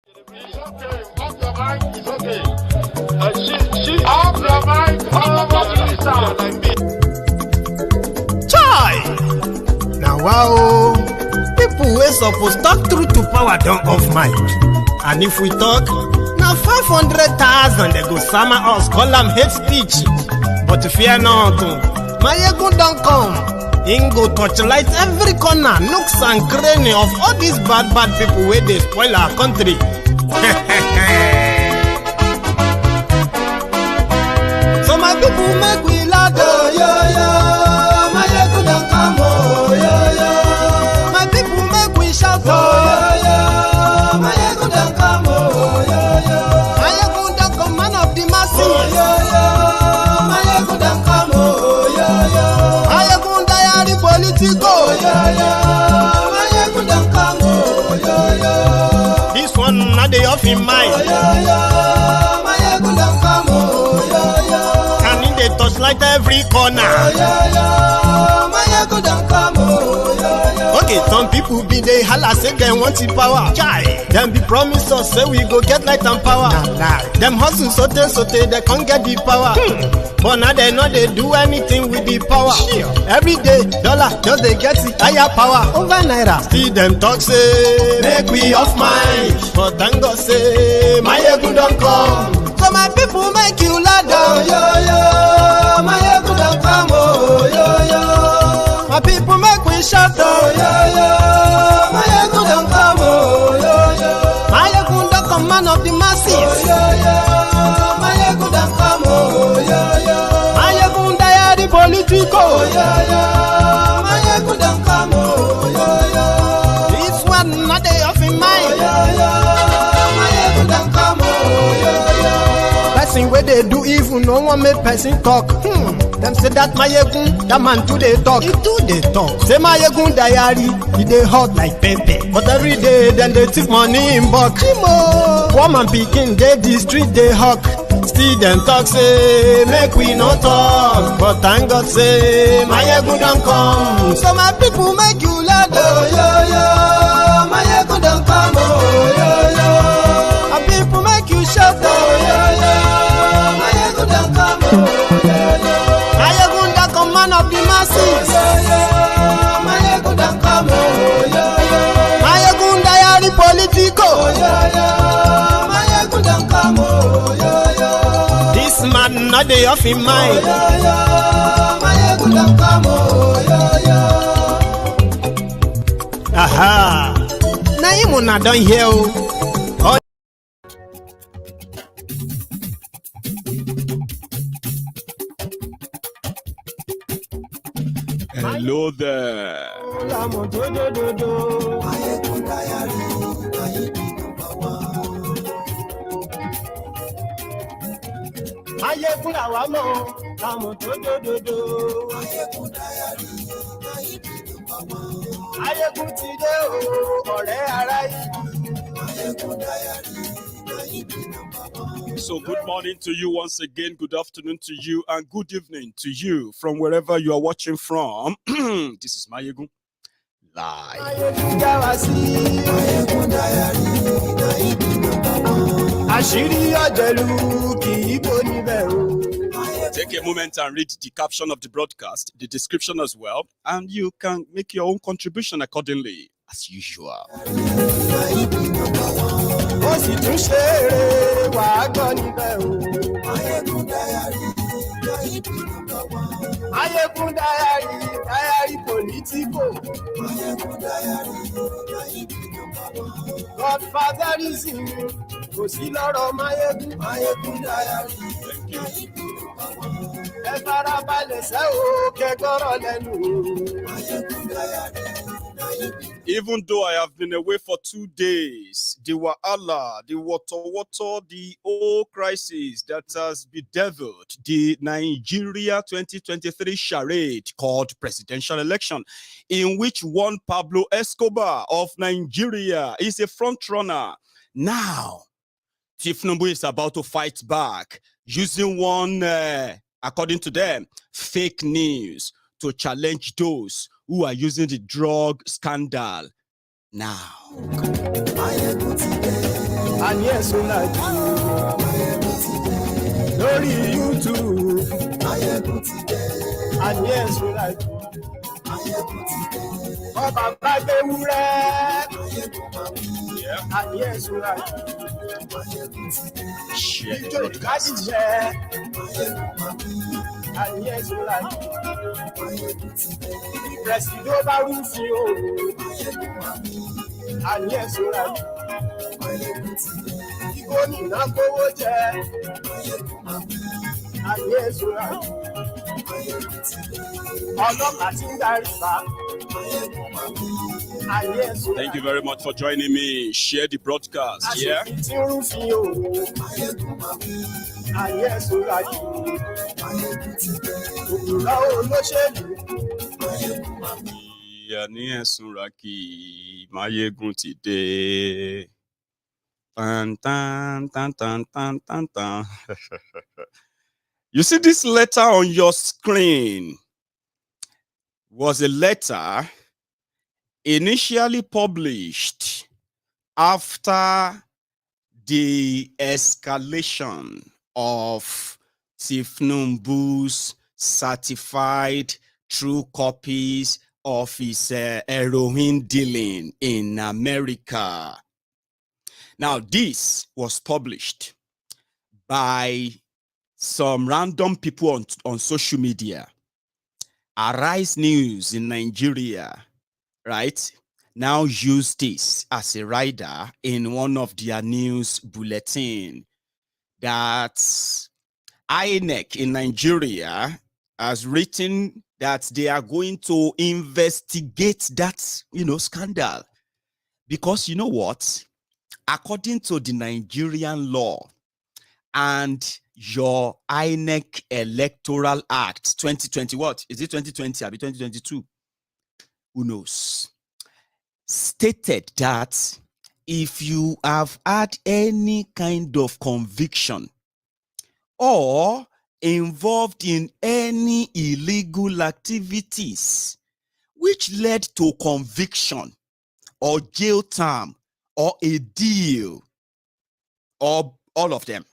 It's okay. Off your mic. It's okay. She off your mic. Chai! Now wow, people wey suppose talk truth to power don't off mic. And if we talk, now 500,000 they go summer us, call them hate speech. But fear not, Maiyegun don't come. Him go torchlight every corner, nooks and cranny of all these bad people where they spoil our country. So my people make we laugh, oh, yo. Maiyegun don't come, oh, yo. My people make we shout, oh, yo. Maiyegun don't come, oh, yo. Maiyegun don't come, man of the masses, oh, yo. Maiyegun don't come, oh, yo. Maiyegun diary Politico, oh, Maiyegun don't come, oh, yo. This one not the off in mind. Maiyegun don't come, oh, yo. Can in the touchlight every corner. Maiyegun don't come, oh, yo. Okay, some people be they holla say they want the power. Chai, them be promise us say we go get light and power. Nah. Them hustle sote they can't get the power. But now they know they do anything with the power. Every day, dollar just they get the higher power over naira. Still them talk say make we off mind. But thank God say Maiyegun don't come. So my people make you laugh, oh, yo. Maiyegun don't come, oh, yo. My people make we shout, oh, yo. Maiyegun don't come, oh, yo. Maiyegun don't come, man of the masses, oh, yo. Maiyegun don't come, oh, yo. Maiyegun diary Politico, oh, yo. Maiyegun don't come, oh, yo. This one not they off in mind, oh, yo. Maiyegun don't come, oh, yo. Person where they do evil, no one make person talk. Them say that Maiyegun, that man too they talk. He too they talk. Say Maiyegun diary, he they hot like pepper. But every day then they take money in bulk. Poor man picking, they the street they hawk. Still them talk say make we no talk. But thank God say Maiyegun don't come. So my people make you laugh, oh, yo. Maiyegun don't come, oh, yo. My people make you shout, oh, yo. Maiyegun don't come, oh, yo. Maiyegun don't come, man of the masses, oh, yo. Maiyegun don't come, oh, yo. Maiyegun diary Politico, oh, yo. Maiyegun don't come, oh, yo. This man not the off in mind, oh, yo. Maiyegun don't come, oh, yo. Aha. Now you wanna done here, oh. Hello there. So good morning to you once again, good afternoon to you, and good evening to you from wherever you are watching from. This is Maiyegun live. Take a moment and read the caption of the broadcast, the description as well, and you can make your own contribution accordingly, as usual. Maiyegun diary Politico. Godfatherism, kò sí lọ́rọ̀ Maiyegun diary. Ẹ farabalẹ̀ sẹ́ o, kẹ́gọ́rọ̀ lẹ́nu. Even though I have been away for 2 days, the wahala, the water, the whole crisis that has bedeviled the Nigeria 2023 charade called presidential election, in which one Pablo Escobar of Nigeria is a frontrunner. Now, Tinubu is about to fight back using one, according to them, fake news to challenge those who are using the drug scandal now. And yes, we like you. Lórí YouTube. And yes, we like you. Ọba gbàgbé wúrẹ́. And yes, we like you. Share the Ìjọ broadcast. ìkádìjẹ́. And yes, we like you. Presido bá rúfin o. And yes, we like you. Gómìnà gbówó jẹ. And yes, we like you. Ọlọ́pàá ti ń darí bá. And yes, we like you. Thank you very much for joining me. Share the broadcast. Yeah. Aṣòfin tí ń rúfin o. And yes, we like you. Òkúra olóṣèlú. Ní ẹ̀sùn Raki, Maiyegun ti dé. Tan, tan, tan, tan, tan, tan, tan. You see this letter on your screen was a letter initially published after the escalation of Tinubu's certified true copies of his heroin dealing in America. Now, this was published by some random people on social media. Arise News in Nigeria, right, now use this as a rider in one of their news bulletin that INEC in Nigeria has written that they are going to investigate that, scandal. Because you know what? According to the Nigerian law and your INEC Electoral Act 2020, what? Is it 2020 or 2022? Who knows? Stated that if you have had any kind of conviction or involved in any illegal activities which led to conviction or jail term or a deal or all of them,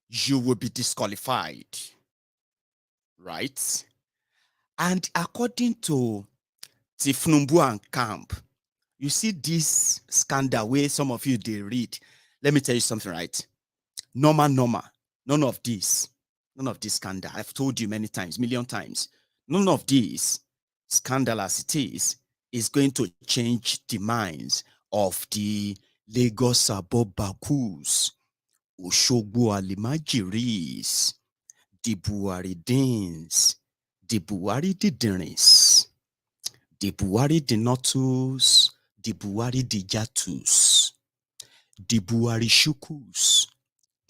you will be disqualified, right? And according to Tinubu and Camp, you see this scandal where some of you, they read. Let me tell you something, right? Normal. None of this scandal. I've told you many times, million times. None of this scandal as it is going to change the minds of the Lagos Abobakus, Oshogbo Alimajiris, the Buhari Deans, the Buhari Diderins, the Buhari Dinotus, the Buhari Dijatus, the Buhari Shukus,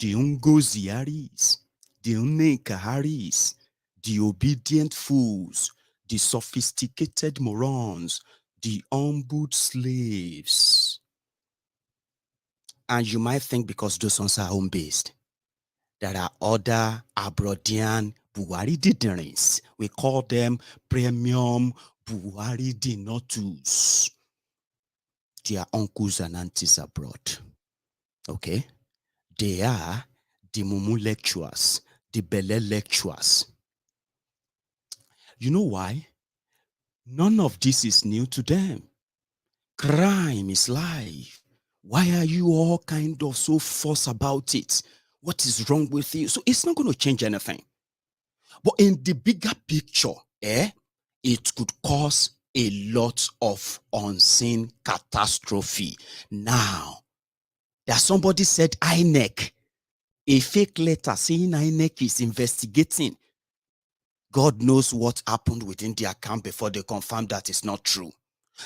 the Ungoziaris, the Unekaharis, the obedient fools, the sophisticated morons, the humbled slaves. And you might think because those ones are home-based, there are other Abroadian Buhari Diderins. We call them premium Buhari Dinotus. Their uncles and aunties abroad. Okay? They are the Mumu lecturers, the Bele lecturers. You know why? None of this is new to them. Crime is life. Why are you all kind of so fuss about it? What is wrong with you? So it's not going to change anything. But in the bigger picture, it could cause a lot of unseen catastrophe. Now, that somebody said INEC, a fake letter saying INEC is investigating. God knows what happened within the account before they confirmed that it's not true.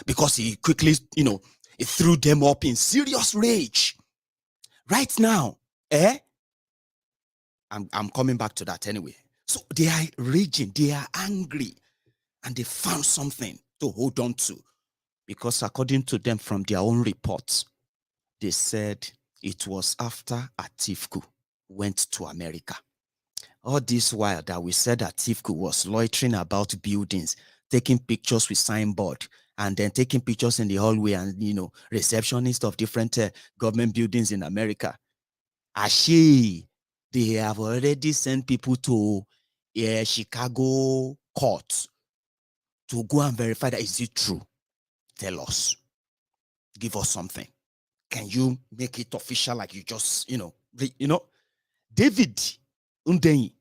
Because he quickly, he threw them up in serious rage. Right now, I'm coming back to that anyway. So they are raging, they are angry, and they found something to hold on to. Because according to them, from their own reports, they said it was after Atiku went to America. All this while that we said that Atiku was loitering about buildings, taking pictures with signboard, and then taking pictures in the hallway and, receptionist of different government buildings in America. They have already sent people to Chicago court to go and verify that is it true. Tell us. Give us something. Can you make it official like you just, David Undenyi,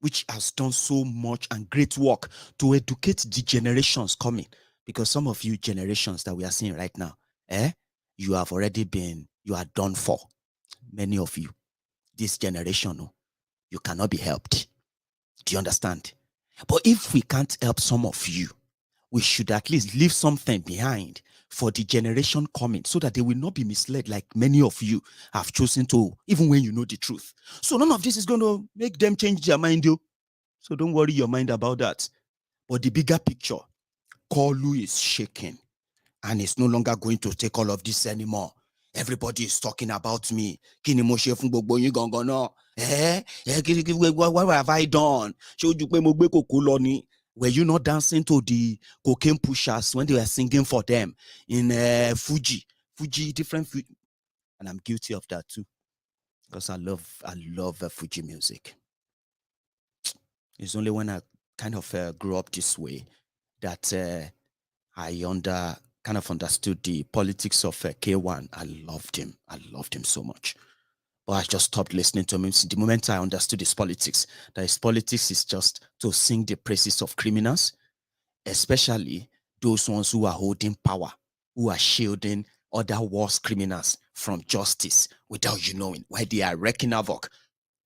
which has done so much and great work to educate the generations coming. Because some of you generations that we are seeing right now, you have already you are done for. Many of you, this generation, you cannot be helped. Do you understand? But if we can't help some of you, we should at least leave something behind for the generation coming so that they will not be misled like many of you have chosen to, even when you know the truth. So none of this is going to make them change their mind, yo. So don't worry your mind about that. But the bigger picture, Kolu is shaking and it's no longer going to take all of this anymore. Everybody is talking about me. What have I done? Were you not dancing to the cocaine pushers when they were singing for them in Fuji, different Fuji? And I'm guilty of that too, because I love Fuji music. It's only when I kind of grew up this way that I kind of understood the politics of K1. I loved him so much. But I just stopped listening to him the moment I understood his politics. That his politics is just to sing the praises of criminals, especially those ones who are holding power, who are shielding other worse criminals from justice without you knowing, why they are wreaking havoc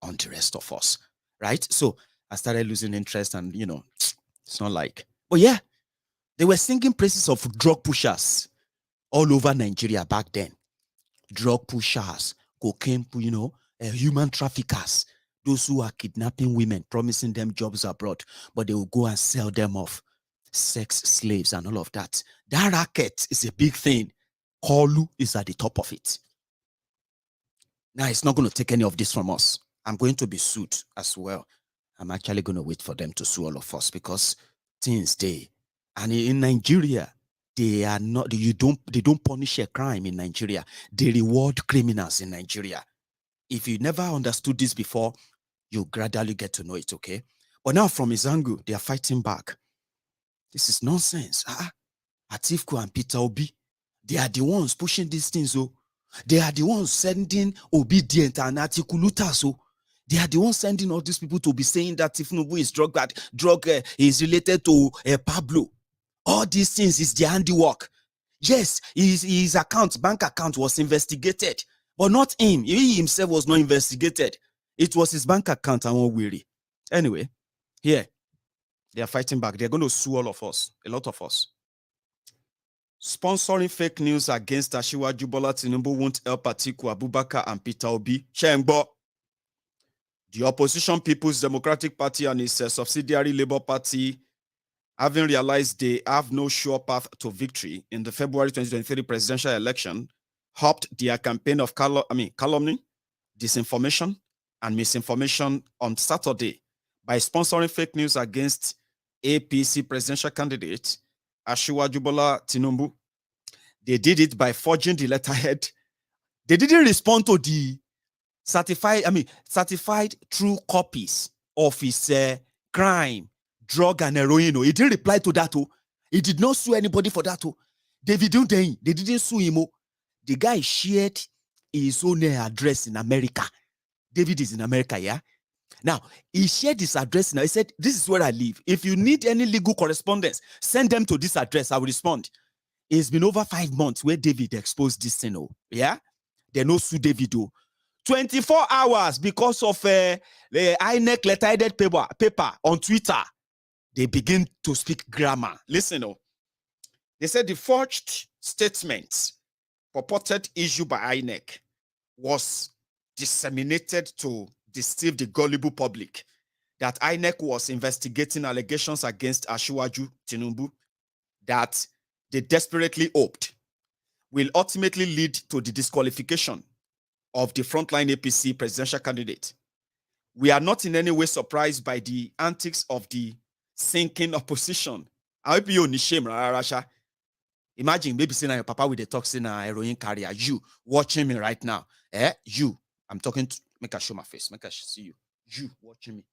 on the rest of us, right? So I started losing interest and, it's not like... But yeah, they were singing praises of drug pushers all over Nigeria back then. Drug pushers, cocaine, human traffickers, those who are kidnapping women, promising them jobs abroad, but they will go and sell them off. Sex slaves and all of that. That racket is a big thing. Kolu is at the top of it. Now, it's not going to take any of this from us. I'm going to be sued as well. I'm actually going to wait for them to sue all of us because things they... And in Nigeria, they don't punish a crime in Nigeria. They reward criminals in Nigeria. If you never understood this before, you gradually get to know it, okay? But now from his angle, they are fighting back. This is nonsense. Atiku and Peter Obi, they are the ones pushing these things. They are the ones sending Obedient and Atiku looters. They are the ones sending all these people to be saying that Tinubu is drug is related to Pablo. All these things is their handiwork. Yes, his bank account was investigated, but not him. He himself was not investigated. It was his bank account and one weary. Anyway, here, they are fighting back. They're going to sue all of us, a lot of us. Sponsoring fake news against Asiwaju Bola Tinubu won't help Atiku Abubakar and Peter Obi. Shengbo. The opposition People's Democratic Party and its subsidiary Labour Party, having realized they have no sure path to victory in the February 2023 presidential election, hopped their campaign of calumny, disinformation, and misinformation on Saturday by sponsoring fake news against APC presidential candidate Asiwaju Bola Tinubu. They did it by forging the letterhead. They didn't respond to the certified true copies of his crime, drug and heroin. He didn't reply to that. He did not sue anybody for that. David Undenyi, they didn't sue him. The guy shared his own address in America. David is in America, yeah? Now, he shared his address. Now, he said, this is where I live. If you need any legal correspondence, send them to this address. I will respond. It's been over 5 months where David exposed this thing. Yeah? They no sue David. 24 hours because of the INEC letterheaded paper on Twitter. They begin to speak grammar. Listen, they said the forged statement purported issue by INEC was disseminated to deceive the gullible public that INEC was investigating allegations against Asiwaju Tinubu that they desperately hoped will ultimately lead to the disqualification of the frontline APC presidential candidate. We are not in any way surprised by the antics of the sinking opposition. I hope you're shame, Rasha. Imagine maybe saying your papa with the toxin heroin carrier. You watching me right now. You. I'm talking to make I show my face. Make I see you. You watching me.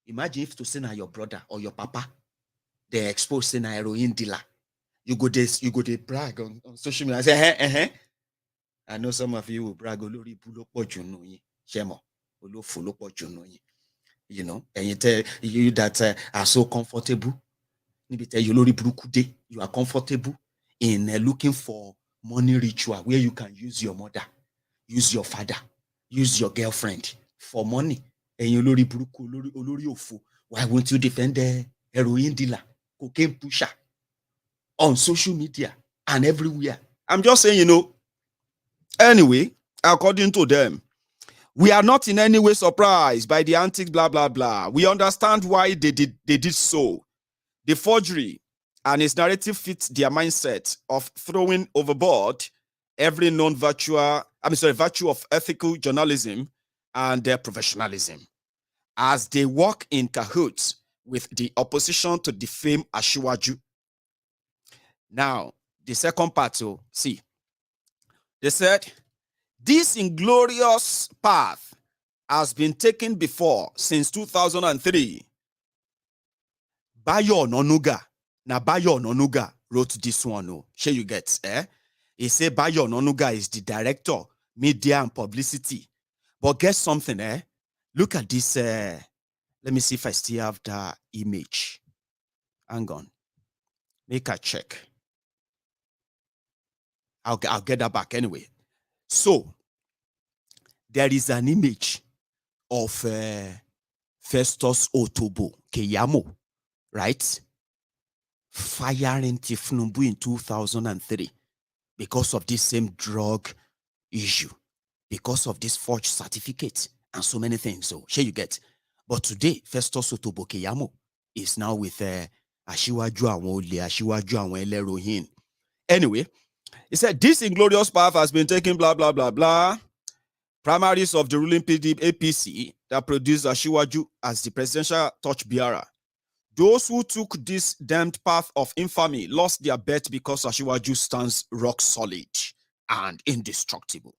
Imagine if to say your brother or your papa, they expose saying a heroin dealer. You go they brag on social media. I say, I know some of you will brag olori bulopo junoyi. Shemo. Olofulopo junoyi. You know, and you tell you that are so comfortable. You are comfortable in looking for money ritual where you can use your mother, use your father, use your girlfriend for money. And you why won't you defend the heroin dealer, cocaine pusher on social media and everywhere? I'm just saying, anyway, according to them, we are not in any way surprised by the antics, blah, blah, blah. We understand why they did so. The forgery and its narrative fits their mindset of throwing overboard every known virtue of ethical journalism and their professionalism, as they work in cahoots with the opposition to defame Asiwaju. Now, the second part, see, they said, this inglorious path has been taken before since 2003. Bayo Ononuga. Now, Bayo Ononuga wrote this one. Sure you get, He said Bayo Ononuga is the director, media and publicity. But guess something, Look at this. Let me see if I still have the image. Hang on. Make a check. I'll get that back anyway. So, there is an image of Festus Otobo Keyamo, right? Firing Tinubu in 2003 because of this same drug issue, because of this forged certificate, and so many things. So, here you get. But today, Festus Otobo Keyamo is now with Asiwaju Awon Elerohin. Anyway, he said, this inglorious path has been taken, blah, blah, blah, blah. Primaries of the ruling APC that produced Asiwaju as the presidential torchbearer. Those who took this damned path of infamy lost their bet because Asiwaju stands rock solid and indestructible.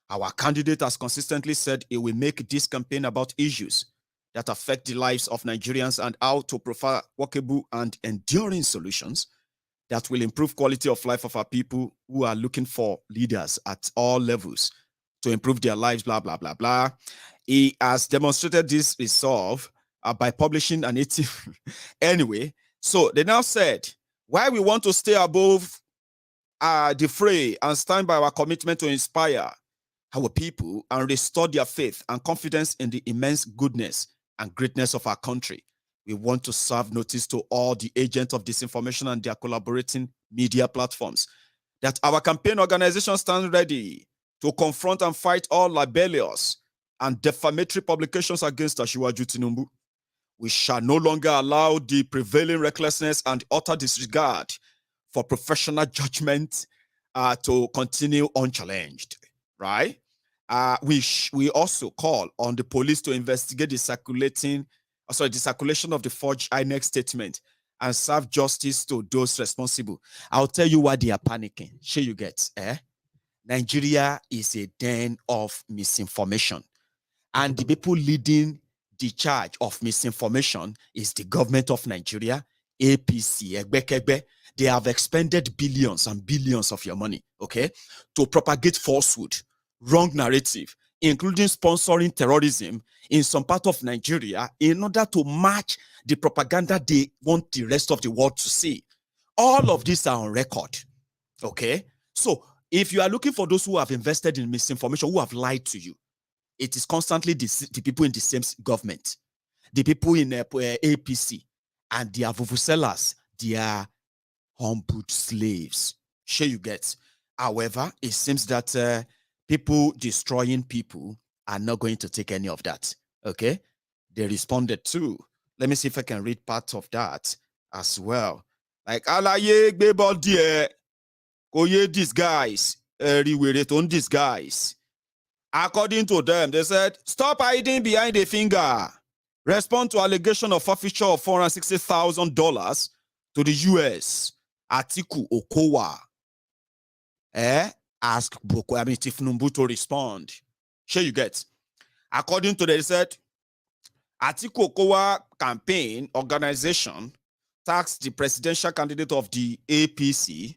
Our candidate has consistently said he will make this campaign about issues that affect the lives of Nigerians and how to provide workable and enduring solutions that will improve quality of life of our people who are looking for leaders at all levels to improve their lives, blah, blah, blah, blah. He has demonstrated this resolve by publishing an 18. Anyway, so they now said, why we want to stay above the fray and stand by our commitment to inspire our people and restore their faith and confidence in the immense goodness and greatness of our country. We want to serve notice to all the agents of disinformation and their collaborating media platforms that our campaign organization stands ready to confront and fight all libelous and defamatory publications against Asiwaju Tinubu. We shall no longer allow the prevailing recklessness and utter disregard for professional judgment to continue unchallenged, right? We also call on the police to investigate the circulation of the forged INEC statement and serve justice to those responsible. I'll tell you why they are panicking. Sure you get, Nigeria is a den of misinformation. And the people leading the charge of misinformation is the government of Nigeria, APC, Egbekegbe. They have expended billions and billions of your money, okay, to propagate falsehood, wrong narrative, including sponsoring terrorism in some part of Nigeria in order to match the propaganda they want the rest of the world to see. All of these are on record, okay? So if you are looking for those who have invested in misinformation, who have lied to you, it is constantly the people in the same government, the people in APC, and their vuvuzelas, they are humbled slaves. Sure you get. However, it seems that people destroying people are not going to take any of that. Okay? They responded to. Let me see if I can read part of that as well. Like, alaye gbebodie, koye these guys, these guys. According to them, they said, stop hiding behind the finger. Respond to allegation of forfeiture of $460,000 to the US Atiku Okowa asked Tinubu to respond. Sure you get. According to they said, Atiku Okowa campaign organization tasked the presidential candidate of the APC,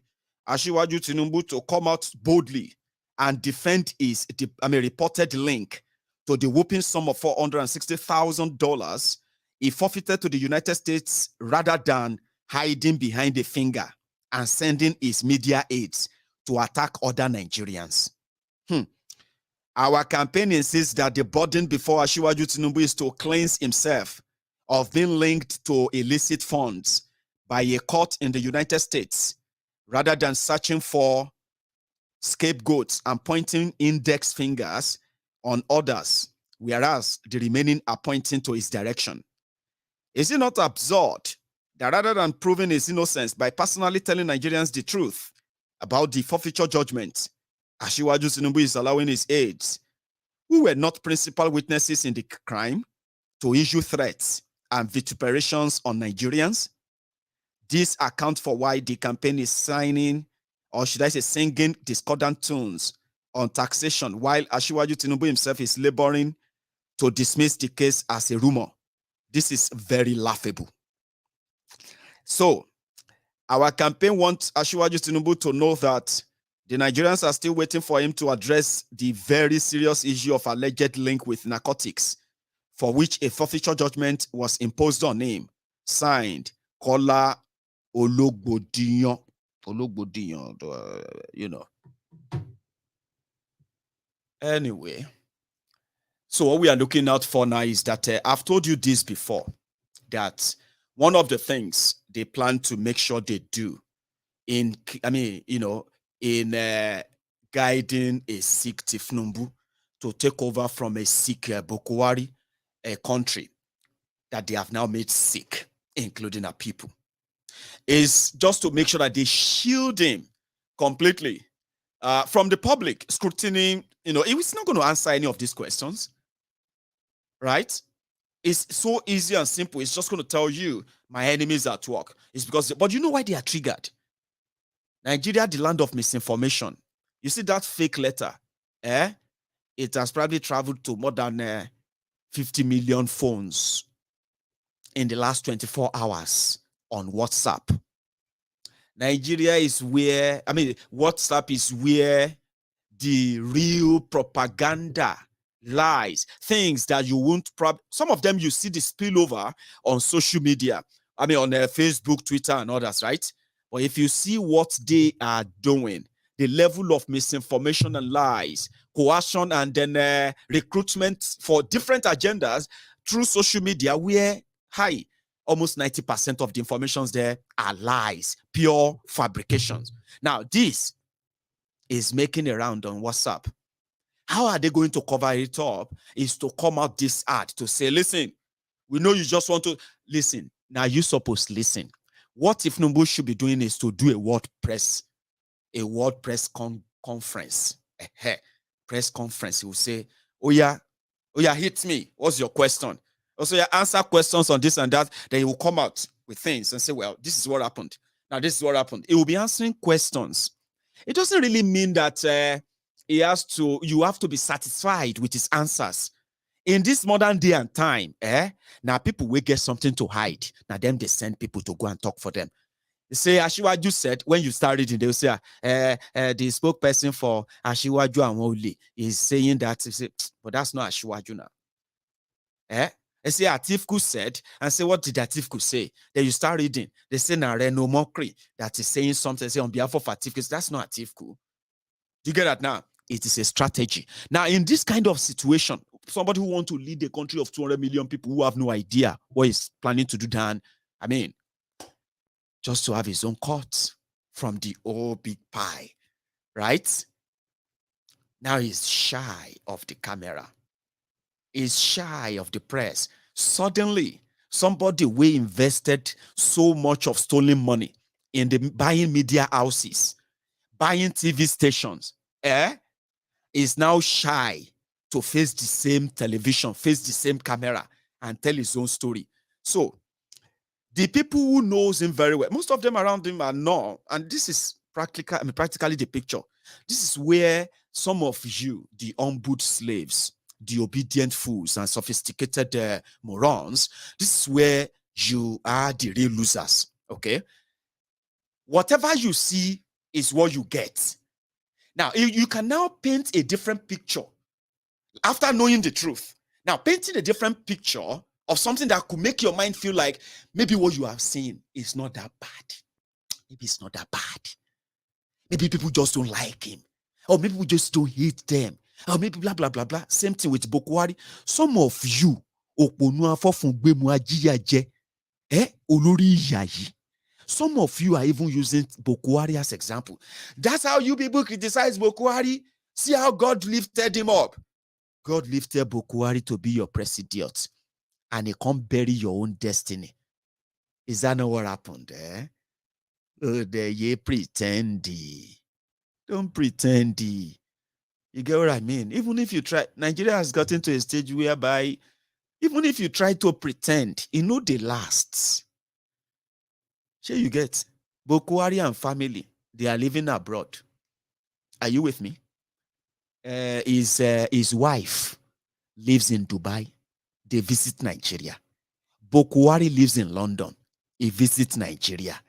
Asiwaju Tinubu, to come out boldly and defend his reported link to the whooping sum of $460,000 he forfeited to the United States rather than hiding behind a finger and sending his media aides to attack other Nigerians. Our campaign insists that the burden before Asiwaju Tinubu is to cleanse himself of being linked to illicit funds by a court in the United States rather than searching for scapegoats and pointing index fingers on others, whereas the remaining are pointing to his direction. Is it not absurd that rather than proving his innocence by personally telling Nigerians the truth about the forfeiture judgment, Asiwaju Tinubu is allowing his aides, who were not principal witnesses in the crime, to issue threats and vituperations on Nigerians? This accounts for why the campaign is signing, or should I say singing, discordant tunes on taxation, while Asiwaju Tinubu himself is laboring to dismiss the case as a rumor. This is very laughable. So, our campaign wants Asiwaju Tinubu to know that the Nigerians are still waiting for him to address the very serious issue of alleged link with narcotics, for which a forfeiture judgment was imposed on him. Signed, Kola Ologbodiyan. Ologbodiyan, Anyway, so what we are looking out for now is that I've told you this before, that one of the things they plan to make sure they do in guiding a sick Tinubu to take over from a sick Buhari, a country that they have now made sick, including our people, is just to make sure that they shield him completely from the public scrutiny. It's not going to answer any of these questions, right? It's so easy and simple. It's just going to tell you my enemies are at work. It's because, but you know why they are triggered? Nigeria, the land of misinformation. You see that fake letter? It has probably traveled to more than 50 million phones in the last 24 hours on WhatsApp. Nigeria is where, WhatsApp is where the real propaganda lies, things that you won't some of them you see the spillover on social media, on Facebook, Twitter, and others, right? But if you see what they are doing, the level of misinformation and lies, coercion, and then recruitment for different agendas through social media, where almost 90% of the informations there are lies, pure fabrications. Now, this is making a round on WhatsApp. How are they going to cover it up? Is to come out this ad to say, listen, we know you just want to listen. Now you're supposed to listen. What if Tinubu should be doing is to do a WordPress conference. Press conference. He will say, oh yeah, hit me. What's your question? Also, answer questions on this and that. Then he will come out with things and say, well, this is what happened. Now, this is what happened. He will be answering questions. It doesn't really mean that you have to be satisfied with his answers. In this modern day and time, now people will get something to hide. Now them they send people to go and talk for them. They say Asiwaju said, when you start reading, they will say, the spokesperson for Asiwaju Anwole is saying that, but that's not Asiwaju now. They say Atiku said, and say, what did Atiku say? Then you start reading. They say Nareno Mokri that is saying something, say on behalf of Atiku. That's not Atiku. Do you get that now? It is a strategy. Now, in this kind of situation, somebody who wants to lead a country of 200 million people who have no idea what he's planning to do, Dan, just to have his own cut from the old big pie, right? Now he's shy of the camera. He's shy of the press. Suddenly, somebody we invested so much of stolen money in the buying media houses, buying TV stations, is now shy to face the same television, face the same camera, and tell his own story. So, The people who knows him very well, most of them around him are not. And this is practically the picture. This is where some of you, the humbled slaves, the obedient fools and sophisticated morons, this is where you are the real losers, okay? Whatever you see is what you get. Now, you can now paint a different picture after knowing the truth. Now, painting a different picture of something that could make your mind feel like maybe what you have seen is not that bad. Maybe it's not that bad. Maybe people just don't like him. Or maybe we just don't hate them. Or maybe blah, blah, blah, blah. Same thing with Buhari. Some of you, some of you are even using Buhari as example. That's how you people criticize Buhari. See how God lifted him up. God lifted Buhari to be your president. And he can't bury your own destiny. Is that not what happened? Oh, there ye pretend. Don't pretend. You get what I mean? Even if you try, Nigeria has gotten to a stage whereby even if you try to pretend, you know they last. Sure, you get Buhari and family, they are living abroad. Are you with me? His wife lives in Dubai. They visit Nigeria. Buhari lives in London. He visits Nigeria.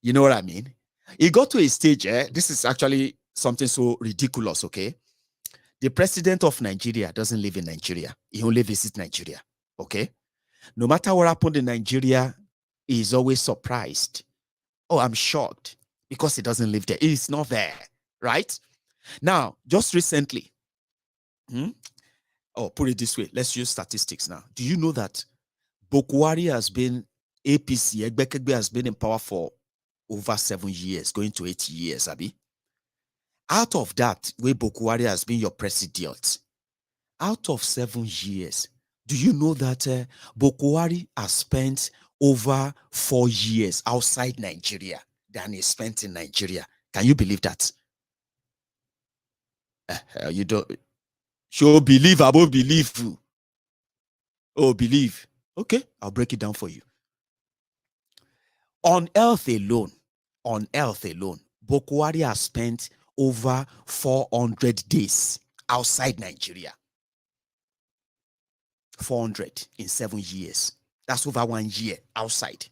You know what I mean? He got to a stage, this is actually something so ridiculous, okay? The president of Nigeria doesn't live in Nigeria. He only visits Nigeria, okay? No matter what happened in Nigeria, he's always surprised. Oh, I'm shocked because he doesn't live there. He's not there, right? Now, just recently, put it this way. Let's use statistics now. Do you know that Buhari has been, APC, Egbekegbe has been in power for over 7 years, going to 8 years, Abi? Out of that, where Buhari has been your president, out of 7 years, do you know that Buhari has spent over 4 years outside Nigeria than he spent in Nigeria? Can you believe that? You don't. Sure, believe, I won't believe you. Oh, believe. Okay, I'll break it down for you. On health alone, Buhari has spent over 400 days outside Nigeria. 400 in 7 years. That's over 1 year outside.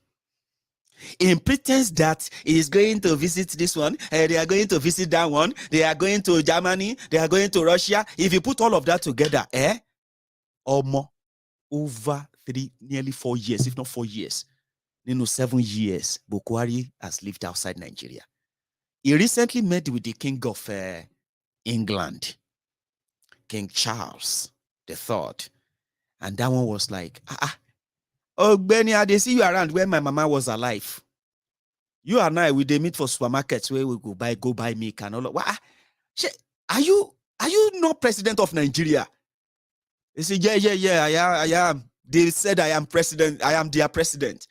In pretense that he is going to visit this one, they are going to visit that one, they are going to Germany, they are going to Russia. If you put all of that together, or more, over nearly 4 years, if not 4 years, 7 years, Buhari has lived outside Nigeria. He recently met with the King of England, King Charles III. And that one was like, oh, Benny, I see you around when my mama was alive. You and I, we meet for supermarkets where we go buy milk and all of that. Are you not president of Nigeria? They say, yeah, I am. They said I am president. I am their president.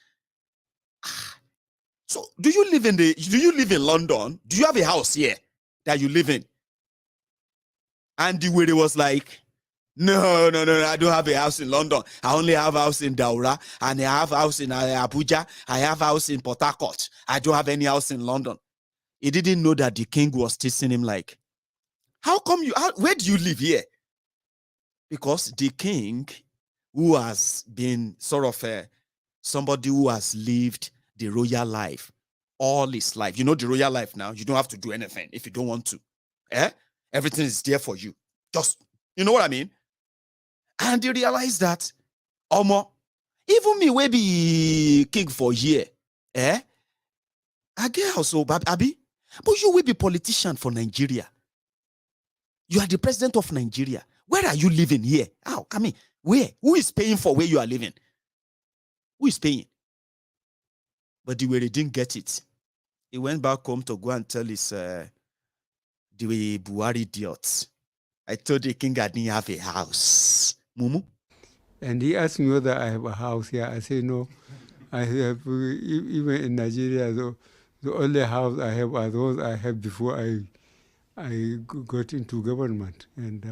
So do you live in London? Do you have a house here that you live in? And the way it was like, no, I don't have a house in London. I only have a house in Daura, and I have a house in Abuja. I have a house in Port Harcourt. I don't have any house in London. He didn't know that the king was teasing him like, where do you live here? Because the king, who has been sort of somebody who has lived the royal life all his life. You know the royal life now. You don't have to do anything if you don't want to. Everything is there for you. Just, you know what I mean? And you realize that, even me will be king for a year. I get also, Abi, but you will be politician for Nigeria. You are the president of Nigeria. Where are you living here? How? Come in. Where? Who is paying for where you are living? Who is paying? But the way he didn't get it, he went back home to go and tell his the Buhari idiots. I told the king I didn't have a house. Mumu? And he asked me whether I have a house here. I said, no, I have, even in Nigeria, the only house I have are those I had before I got into government. And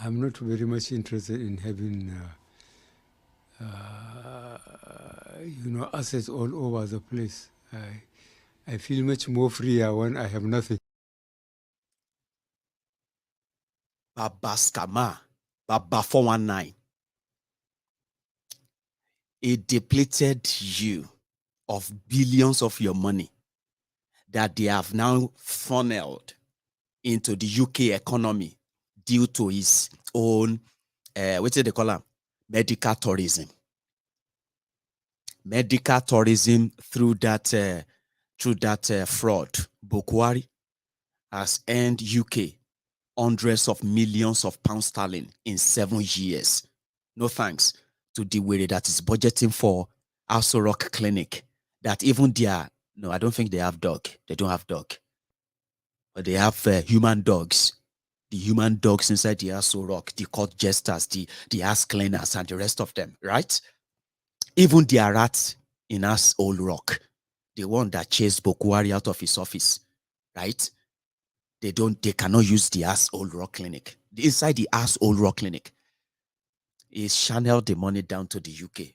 I'm not very much interested in having assets all over the place. I feel much more freer when I have nothing. Baba Scammer, Baba 419. It depleted you of billions of your money that they have now funneled into the UK economy due to his own, what do they call him? Medical tourism. Medical tourism through that fraud. Buhari has earned UK hundreds of millions of pounds sterling in 7 years. No thanks to the way that is budgeting for Aso Rock Clinic. That even no, I don't think they have dog. They don't have dog. But they have human dogs. The human dogs inside the Aso Rock, the court jesters, the ass cleaners, and the rest of them, right? Even the rats in Ass Old Rock, the one that chased Buhari out of his office, right? They cannot use the Ass Old Rock Clinic. Inside the Ass Old Rock Clinic, he's channeled the money down to the UK.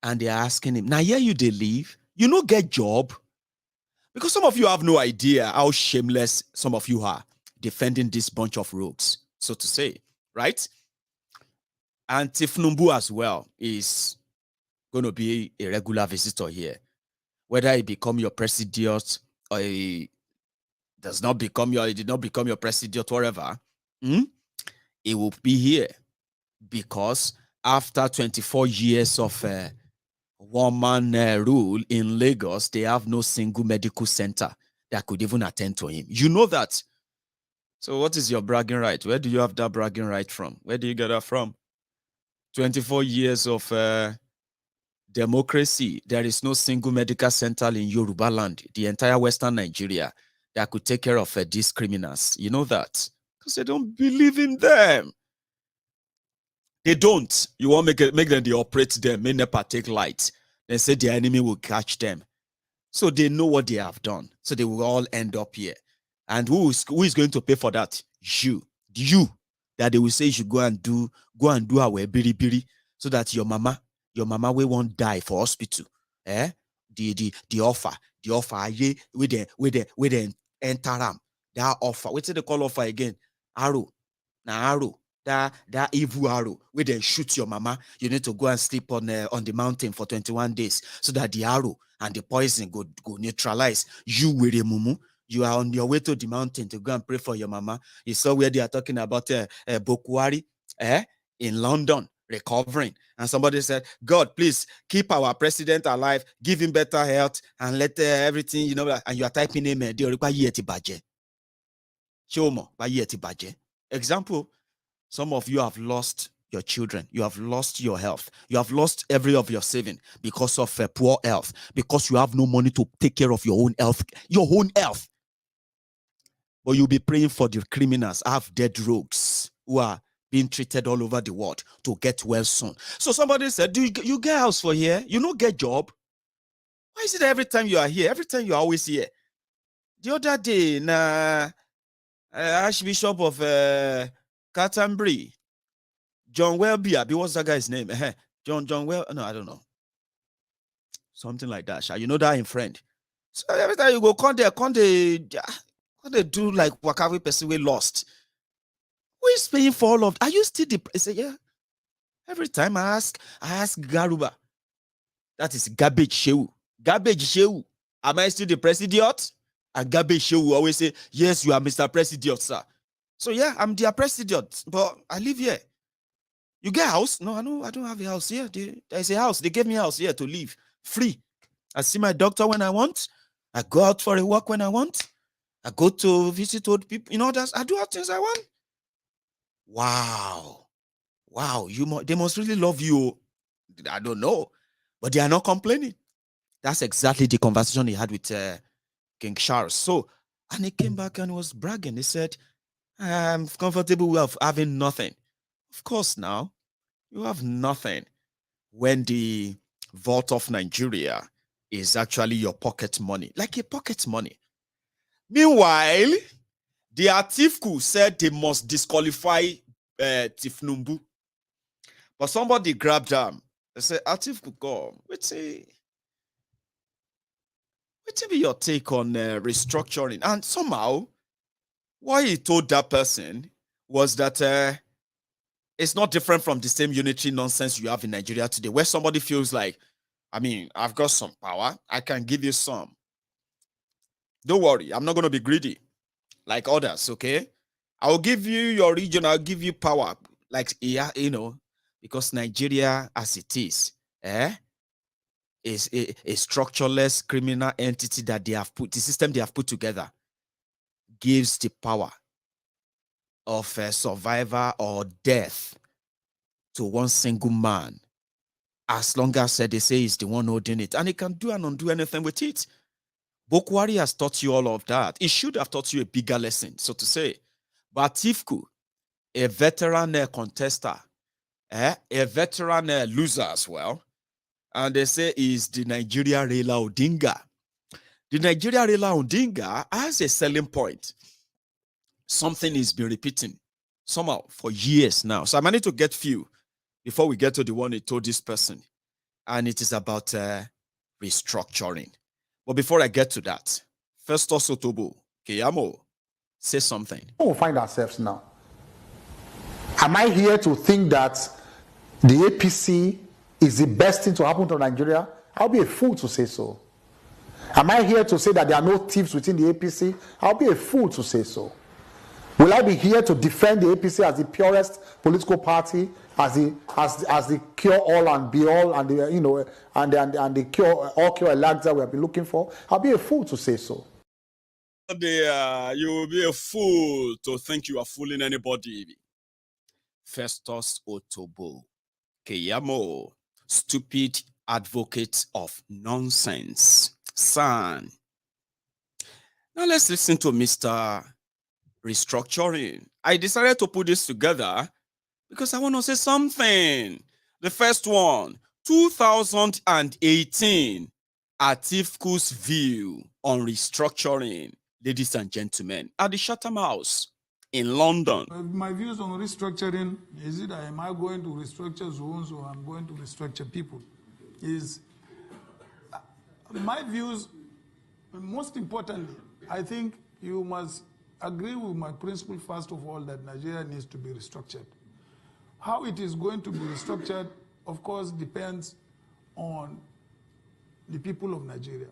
And they're asking him, now here you they leave, you no get job. Because some of you have no idea how shameless some of you are defending this bunch of rogues, so to say, right? And Tinubu as well is going to be a regular visitor here. Whether he become your president or he did not become your president, whatever, he will be here because after 24 years of one-man rule in Lagos, they have no single medical center that could even attend to him. You know that. So what is your bragging right? Where do you have that bragging right from? Where do you get that from? 24 years of democracy. There is no single medical center in Yoruba land, the entire Western Nigeria, that could take care of these criminals. You know that? Because they don't believe in them. They don't. You want to make them, they operate them, make them partake light. Then say the enemy will catch them. So they know what they have done. So they will all end up here. And who is going to pay for that? You. That they will say you should go and do our biri biri so that your mama we won't die for hospital. The offer with the enter them. That offer. What's the call offer again? Arrow. Now arrow. That evil arrow where they shoot your mama. You need to go and sleep on the mountain for 21 days so that the arrow and the poison go neutralize. You with a mumu. You are on your way to the mountain to go and pray for your mama. You saw where they are talking about Buhari in London recovering. And somebody said, God, please keep our president alive, give him better health, and let everything, and you are typing him, example, some of you have lost your children. You have lost your health. You have lost every of your saving because of poor health, because you have no money to take care of your own health. But you'll be praying for the criminals, have dead rogues who are being treated all over the world to get well soon. So somebody said, do you get house for here? You don't get job? Why is it every time you are here? Every time you are always here? The other day, Archbishop of Canterbury, John Welby, what's that guy's name? John no, I don't know. Something like that. You know that in friend. So every time you go, they do like wakawi person we lost. Who is paying for all of? Are you still the? I say, yeah. Every time I ask Garuba, that is garbage shehu. Garbage shehu. Am I still the president? And garbage shehu always say, yes, you are Mr. President, sir. So yeah, I'm their president, but I live here. You get a house? No, I don't have a house here. There's a house. They gave me a house here to live free. I see my doctor when I want. I go out for a walk when I want. I go to visit old people. I do all things I want. Wow. They must really love you. I don't know, but they are not complaining. That's exactly the conversation he had with King Charles. So, and he came back and was bragging. He said, I'm comfortable with having nothing. Of course, now you have nothing when the vault of Nigeria is actually your pocket money, like a pocket money. Meanwhile, the Atiku said they must disqualify Tinubu. But somebody grabbed They say, Atiku go. What's be your take on restructuring? And somehow, why he told that person was that it's not different from the same unitary nonsense you have in Nigeria today, where somebody feels like, I mean, I've got some power, I can give you some. Don't worry, I'm not going to be greedy like others, okay? I'll give you your region, I'll give you power. Like, yeah, because Nigeria as it is a structureless criminal entity that they have put, the system they have put together gives the power of a survivor or death to one single man, as long as they say he's the one holding it, and he can do and undo anything with it. Buhari has taught you all of that. It should have taught you a bigger lesson, so to say. But Atiku, a veteran contester, a veteran loser as well, and they say he's the Nigeria Raila Odinga. The Nigeria Raila Odinga has a selling point. Something he's been repeating somehow for years now. So I managed to get few before we get to the one he told this person. And it is about restructuring. But before I get to that, first also Tobo, Keyamo, say something. We'll find ourselves now. Am I here to think that the APC is the best thing to happen to Nigeria? I'll be a fool to say so. Am I here to say that there are no thieves within the APC? I'll be a fool to say so. Will I be here to defend the APC as the purest political party, as the cure all and be all, and the and the cure all cure elixir we have been looking for? I'll be a fool to say so. You will be a fool to think you are fooling anybody. Festus Otobo, Keyamo, stupid advocate of nonsense. Son. Now let's listen to Mr. Restructuring. I decided to put this together because I want to say something. The first one, 2018, Atiku's view on restructuring, ladies and gentlemen, at the Chatham House in London. My views on restructuring is it am I going to restructure zones or I'm going to restructure people? Is my views, most importantly, I think you must agree with my principle, first of all, that Nigeria needs to be restructured. How it is going to be restructured, of course, depends on the people of Nigeria.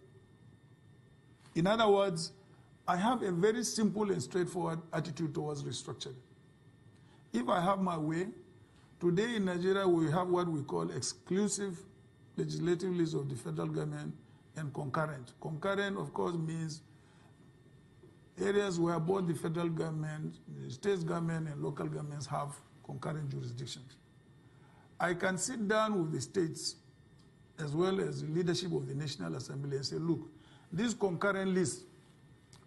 In other words, I have a very simple and straightforward attitude towards restructuring. If I have my way, today in Nigeria we have what we call exclusive legislative list of the federal government and concurrent. Concurrent, of course, means areas where both the federal government, the state government, and local governments have concurrent jurisdictions. I can sit down with the states as well as the leadership of the National Assembly and say, look, this concurrent list,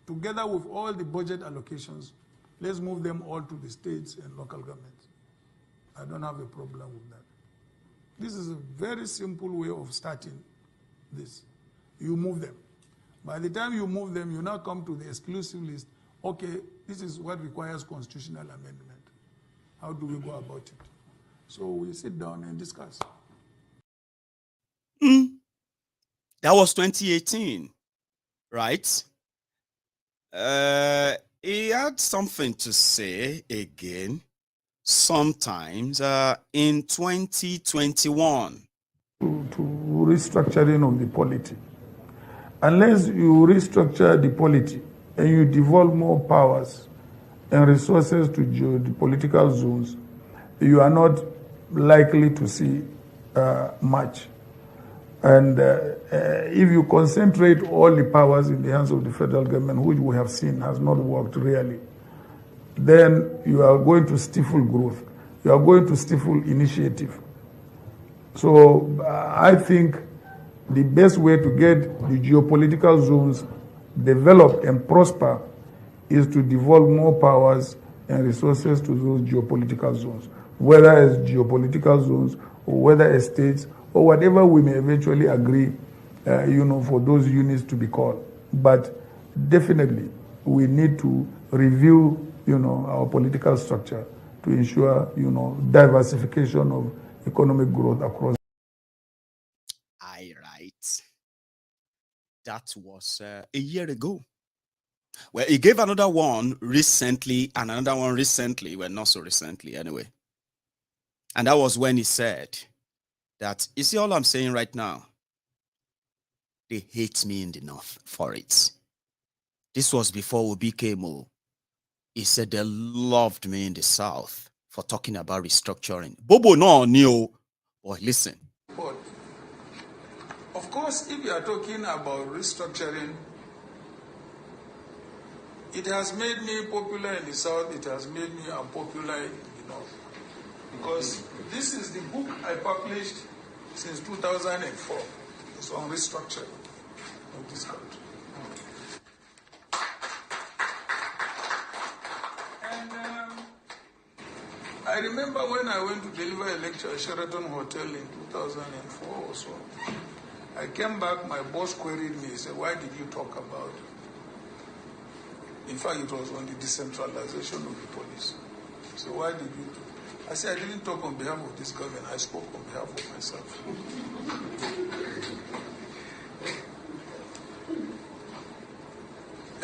together with all the budget allocations, let's move them all to the states and local governments. I don't have a problem with that. This is a very simple way of starting this. You move them. By the time you move them, you now come to the exclusive list. Okay, this is what requires constitutional amendment. How do we go about it? So we sit down and discuss. That was 2018, right? He had something to say again, sometimes in 2021. To restructuring of the polity. Unless you restructure the polity and you devolve more powers and resources to the political zones, you are not likely to see much. And if you concentrate all the powers in the hands of the federal government, which we have seen has not worked really, then you are going to stifle growth. You are going to stifle initiative. So I think the best way to get the geopolitical zones developed and prosper is to devolve more powers and resources to those geopolitical zones, whether as geopolitical zones or whether as states or whatever we may eventually agree, for those units to be called. But definitely, we need to review, our political structure to ensure, diversification of economic growth across. That was a year ago. Well, he gave another one recently and another one recently. Well, not so recently anyway. And that was when he said that, you see all I'm saying right now? They hate me in the north for it. This was before we became. He said they loved me in the south for talking about restructuring. Bobo no new. But listen. But of course, if you are talking about restructuring, it has made me popular in the south, it has made me unpopular in the north. Because this is the book I published since 2004. It's on restructuring of this country. And I remember when I went to deliver a lecture at Sheraton Hotel in 2004 or so. I came back, my boss queried me, he said, why did you talk about it? In fact, it was on the decentralization of the police. So why did you talk? I said, I didn't talk on behalf of this government, I spoke on behalf of myself.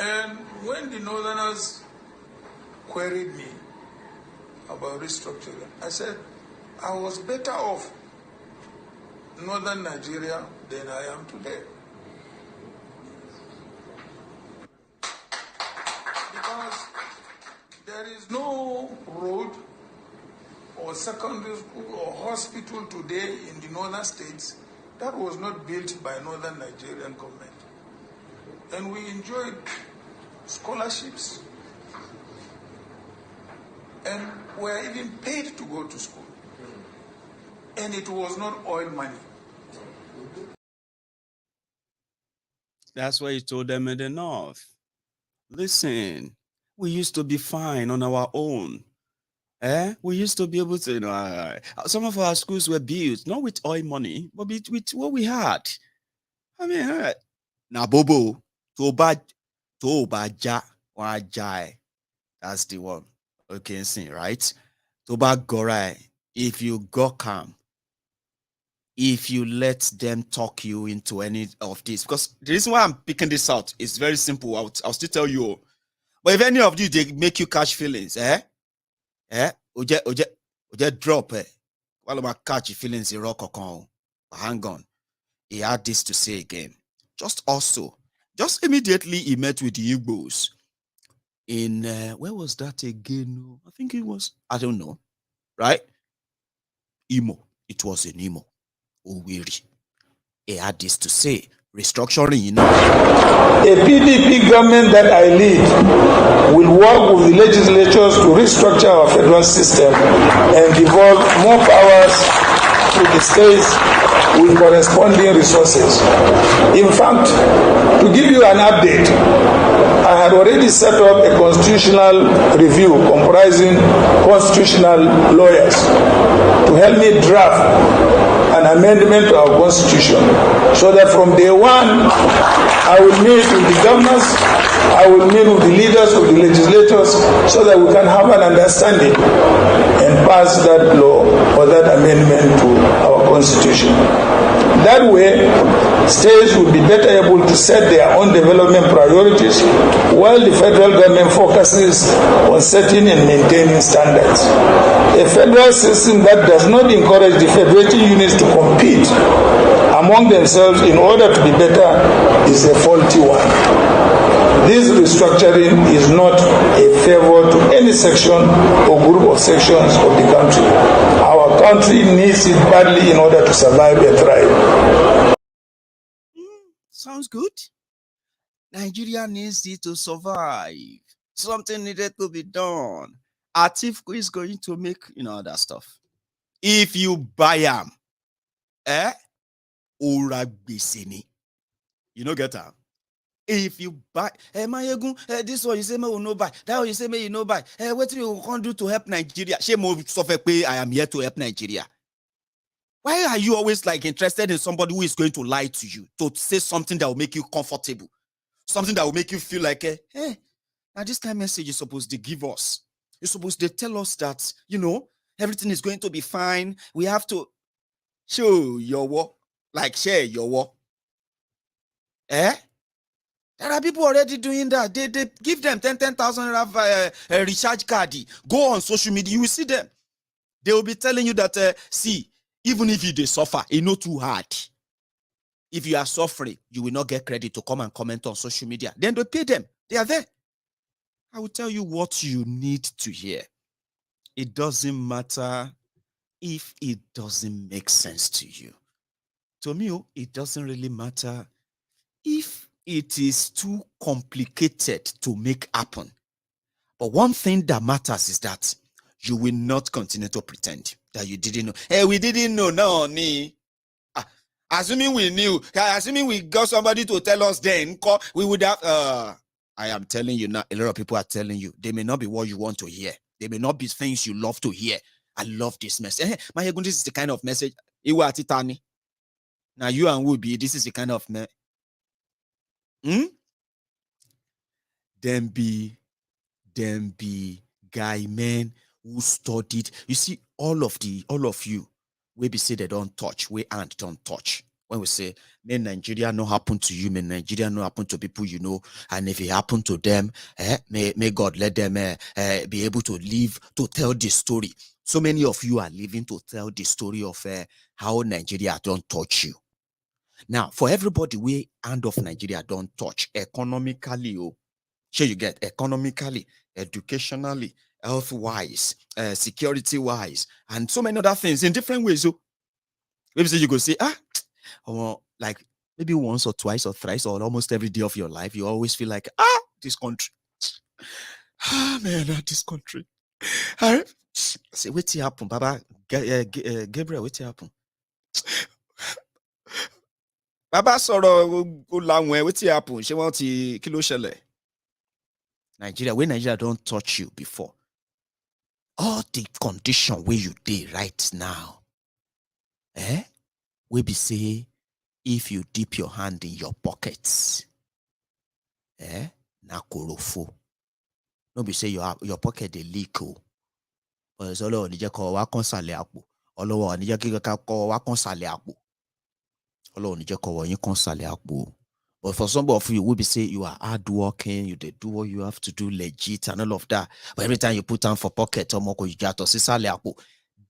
And when the Northerners queried me about restructuring, I said, I was better off Northern Nigeria than I am today. Because there is no road or secondary school or hospital today in the northern states that was not built by Northern Nigerian government. And we enjoyed scholarships and were even paid to go to school. And it was not oil money. That's why he told them in the north. Listen, we used to be fine on our own. We used to be able to, some of our schools were built, not with oil money, but with what we had. I mean, now, Bobo, Toba Ja, Wajai. That's the one. Okay, see, right? Toba Gorai, if you go calm, if you let them talk you into any of this, because the reason why I'm picking this out is very simple. I'll still tell you. But if any of you, they make you catch feelings, Oje drop, while about catch feelings, in rock or hang on. He had this to say again. Just immediately he met with the Igbos in, where was that again? I think it was, I don't know, right? Imo. It was in Imo. Uwiri. He had this to say. Restructuring, A PDP government that I lead will work with the legislatures to restructure our federal system and devolve more powers to the states with corresponding resources. In fact, to give you an update, I had already set up a constitutional review comprising constitutional lawyers to help me draft an amendment to our constitution, so that from day one, I will meet with the governors, I will meet with the leaders of the legislators, so that we can have an understanding and pass that law or that amendment to our constitution. That way, states will be better able to set their own development priorities, while the federal government focuses on setting and maintaining standards. A federal system that does not encourage the federating units to compete among themselves in order to be better is a faulty one. This restructuring is not a favor to any section or group of sections of the country. Our country needs it badly in order to survive and thrive. Sounds good. Nigeria needs it to survive. Something needed to be done. Atiku is going to make, that stuff. If you buy them, Uragbisini. You know, get them. If you buy, Maiyegun, this one you say me will no buy, that one you say me you no buy. What you can do to help Nigeria? I am here to help Nigeria. Why are you always interested in somebody who is going to lie to you, to say something that will make you comfortable, something that will make you feel like, now this kind of message you're supposed to give us. You're supposed to tell us that, everything is going to be fine. We have to show your work, share your work. There are people already doing that. They give them 10,000 recharge card. Go on social media, you will see them. They will be telling you that, see, even if you suffer, it's not too hard. If you are suffering, you will not get credit to come and comment on social media. Then they pay them. They are there. I will tell you what you need to hear. It doesn't matter if it doesn't make sense to you. To me, it doesn't really matter if it is too complicated to make happen. But one thing that matters is that you will not continue to pretend that you didn't know. Hey, we didn't know, no, me. Assuming we knew, assuming we got somebody to tell us then, we would have. I am telling you now, a lot of people are telling you, they may not be what you want to hear. They may not be things you love to hear. I love this message. Hey, Maiyegun, this is the kind of message. Now you and Wubi, this is the kind of Them be guy men who studied. You see, all of you, we be say they don't touch, we and don't touch. When we say, may Nigeria no happen to you, may Nigeria no happen to people you know, and if it happen to them, may God let them be able to live to tell the story. So many of you are living to tell the story of how Nigeria don't touch you. Now, for everybody, we hand of Nigeria don't touch economically. Sure, you get economically, educationally, health-wise, security-wise, and so many other things in different ways. So maybe you go say, like maybe once or twice or thrice or almost every day of your life, you always feel like, this country. Man, this country. Say, what's happen, Baba? Gabriel, what's happen? Baba sorrow go long way. What's happen? She want to kilo shele. Nigeria, when Nigeria don't touch you before, all the condition where you did right now, we be say, if you dip your hand in your pockets, na korofo. No be say your pocket they leak. But it's all on the call wa consale apo. All on the call wa consale apo. All on the call wa consale apo. But for some of you, will be say you are hardworking, you do what you have to do legit and all of that. But every time you put on for pocket,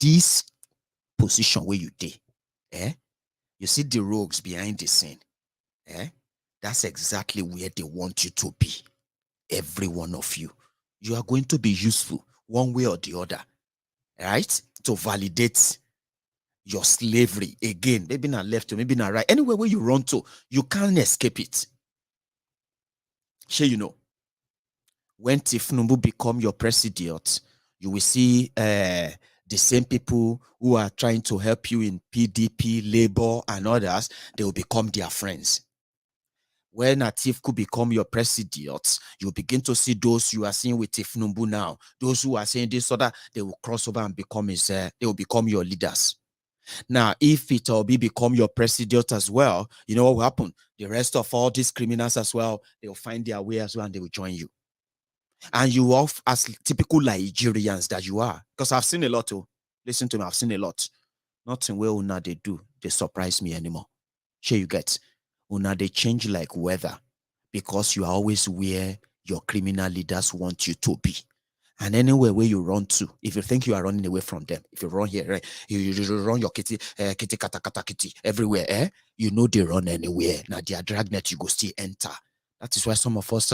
this position where you did, you see the rogues behind the scene, that's exactly where they want you to be. Every one of you. You are going to be useful one way or the other, right? To validate your slavery again, maybe not left or maybe not right. Anywhere where you run to, you can't escape it. Sure, you know, when Tinubu become your president, you will see the same people who are trying to help you in PDP, Labour, and others, they will become their friends. When Atiku become your president, you begin to see those you are seeing with Tinubu now. Those who are saying this other, they will cross over and become they will become your leaders. Now, if it will become your president as well, you know what will happen? The rest of all these criminals as well, they will find their way as well and they will join you. And you are as typical Nigerians that you are. Because I've seen a lot. Listen to me, I've seen a lot. Nothing where Una they do, they surprise me anymore. Sure you get. Una they change like weather. Because you are always where your criminal leaders want you to be. And anywhere where you run to, if you think you are running away from them, if you run here, right, you run your kitty, kata kitty everywhere, you know they run anywhere. Now their dragnet, you go still enter. That is why some of us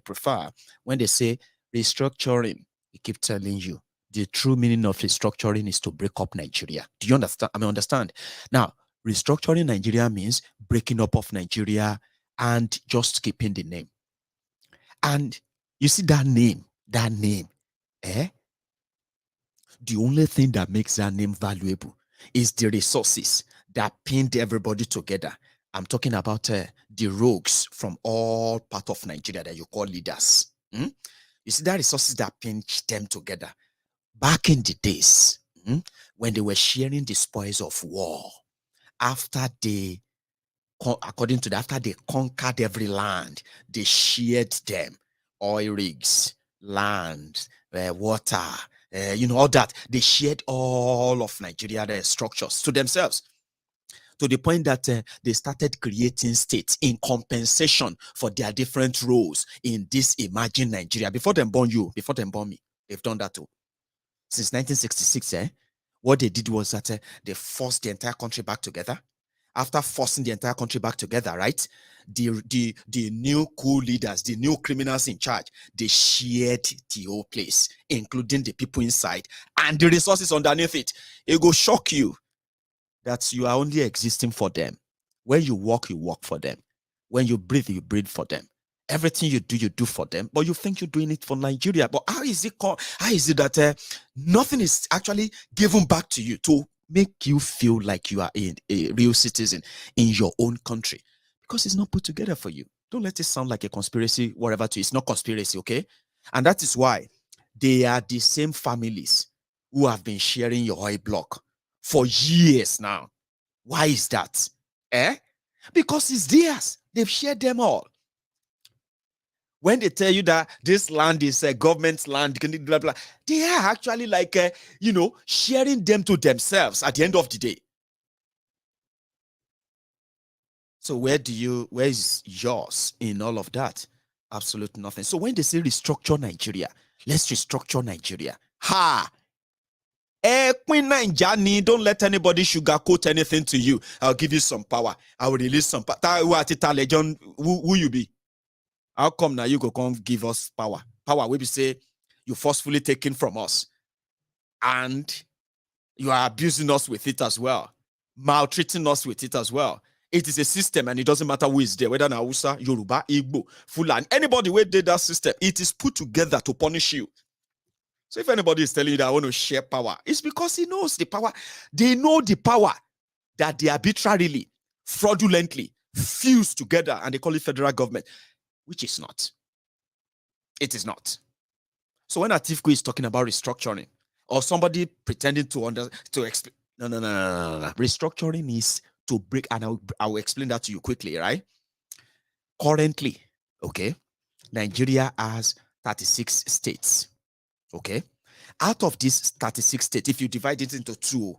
prefer when they say restructuring. We keep telling you the true meaning of restructuring is to break up Nigeria. Do you understand? I mean, understand. Now, restructuring Nigeria means breaking up of Nigeria and just keeping the name. And you see that name. The only thing that makes that name valuable is the resources that pinned everybody together. I'm talking about the rogues from all parts of Nigeria that you call leaders. You see that resources that pinned them together. Back in the days, when they were sharing the spoils of war, after they conquered every land, they shared them, oil rigs, land, water, all that. They shared all of Nigeria, their structures to themselves. to the point that they started creating states in compensation for their different roles in this imagined Nigeria. Before them born you, before them born me, they've done that too. Since 1966, what they did was that they forced the entire country back together. After forcing the entire country back together, right, the new coup leaders, the new criminals in charge, they shared the whole place, including the people inside and the resources underneath it. It will shock you that you are only existing for them. When you work for them. When you breathe for them. Everything you do for them, but you think you're doing it for Nigeria. But how is it that nothing is actually given back to you to make you feel like you are a real citizen in your own country? Because it's not put together for you. Don't let it sound like a conspiracy, whatever to you. It's not conspiracy, okay? And that is why they are the same families who have been sharing your oil block for years now. Why is that? Because it's theirs. They've shared them all. When they tell you that this land is a government's land, blah, blah, they are actually like, sharing them to themselves at the end of the day. So where is yours in all of that? Absolutely nothing. So when they say restructure Nigeria, let's restructure Nigeria. Queen Naijani, don't let anybody sugarcoat anything to you. I'll give you some power. I will release some power. Who you be? How come now you go come give us power? Power where we say you forcefully taken from us. And you are abusing us with it as well. Maltreating us with it as well. It is a system and it doesn't matter who is there, whether na Hausa, Yoruba, Igbo, Fulani, anybody who did that system, it is put together to punish you. So if anybody is telling you that I want to share power, it's because he knows the power. They know the power that they arbitrarily, fraudulently fuse together and they call it federal government, which is not. It is not. So when Atiku is talking about restructuring or somebody pretending to explain, no. Restructuring is to break, and I will explain that to you quickly, right? Currently, okay, Nigeria has 36 states, okay? Out of these 36 states, if you divide it into two,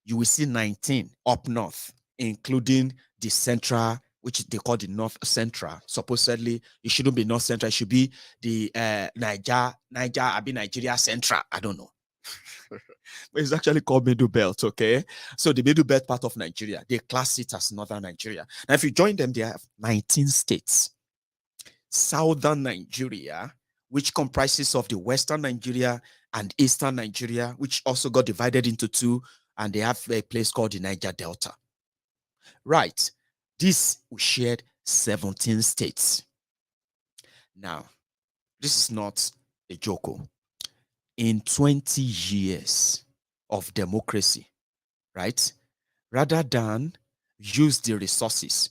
you will see 19 up north, including the central, which they call the North Central. Supposedly, it shouldn't be North Central. It should be the Nigeria Central. I don't know. But it's actually called Middle Belt, okay? So the Middle Belt part of Nigeria, they class it as Northern Nigeria. Now, if you join them, they have 19 states. Southern Nigeria, which comprises of the Western Nigeria and Eastern Nigeria, which also got divided into two, and they have a place called the Niger Delta. Right. This we shared 17 states. Now, this is not a joke. In 20 years of democracy, right, rather than use the resources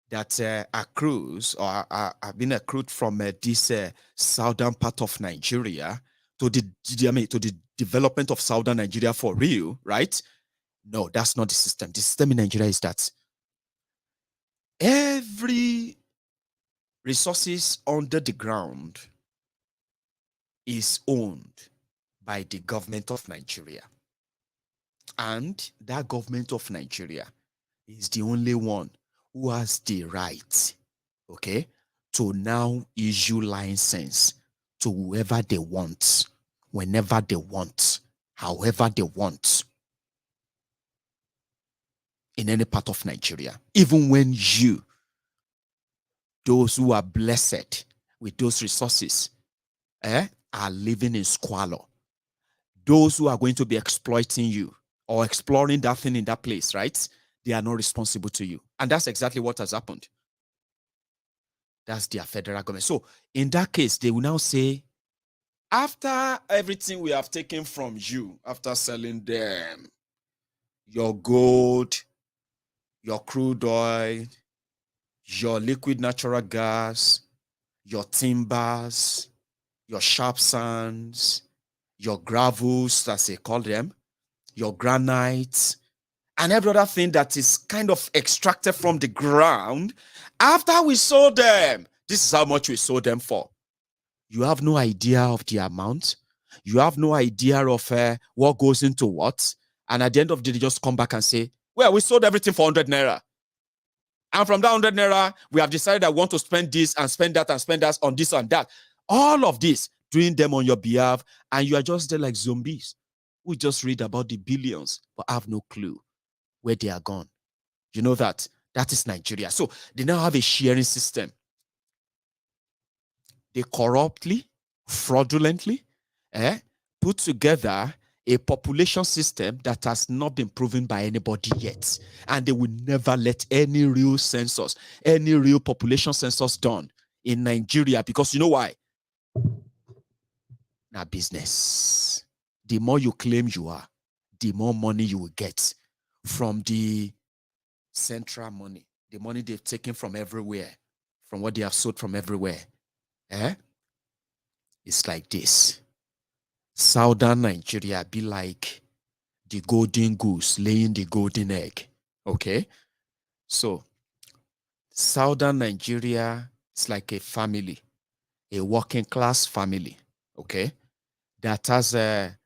that accrues or have been accrued from this southern part of Nigeria to the development of southern Nigeria for real, right? No, that's not the system. The system in Nigeria is that every resources under the ground is owned by the government of Nigeria. And that government of Nigeria is the only one who has the right, okay, to now issue license to whoever they want, whenever they want, however they want, in any part of Nigeria. Even when you, those who are blessed with those resources, are living in squalor. Those who are going to be exploiting you or exploring that thing in that place, right? They are not responsible to you. And that's exactly what has happened. That's their federal government. So in that case, they will now say, after everything we have taken from you, after selling them, your gold, your crude oil, your liquid natural gas, your timbers, your sharp sands, your gravels, as they call them, your granites, and every other thing that is kind of extracted from the ground, after we sold them, this is how much we sold them for. You have no idea of the amount. You have no idea of what goes into what. And at the end of the day, they just come back and say, Well, we sold everything for 100 naira. And from that 100 naira, we have decided that we want to spend this and spend that and spend that on this and that. All of this, doing them on your behalf, and you are just there like zombies. We just read about the billions, but have no clue where they are gone. You know that? That is Nigeria. So they now have a sharing system. They corruptly, fraudulently, put together a population system that has not been proven by anybody yet. And they will never let any real census, any real population census done in Nigeria, because you know why? Now business. The more you claim you are, the more money you will get from the central money, the money they've taken from everywhere, from what they have sold from everywhere. It's like this. Southern Nigeria be like the golden goose laying the golden egg. Okay? So, Southern Nigeria is like a family, a working class family. Okay? That has a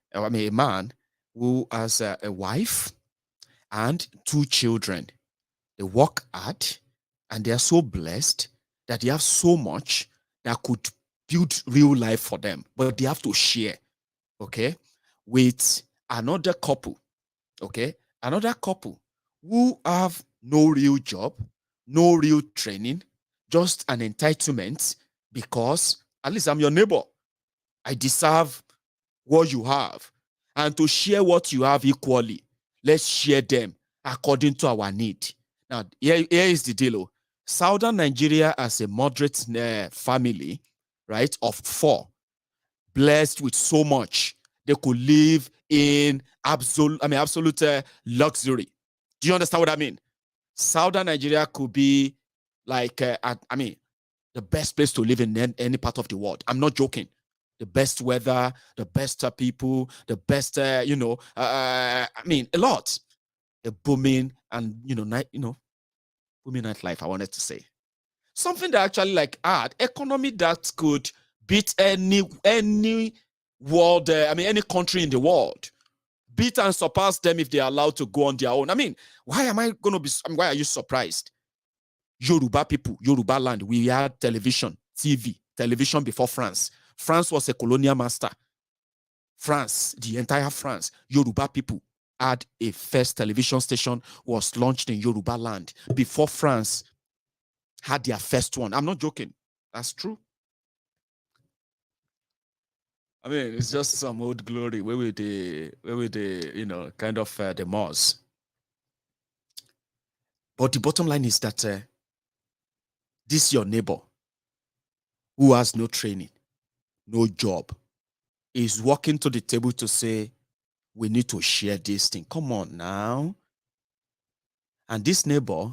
man who has a wife and 2 children. They work hard and they are so blessed that they have so much that could build real life for them, but they have to share. Okay, with another couple, okay, another couple who have no real job, no real training, just an entitlement because at least I'm your neighbor. I deserve what you have. And to share what you have equally, let's share them according to our need. Now, here is the deal. Southern Nigeria as a moderate family, right, of 4, blessed with so much, they could live in absolute luxury. Do you understand what I mean? Southern Nigeria could be like, the best place to live in any part of the world. I'm not joking. The best weather, the best people, the best, a lot. A booming and, booming nightlife, I wanted to say. Something that actually economy that could beat any world, any country in the world, beat and surpass them if they are allowed to go on their own. Why are you surprised? Yoruba people, Yoruba land, we had television before France. France was a colonial master. France, the entire France, Yoruba people had a first television station, was launched in Yoruba land before France had their first one. I'm not joking. That's true. It's just some old glory where we the kind of the Moors. But the bottom line is that this your neighbor who has no training, no job, is walking to the table to say, we need to share this thing. Come on now. And this neighbor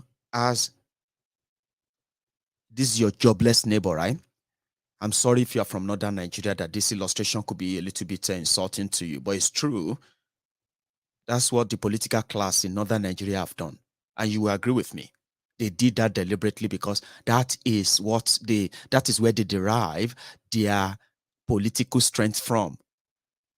this is your jobless neighbor, right? I'm sorry if you're from Northern Nigeria that this illustration could be a little bit insulting to you, but it's true. That's what the political class in Northern Nigeria have done. And you will agree with me. They did that deliberately because that is where they derive their political strength from.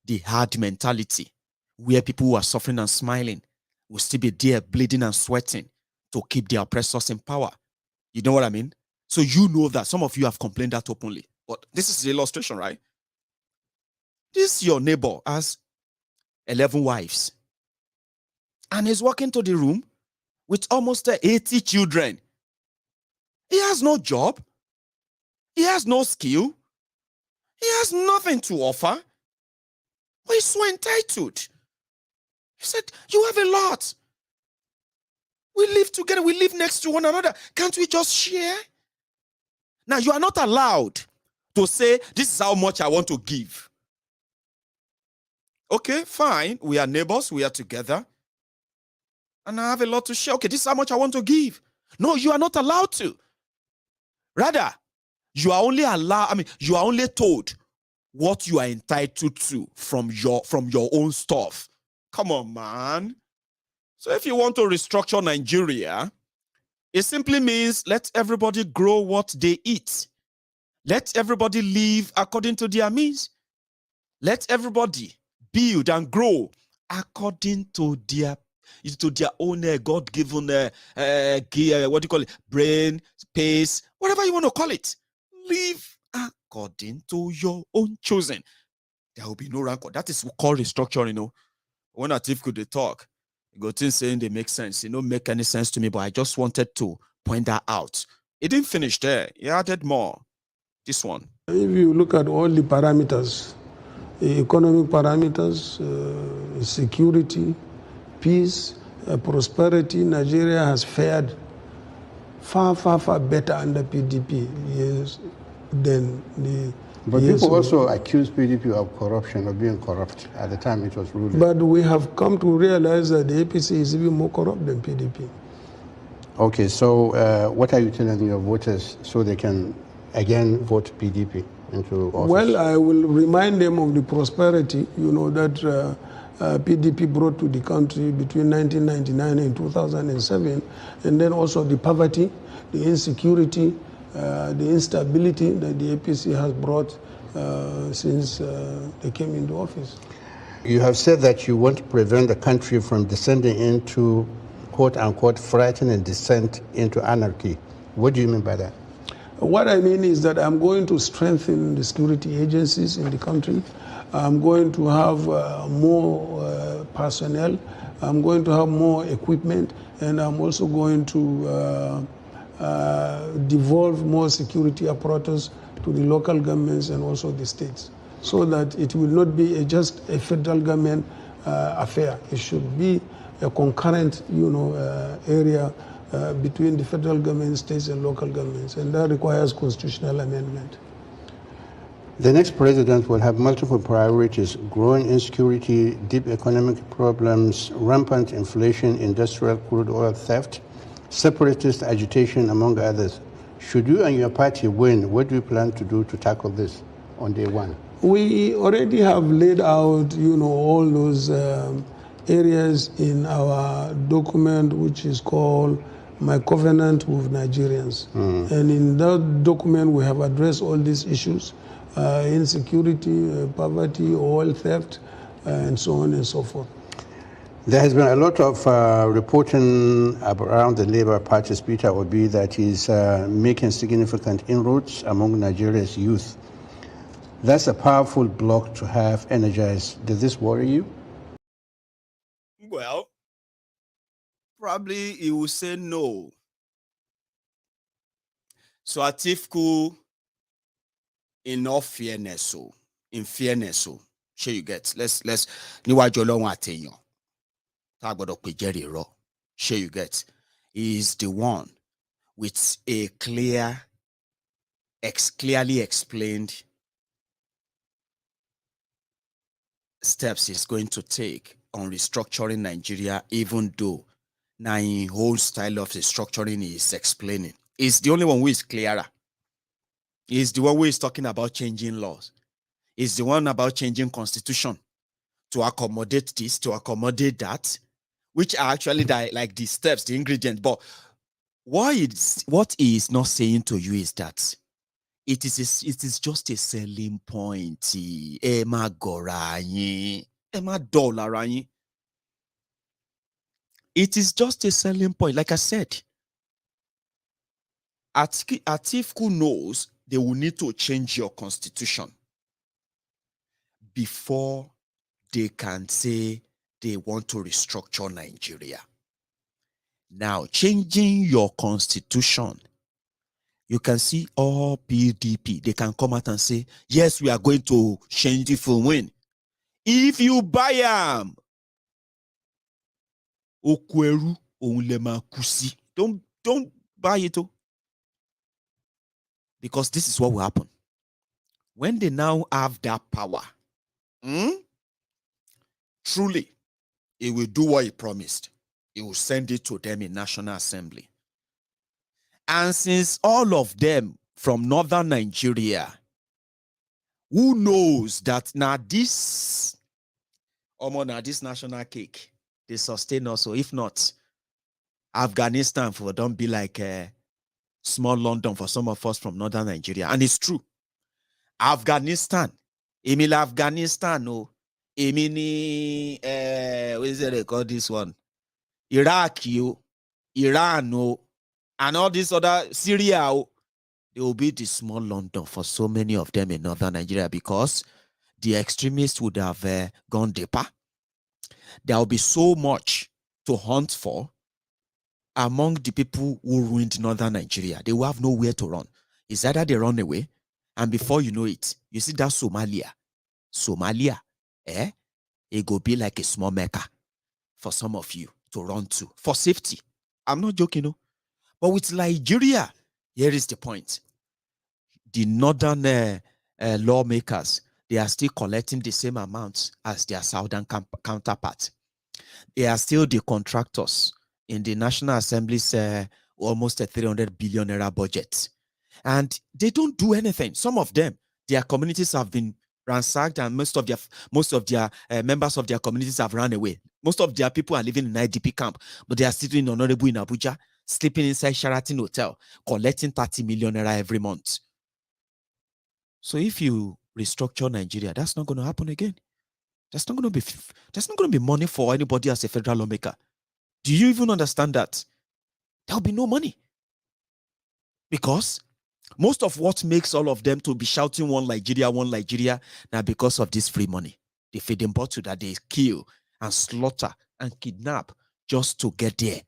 The hard mentality, where people who are suffering and smiling will still be there bleeding and sweating to keep their oppressors in power. You know what I mean? So you know that some of you have complained that openly. But this is the illustration, right? This your neighbor has 11 wives and is walking to the room with almost 80 children. He has no job. He has no skill. He has nothing to offer. But he's so entitled. He said, you have a lot. We live together. We live next to one another. Can't we just share? Now, you are not allowed to say, this is how much I want to give. Okay, fine. We are neighbors. We are together. And I have a lot to share. Okay, this is how much I want to give. No, you are not allowed to. Rather, you are only you are only told what you are entitled to from your own stuff. Come on, man. So if you want to restructure Nigeria, it simply means let everybody grow what they eat. Let everybody live according to their means. Let everybody build and grow according to their It's to their own God-given, what do you call it? Brain, space, whatever you want to call it. Live according to your own chosen. There will be no rancor. That is called restructuring, you know. When Atiku they talk, go to saying they make sense. It don't make any sense to me, but I just wanted to point that out. It didn't finish there. He added more. This one. If you look at all the parameters, economic parameters, security, peace, prosperity, Nigeria has fared far, far, far better under PDP than the. But people also accuse PDP of corruption, of being corrupt at the time it was ruling. But we have come to realize that the APC is even more corrupt than PDP. Okay, so what are you telling your voters so they can again vote PDP into office? Well, I will remind them of the prosperity, that PDP brought to the country between 1999 and 2007, and then also the poverty, the insecurity, the instability that the APC has brought since they came into office. You have said that you want to prevent the country from descending into quote-unquote frightening descent into anarchy. What do you mean by that? What I mean is that I'm going to strengthen the security agencies in the country. I'm going to have more personnel. I'm going to have more equipment, and I'm also going to devolve more security apparatus to the local governments and also the states, so that it will not be just a federal government affair. It should be a concurrent, area between the federal government, states, and local governments, and that requires constitutional amendment. The next president will have multiple priorities: growing insecurity, deep economic problems, rampant inflation, industrial crude oil theft, separatist agitation, among others. Should you and your party win, what do you plan to do to tackle this on day one? We already have laid out, all those areas in our document, which is called My Covenant with Nigerians. And in that document, we have addressed all these issues: insecurity, poverty, oil theft, and so on and so forth. There has been a lot of reporting around the Labour Party's Peter Obi that is making significant inroads among Nigeria's youth. That's a powerful bloc to have energized. Does this worry you? Well, probably he will say no. So Atiku, in all fairness, sure you get. Let's sure you get. Is the one with a clearly explained steps he's going to take on restructuring Nigeria, even though now in whole style of restructuring is explaining. It's the only one who is clearer. It's the one who is talking about changing laws. It's the one about changing constitution to accommodate this, to accommodate that, which are actually like the steps, the ingredients. But what he is not saying to you is that it is just a selling point. Emma Gorayi, Emma Dollarani. It is just a selling point. Like I said, Atiku knows they will need to change your constitution before they can say they want to restructure Nigeria. Now, changing your constitution, you can see all PDP, they can come out and say, yes, we are going to change it for win. If you buy them, Okweru Onlema Kusi. Don't buy it. Because this is what will happen. When they now have that power, truly, he will do what he promised. He will send it to them in National Assembly. And since all of them from northern Nigeria, who knows that now this national cake, they sustain us. So if not, Afghanistan don't be like small London for some of us from northern Nigeria. And it's true. Afghanistan, Afghanistan, no. What is it they call this one? Iraq, Iran, and all these other Syria, they will be the small London for so many of them in northern Nigeria because the extremists would have gone deeper. There will be so much to hunt for among the people who ruined northern Nigeria. They will have nowhere to run. It's either they run away, and before you know it, you see that Somalia, it will be like a small Mecca for some of you to run to for safety. I'm not joking, no. But with Nigeria, here is the point. The northern lawmakers, they are still collecting the same amounts as their southern counterpart. They are still the contractors in the National Assembly's almost a 300 billion naira budget. And they don't do anything. Some of them, their communities have been ransacked, and most of their members of their communities have run away. Most of their people are living in IDP camp, but they are sitting honorable in Abuja, sleeping inside Sheraton Hotel, collecting 30 million naira every month. So if you restructure Nigeria, that's not going to happen again. That's not going to be money for anybody as a federal lawmaker. Do you even understand that? There will be no money. Because most of what makes all of them to be shouting one Nigeria, now because of this free money. The feeding bottle that they kill and slaughter and kidnap just to get there.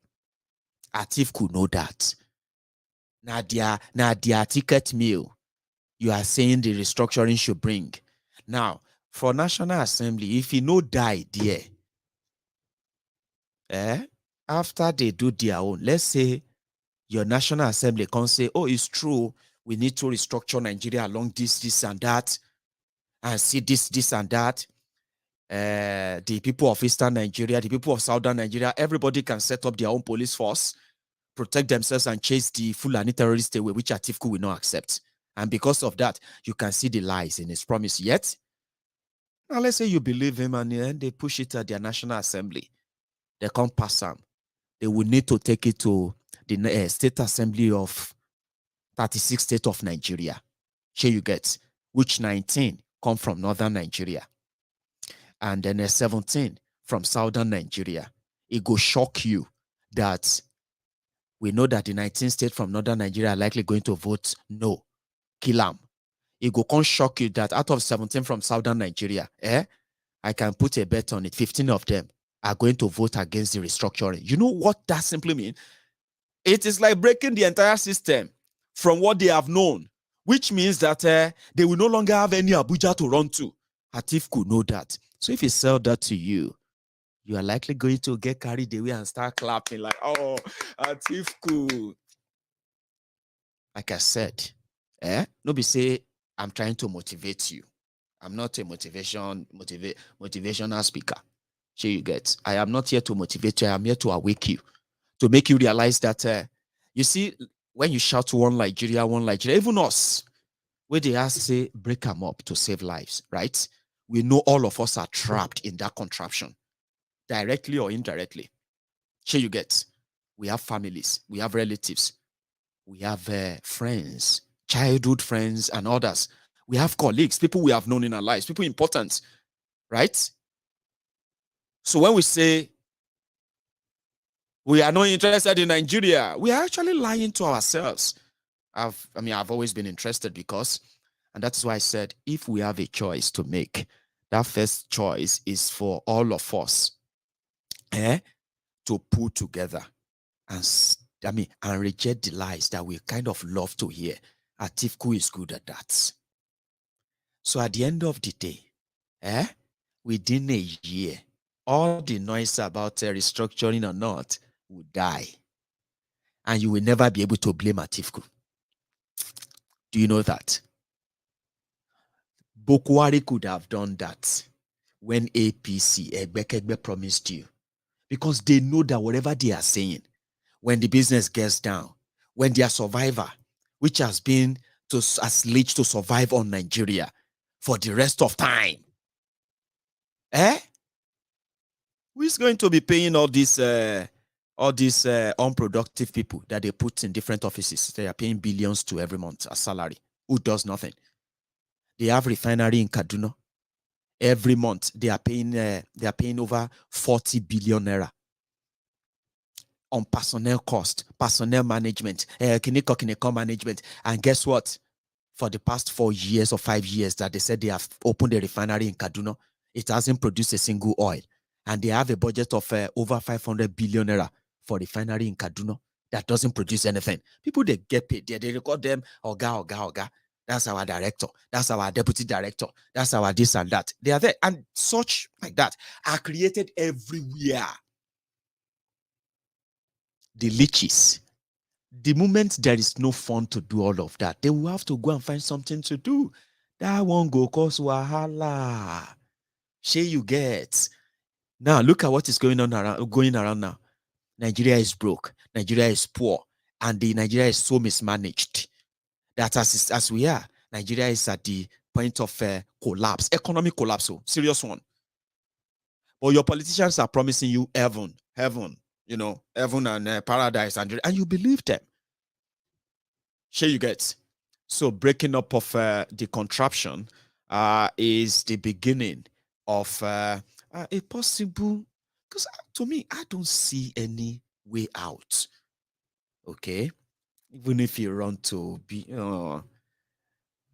Atiku know that. Now their ticket meal, you are saying the restructuring should bring. Now, for National Assembly, if you no die there, after they do their own, let's say your National Assembly can say, oh, it's true, we need to restructure Nigeria along this and that, and see this and that. The people of Eastern Nigeria, the people of Southern Nigeria, everybody can set up their own police force, protect themselves, and chase the Fulani terrorists away, which Atiku will not accept. And because of that, you can see the lies in his promise. Yet, now let's say you believe him and they push it at their National Assembly. They can't pass them. They will need to take it to the State Assembly of 36 states of Nigeria. Here you get, which 19 come from Northern Nigeria. And then 17 from Southern Nigeria. It will shock you that we know that the 19 states from Northern Nigeria are likely going to vote no. Kill them. It will come shock you that out of 17 from Southern Nigeria, I can put a bet on it. 15 of them are going to vote against the restructuring. You know what that simply means? It is like breaking the entire system from what they have known, which means that they will no longer have any Abuja to run to. Atiku know that. So if he sell that to you, you are likely going to get carried away and start clapping like, oh, Atiku. Like I said, nobody say I'm trying to motivate you. I'm not a motivational speaker. Sure you get. I am not here to motivate you. I am here to awake you, to make you realize that, you see, when you shout one Nigeria, even us, where they ask, say, break them up to save lives, right? We know all of us are trapped in that contraption, directly or indirectly. Sure you get. We have families, we have relatives, we have friends, childhood friends and others. We have colleagues, people we have known in our lives, people important, right? So when we say we are not interested in Nigeria, we are actually lying to ourselves. I've always been interested because, and that's why I said, if we have a choice to make, that first choice is for all of us to pull together and reject the lies that we kind of love to hear. Atiku is good at that. So at the end of the day, within a year, all the noise about restructuring or not will die. And you will never be able to blame Atiku. Do you know that? Buhari could have done that when APC, Egbekegbe, promised you. Because they know that whatever they are saying, when the business gets down, when their survivor, which has been as leech to survive on Nigeria for the rest of time, who is going to be paying all these unproductive people that they put in different offices? They are paying billions to every month as salary. Who does nothing? They have refinery in Kaduna. Every month they are paying over 40 billion naira. on personnel cost, personnel management, kiniko management. And guess what? For the past 4 years or 5 years that they said they have opened a refinery in Kaduna, it hasn't produced a single oil. And they have a budget of over 500 billion naira for refinery in Kaduna that doesn't produce anything. People, they get paid. They record them, Oga. That's our director. That's our deputy director. That's our this and that. They are there. And such like that are created everywhere. The leeches. The moment there is no fun to do all of that, they will have to go and find something to do. That won't go cause wahala. Shey you get. Now look at what is going around now. Nigeria is broke. Nigeria is poor. And Nigeria is so mismanaged that as we are, Nigeria is at the point of collapse, economic collapse, serious one. But your politicians are promising you heaven, heaven and paradise, and you believe them. Sure you get. So breaking up of the contraption is the beginning of a possible, because to me, I don't see any way out. Okay? Even if you run to be,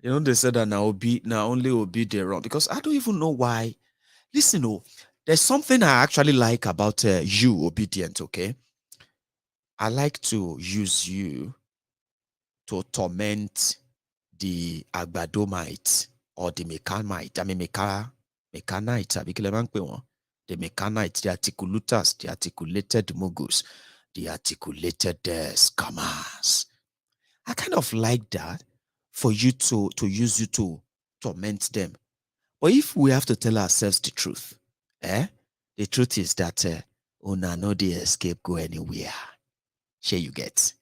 they said that now only will be the wrong, because I don't even know why. Listen, there's something I actually like about you, Obedient, okay? I like to use you to torment the Agbadomite or the Mekanite. I mean, Mekanite, the Mekanite, the articulators, the articulated mugus, the articulated scammers. I kind of like that for you to use you to torment them. But if we have to tell ourselves the truth, the truth is that no they escape go anywhere. Share you get.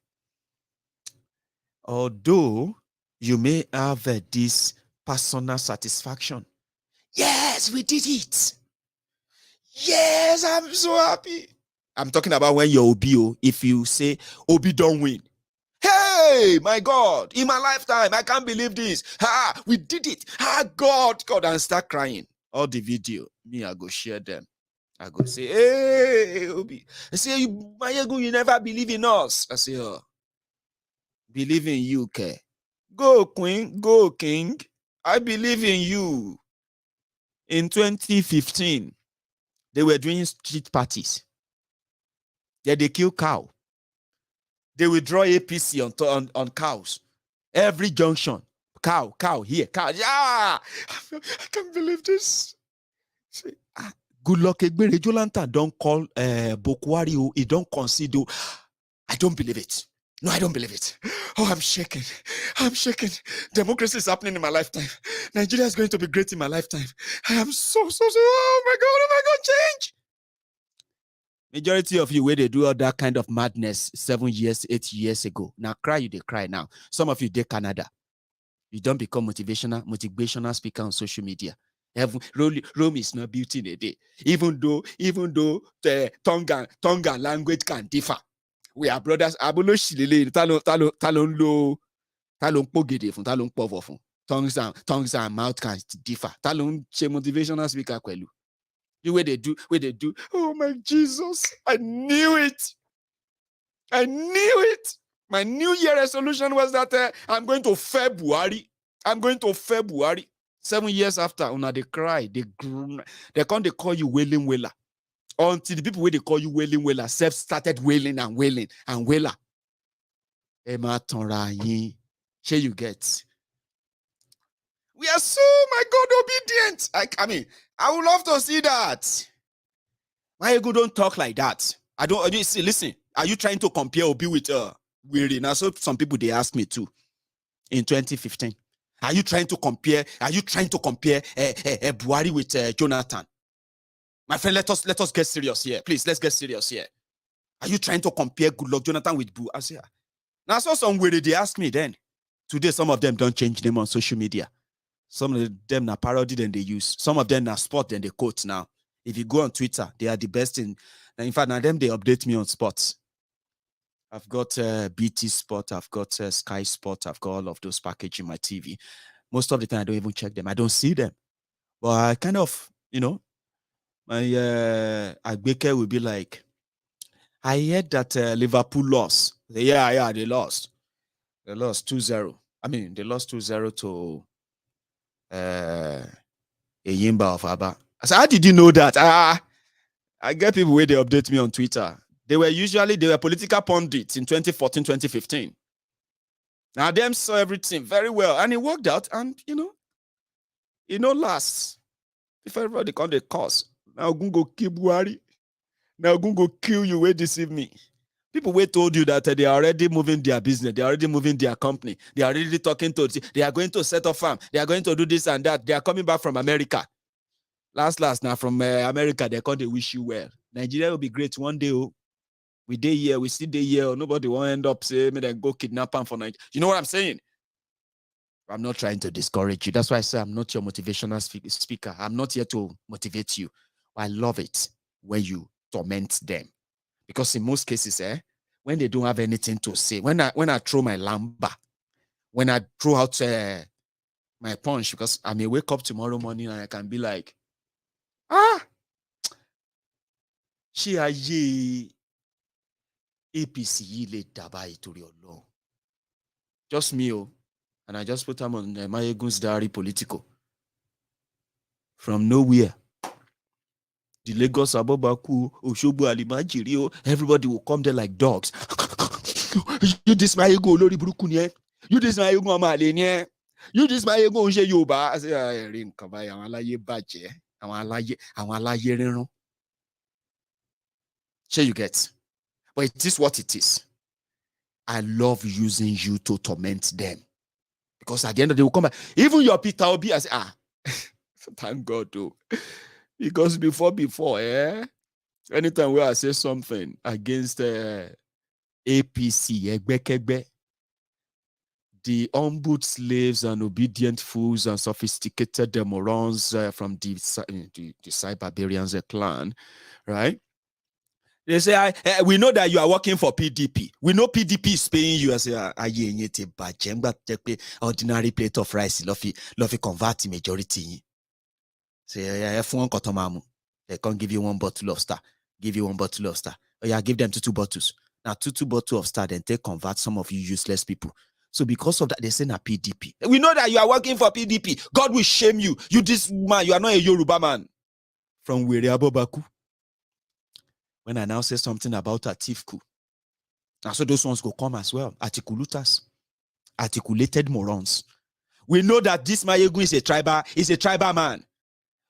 Although you may have this personal satisfaction. Yes, we did it. Yes, I'm so happy. I'm talking about when you're Obi. If you say Obi don't win. Hey, my God, in my lifetime, I can't believe this. We did it. God, and start crying. All the video, me, I go share them. I go say, hey, Obi. I say, Maiyegun, you never believe in us. I say, believe in you, okay? Go, Queen, go, King. I believe in you. In 2015, they were doing street parties. Yeah, they kill cow. They withdraw APC on cows. Every junction. Cow, here, cow. Yeah! I can't believe this. Good luck, Egbere Jolanta don't call Buhari. He don't consider. I don't believe it. No, I don't believe it. Oh, I'm shaking. I'm shaking. Democracy is happening in my lifetime. Nigeria is going to be great in my lifetime. I am so. Oh my God, change. Majority of you, where they do all that kind of madness 7 years, 8 years ago. Now they cry now. Some of you, they Canada. You don't become motivational speaker on social media. Rome is not built in a day. Even though the tongue and language can differ. We are brothers. Tongues and mouth can differ. Motivational speaker kwelu. The way they do. Oh my Jesus! I knew it. My New Year resolution was that I'm going to February. 7 years after, they cry, they can't call you wailing wailer. Until the people where they call you wailing wailer self started wailing and wailer. Emma Tonrayi, share you get. We are so, my God, obedient. I mean, I would love to see that. Maiyegun don't talk like that. Listen, are you trying to compare Obi with Weary? Now, so some people, they asked me too in 2015. Are you trying to compare Buhari with Jonathan? My friend, let us get serious here. Please, let's get serious here. Are you trying to compare Goodluck Jonathan with Buhari? I say, now I saw some Weary, they asked me then. Today, some of them don't change them on social media. Some of them are parody than they use. Some of them are sport than they quote now. If you go on Twitter, they are the best in fact, now them they update me on sports. I've got BT Sport, I've got Sky Sport, I've got all of those packages in my TV. Most of the time, I don't even check them. I don't see them. But I kind of, my Agbeke will be like, I heard that Liverpool lost. Yeah, they lost. They lost 2-0. I mean, they lost 2-0 to Eyimba of Aba. I said, how did you know that? I get people where they update me on Twitter. They were political pundits in 2014, 2015. Now them saw everything very well, and it worked out. And lasts. If everybody come the cause, now I'm going to kill Buhari. Now I'm going to kill you. Where deceive me? People who told you that they are already moving their business, they are already moving their company, they are already talking to, they are going to set up farm, they are going to do this and that. They are coming back from America. Last now from America, they come, they wish you well. Nigeria will be great one day. Oh, we day here, we see day here. Oh, nobody will end up saying, me then go kidnap them for night. You know what I'm saying? I'm not trying to discourage you. That's why I say I'm not your motivational speaker. I'm not here to motivate you. I love it when you torment them. Because in most cases, when they don't have anything to say, when I throw my lamba, when I throw out my punch, because I may wake up tomorrow morning and I can be like, she aye APC le dabai to your law. Just me, and I just put them on MaiyegunSDiary Politico. From nowhere. The Lagos Abobaku, Oshobo Alimajiri, everybody will come there like dogs. You this Maiyegu Olori Buruku nye. You this Maiyegu Amale nye. You this Maiyegu Onje Yoruba. I say, ring kaba ya alaye baje. Awon alaye rinrun. Sure you get. But it is what it is. I love using you to torment them. Because at the end of the day, will come back. Even your Peter Obi, I say, thank God, though. Because before, anytime where I say something against APC, the humbled slaves and obedient fools and sophisticated morons from the Cyberbarians clan, right? They say, we know that you are working for PDP. We know PDP is paying you. I say, ordinary plate of rice, love convert majority. Say, they can't give you one bottle of Star. Give you one bottle of Star. Oh, yeah, give them two bottles. Now, two bottles of Star, then they convert some of you useless people. So because of that, they say na PDP. We know that you are working for PDP. God will shame you. You this man, you are not a Yoruba man. From Weriabobaku. When I now say something about Atiku, now so those ones go come as well. Atiku looters, articulated morons. We know that this Maiyegun is a tribal man.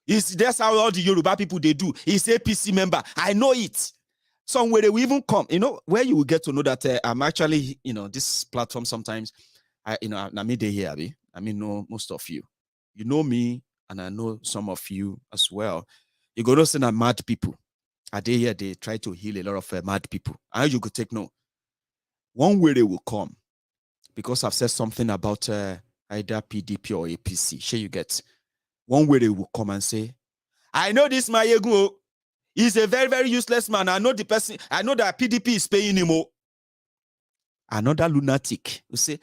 That's how all the Yoruba people they do. He's a PC member. I know it. Somewhere they will even come. Where you will get to know that I'm actually, this platform sometimes, I me they here. I mean, know most of you. You know me, and I know some of you as well. You go to see that mad people. Are they here? They try to heal a lot of mad people. And you could take note. One way they will come, because I've said something about either PDP or APC. Sure, you get. One way they will come and say, I know this Maiyegun is a very, very useless man. I know the person. I know that PDP is paying him. Another lunatic will say,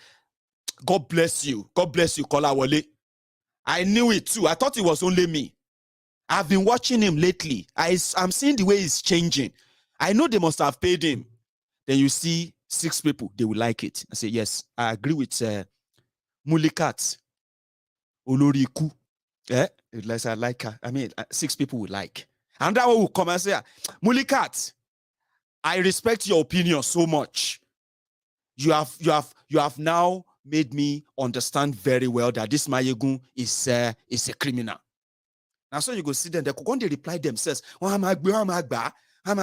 God bless you. God bless you, Kola Wole. I knew it too. I thought it was only me. I've been watching him lately. I'm seeing the way he's changing. I know they must have paid him. Then you see 6 people, they will like it. I say, yes, I agree with Mulikat, Oloriku. I like her. I mean, 6 people will like. And that one will come and say, Mulikat, I respect your opinion so much. You have now made me understand very well that this Maiyegun is a criminal. Now, so you go see them, they go they reply themselves. Oh, I'm agba. How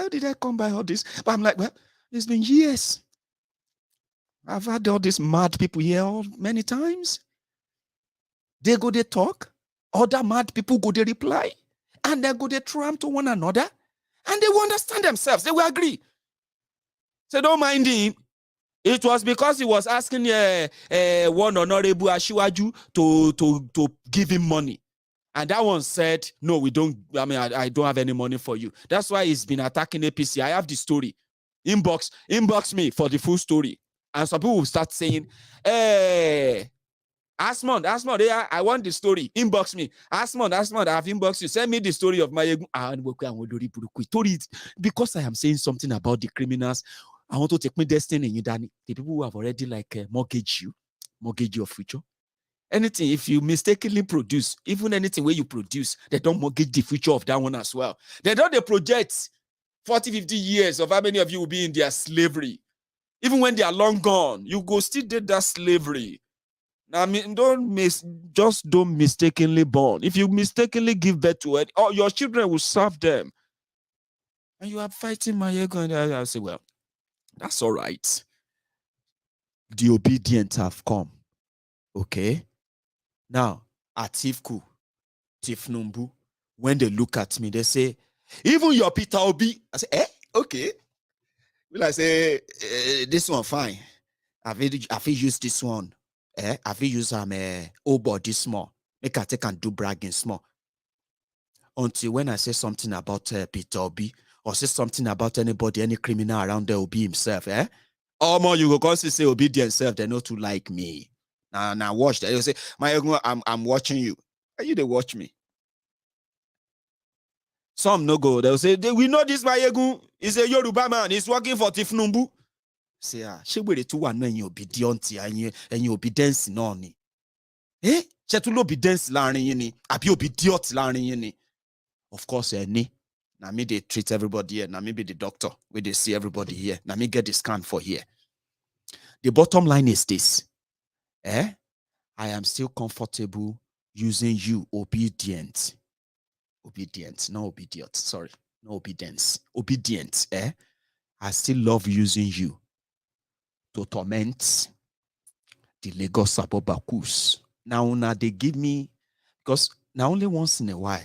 did I come by all this? But I'm like, well, it's been years. I've had all these mad people here many times. They go, they talk. Other mad people go, they reply. And they go, they tram to one another. And they will understand themselves. They will agree. So don't mind him. It was because he was asking one honorable Ashiwaju to give him money. And that one said, no, we don't, I don't have any money for you. That's why he's been attacking APC. I have the story. Inbox me for the full story. And some people will start saying, I Asmond, I want the story. Inbox me. Asmond, I have inboxed you. Send me the story of Maiyegun. Because I am saying something about the criminals, I want to take my destiny in you, Danny. The people who have already mortgage your future. Anything, if you mistakenly produce, even anything where you produce, they don't mortgage the future of that one as well. They project 40, 50 years of how many of you will be in their slavery. Even when they are long gone, you go still did that slavery. Now, don't mistakenly born. If you mistakenly give birth to it, your children will serve them. And you are fighting Maiyegun. And I say, well, that's all right. The obedient have come. Okay? Now, Atiku, Tinubu, when they look at me, they say, even your Peter Obi. I say, okay. Will I say, this one fine. I've used this one. I've used body small. Make I take and do bragging small. Until when I say something about Peter Obi, or say something about anybody, any criminal around there, Obi himself, or more you go constantly say obedient self, they not to like me. Now watch that. You say, I'm watching you. Are you they watch me? Some no go. They'll say, we know this Maiyegun is a Yoruba man. He's working for Tinubu. Say, she will do one and you obedient and you obedience noni. She to obedience learning yini. Abi obedient learning yini. Of course, now me they treat everybody here. Now me be the doctor where they see everybody here. Now me get the scan for here. The bottom line is this. I am still comfortable using you obedient. Obedient, not obedient. Sorry, no obedience. Obedient. I still love using you to torment the Lagos Abobakus. Now they give me, because now only once in a while,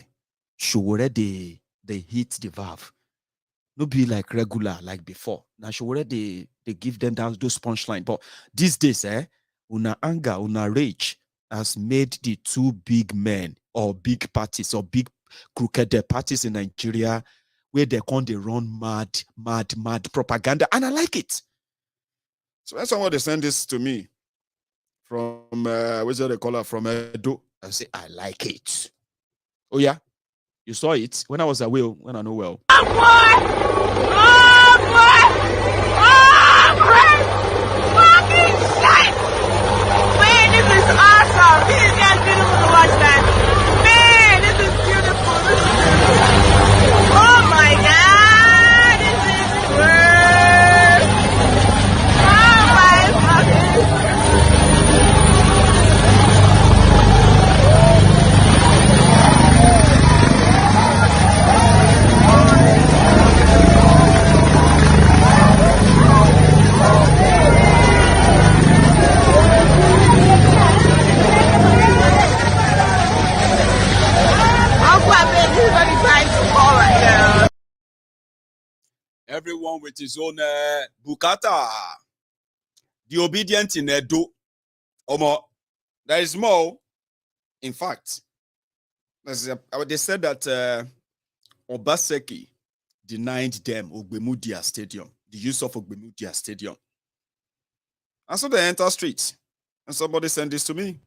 sure they hit the valve. No be like regular, like before. Now sure they give them those punchline. But these days, una anger, una rage has made the two big men or big parties or big crooked parties in Nigeria where they run mad propaganda. And I like it. So when somebody send this to me from, what's that they call it, from Edo, I say, I like it. Oh yeah? You saw it when I was away, when I know well. Oh boy! Fucking shit! Man, this is awesome! This is just beautiful to watch that. Man, this is beautiful. Oh my God! This is worth. Oh my fucking. Everyone with his own bukata. The obedient in Edo. Omo, there is more. In fact, they said that Obaseki denied them Ogbemudia Stadium, the use of Ogbemudia Stadium. And so they enter streets. And somebody sent this to me.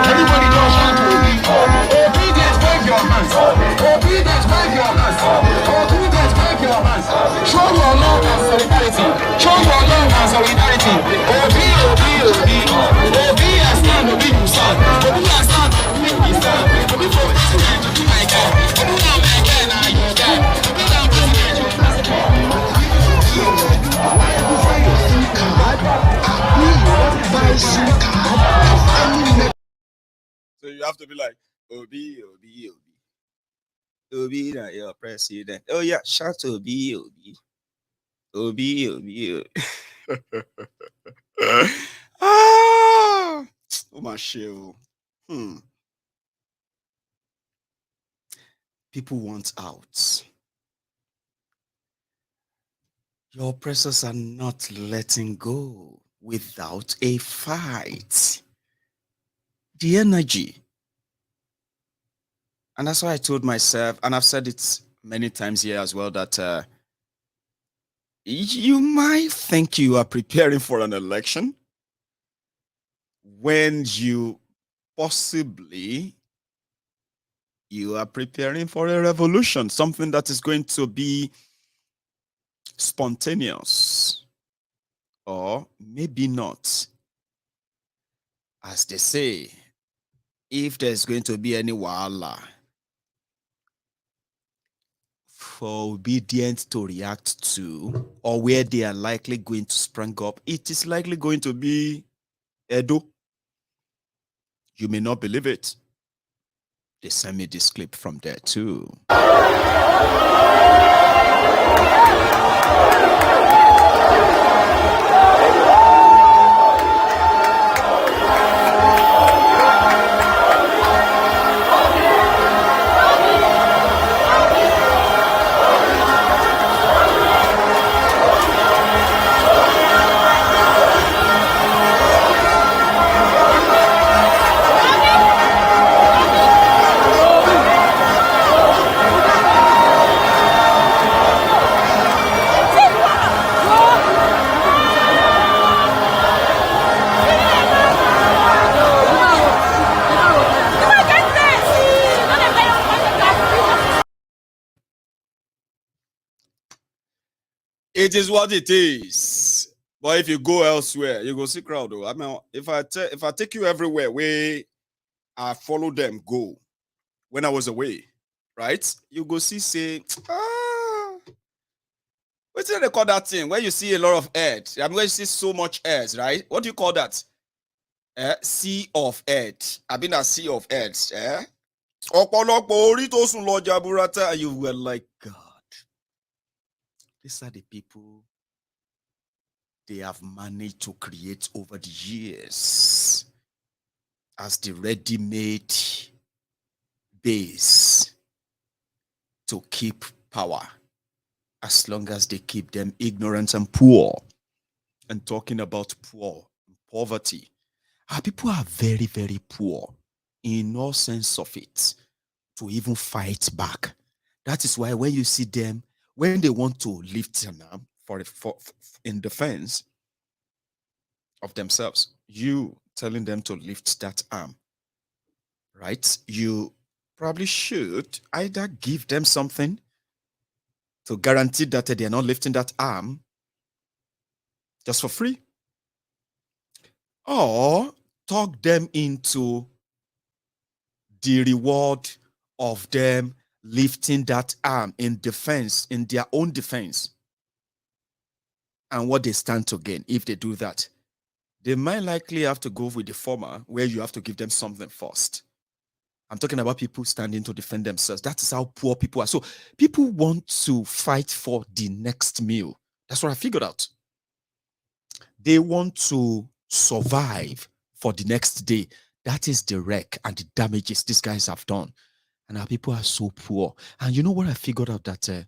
Everybody just shout obedience, wave your hands. Obedience, wave your hands. have to be like, Obi, Obi, Obi. Obi, na your president. Oh, yeah, shout Obi, Obi. Obi, Obi, Obi. Ah, oh, my show. People want out. Your oppressors are not letting go without a fight. The energy. And that's why I told myself, and I've said it many times here as well, that you might think you are preparing for an election when you possibly you are preparing for a revolution, something that is going to be spontaneous, or maybe not. As they say, if there's going to be any wahala for obedient to react to, or where they are likely going to spring up, it is likely going to be Edo. You may not believe it. They sent me this clip from there too. It is what it is. But if you go elsewhere, you go see crowd. I mean, if I take you everywhere where I follow them go when I was away, right? You go see say, what do they call that thing? Where you see a lot of heads. I mean, where you see so much heads, right? What do you call that? Sea of heads. I've been a sea of heads. You were like, God. These are the people they have managed to create over the years as the ready-made base to keep power, as long as they keep them ignorant and poor. And talking about poverty, our people are very, very poor in all sense of it to even fight back. That is why when you see them, when they want to lift an arm for in defense of themselves, you telling them to lift that arm, right? You probably should either give them something to guarantee that they are not lifting that arm just for free, or talk them into the reward of them lifting that arm in defense, in their own defense, and what they stand to gain if they do that. They might likely have to go with the former, where you have to give them something first. I'm talking about people standing to defend themselves. That is how poor people are. So people want to fight for the next meal. That's what I figured out. They want to survive for the next day. That is the wreck and the damages these guys have done. And our people are so poor. And you know what I figured out? That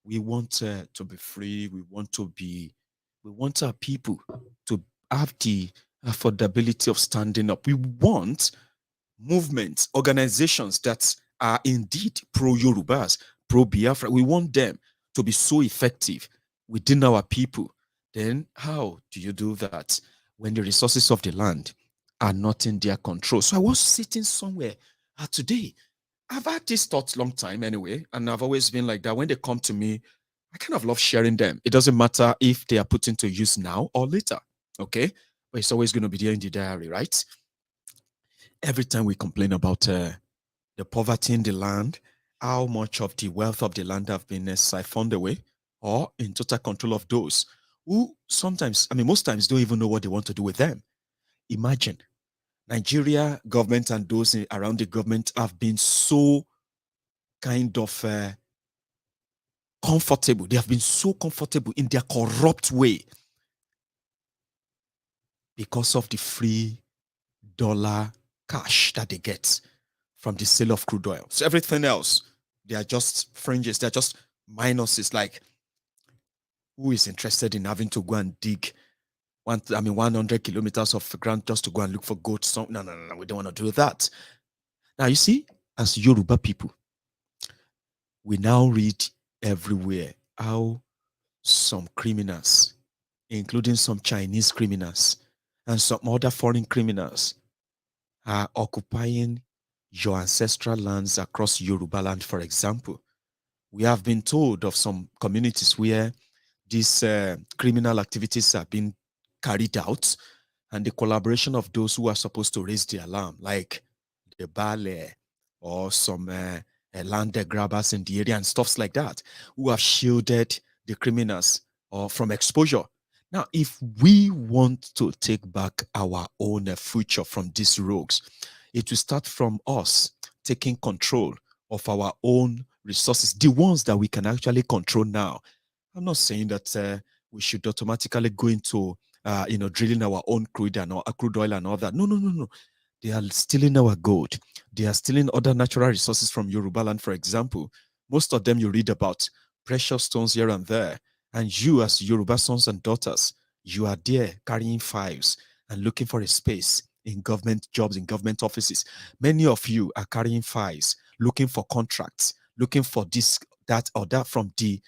we want to be free. We want our people to have the affordability of standing up. We want movements, organizations that are indeed pro-Yorubas, pro-Biafra. We want them to be so effective within our people. Then how do you do that when the resources of the land are not in their control? So I was sitting somewhere today. I've had these thoughts long time anyway, and I've always been like that. When they come to me, I kind of love sharing them. It doesn't matter if they are put into use now or later, okay? But it's always going to be there in the diary, right? Every time we complain about the poverty in the land, how much of the wealth of the land have been siphoned away or in total control of those who sometimes, most times don't even know what they want to do with them. Imagine Nigeria government and those around the government have been so kind of comfortable. They have been so comfortable in their corrupt way because of the free dollar cash that they get from the sale of crude oil. So everything else, they are just fringes. They're just minuses. Like, who is interested in having to go and dig 100 kilometers of ground just to go and look for gold? No, we don't want to do that. Now, you see, as Yoruba people, we now read everywhere how some criminals, including some Chinese criminals and some other foreign criminals, are occupying your ancestral lands across Yoruba land, for example. We have been told of some communities where these criminal activities are being carried out, and the collaboration of those who are supposed to raise the alarm, like the Bale or some land grabbers in the area and stuffs like that, who have shielded the criminals from exposure. Now, if we want to take back our own future from these rogues, it will start from us taking control of our own resources, the ones that we can actually control now. I'm not saying that we should automatically go into, drilling our own crude oil and all that. No. They are stealing our gold. They are stealing other natural resources from Yoruba land, for example. Most of them you read about, precious stones here and there. And you, as Yoruba sons and daughters, you are there carrying files and looking for a space in government jobs, in government offices. Many of you are carrying files, looking for contracts, looking for this, that, or that from the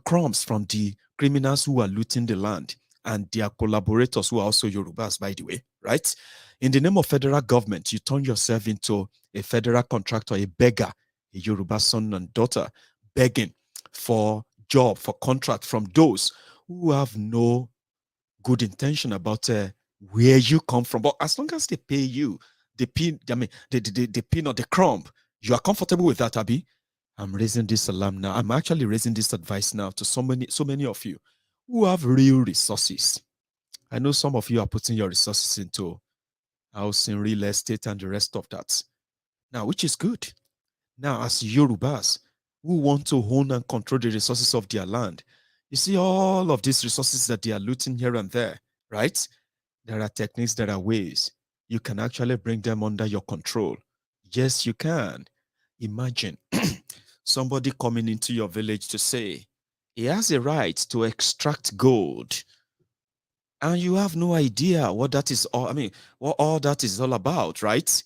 crumbs from the criminals who are looting the land and their collaborators who are also Yorubas, by the way, right? In the name of federal government, you turn yourself into a federal contractor, a beggar, a Yoruba son and daughter, begging for job, for contract from those who have no good intention about where you come from. But as long as they pay you the pin, the pin or the crumb, you are comfortable with that, Abi. I'm raising this alarm now. I'm actually raising this advice now to so many of you who have real resources. I know some of you are putting your resources into housing, real estate, and the rest of that. Now, which is good. Now, as Yorubas who want to own and control the resources of their land, you see all of these resources that they are looting here and there, right? There are techniques, there are ways. You can actually bring them under your control. Yes, you can. Imagine somebody coming into your village to say he has a right to extract gold, and you have no idea what that is what all that is all about, right?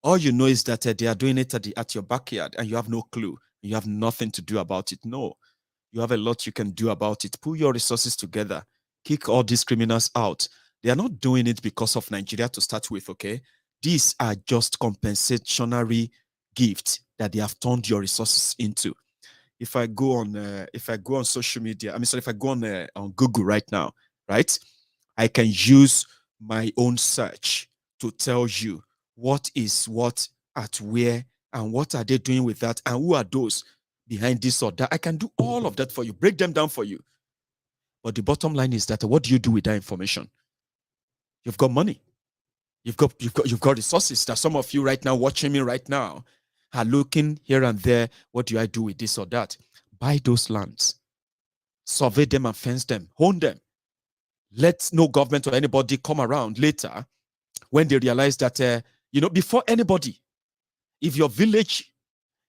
All you know is that they are doing it at your backyard, and you have no clue. You have nothing to do about it. No, you have a lot you can do about it. Pull your resources together. Kick all these criminals out. They are not doing it because of Nigeria to start with, okay? These are just compensatory gifts that they have turned your resources into. If I go on social media, if I go on Google right now, right, I can use my own search to tell you what is what, at where, and what are they doing with that, and who are those behind this or that. I can do all of that for you, break them down for you. But the bottom line is that what do you do with that information? You've got money. You've got resources. That some of you right now watching me right now are looking here and there. What do I do with this or that? Buy those lands, survey them and fence them, own them. Let no government or anybody come around later when they realize that before anybody, if your village,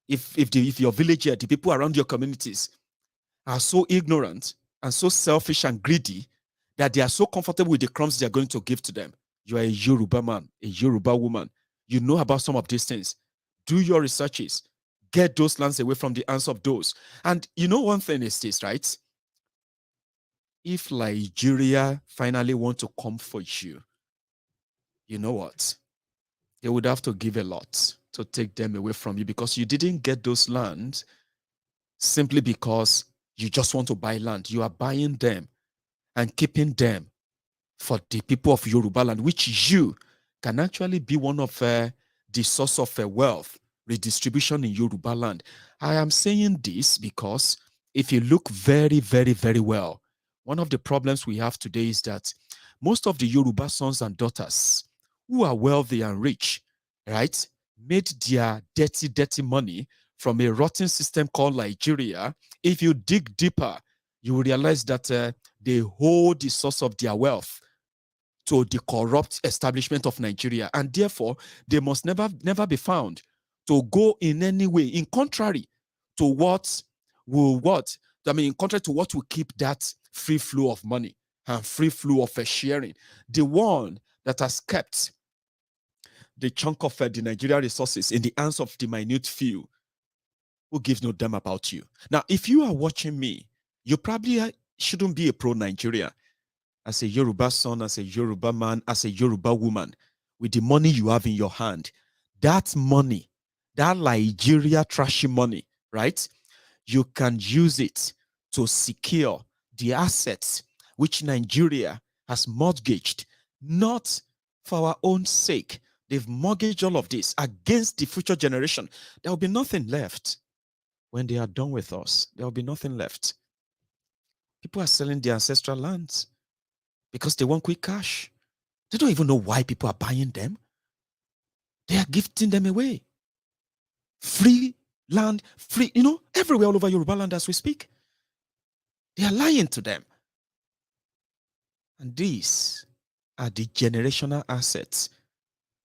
if your village here, the people around your communities are so ignorant and so selfish and greedy that they are so comfortable with the crumbs they are going to give to them. You are a Yoruba man, a Yoruba woman. You know about some of these things. Do your researches. Get those lands away from the hands of those. And you know one thing is this, right? If Nigeria finally want to come for you, you know what? They would have to give a lot to take them away from you, because you didn't get those lands simply because you just want to buy land. You are buying them and keeping them for the people of Yoruba land, which you can actually be one of the source of wealth redistribution in Yoruba land. I am saying this because if you look very, very, very well, one of the problems we have today is that most of the Yoruba sons and daughters who are wealthy and rich, right, made their dirty money from a rotten system called Nigeria. If you dig deeper, you will realize that they hold the source of their wealth to the corrupt establishment of Nigeria, and therefore they must never be found to go in any way in contrary to in contrary to what will keep that free flow of money and free flow of sharing. The one that has kept the chunk of the Nigeria resources in the hands of the minute few who gives no damn about you. Now, if you are watching me, you probably shouldn't be a pro-Nigeria. As a Yoruba son, as a Yoruba man, as a Yoruba woman, with the money you have in your hand, that money, that Nigeria trashy money, right? You can use it to secure the assets which Nigeria has mortgaged, not for our own sake. They've mortgaged all of this against the future generation. There will be nothing left. When they are done with us, there will be nothing left. People are selling their ancestral lands because they want quick cash. They don't even know why people are buying them. They are gifting them away. Free land, free, everywhere all over Yoruba land as we speak. They are lying to them. And these are the generational assets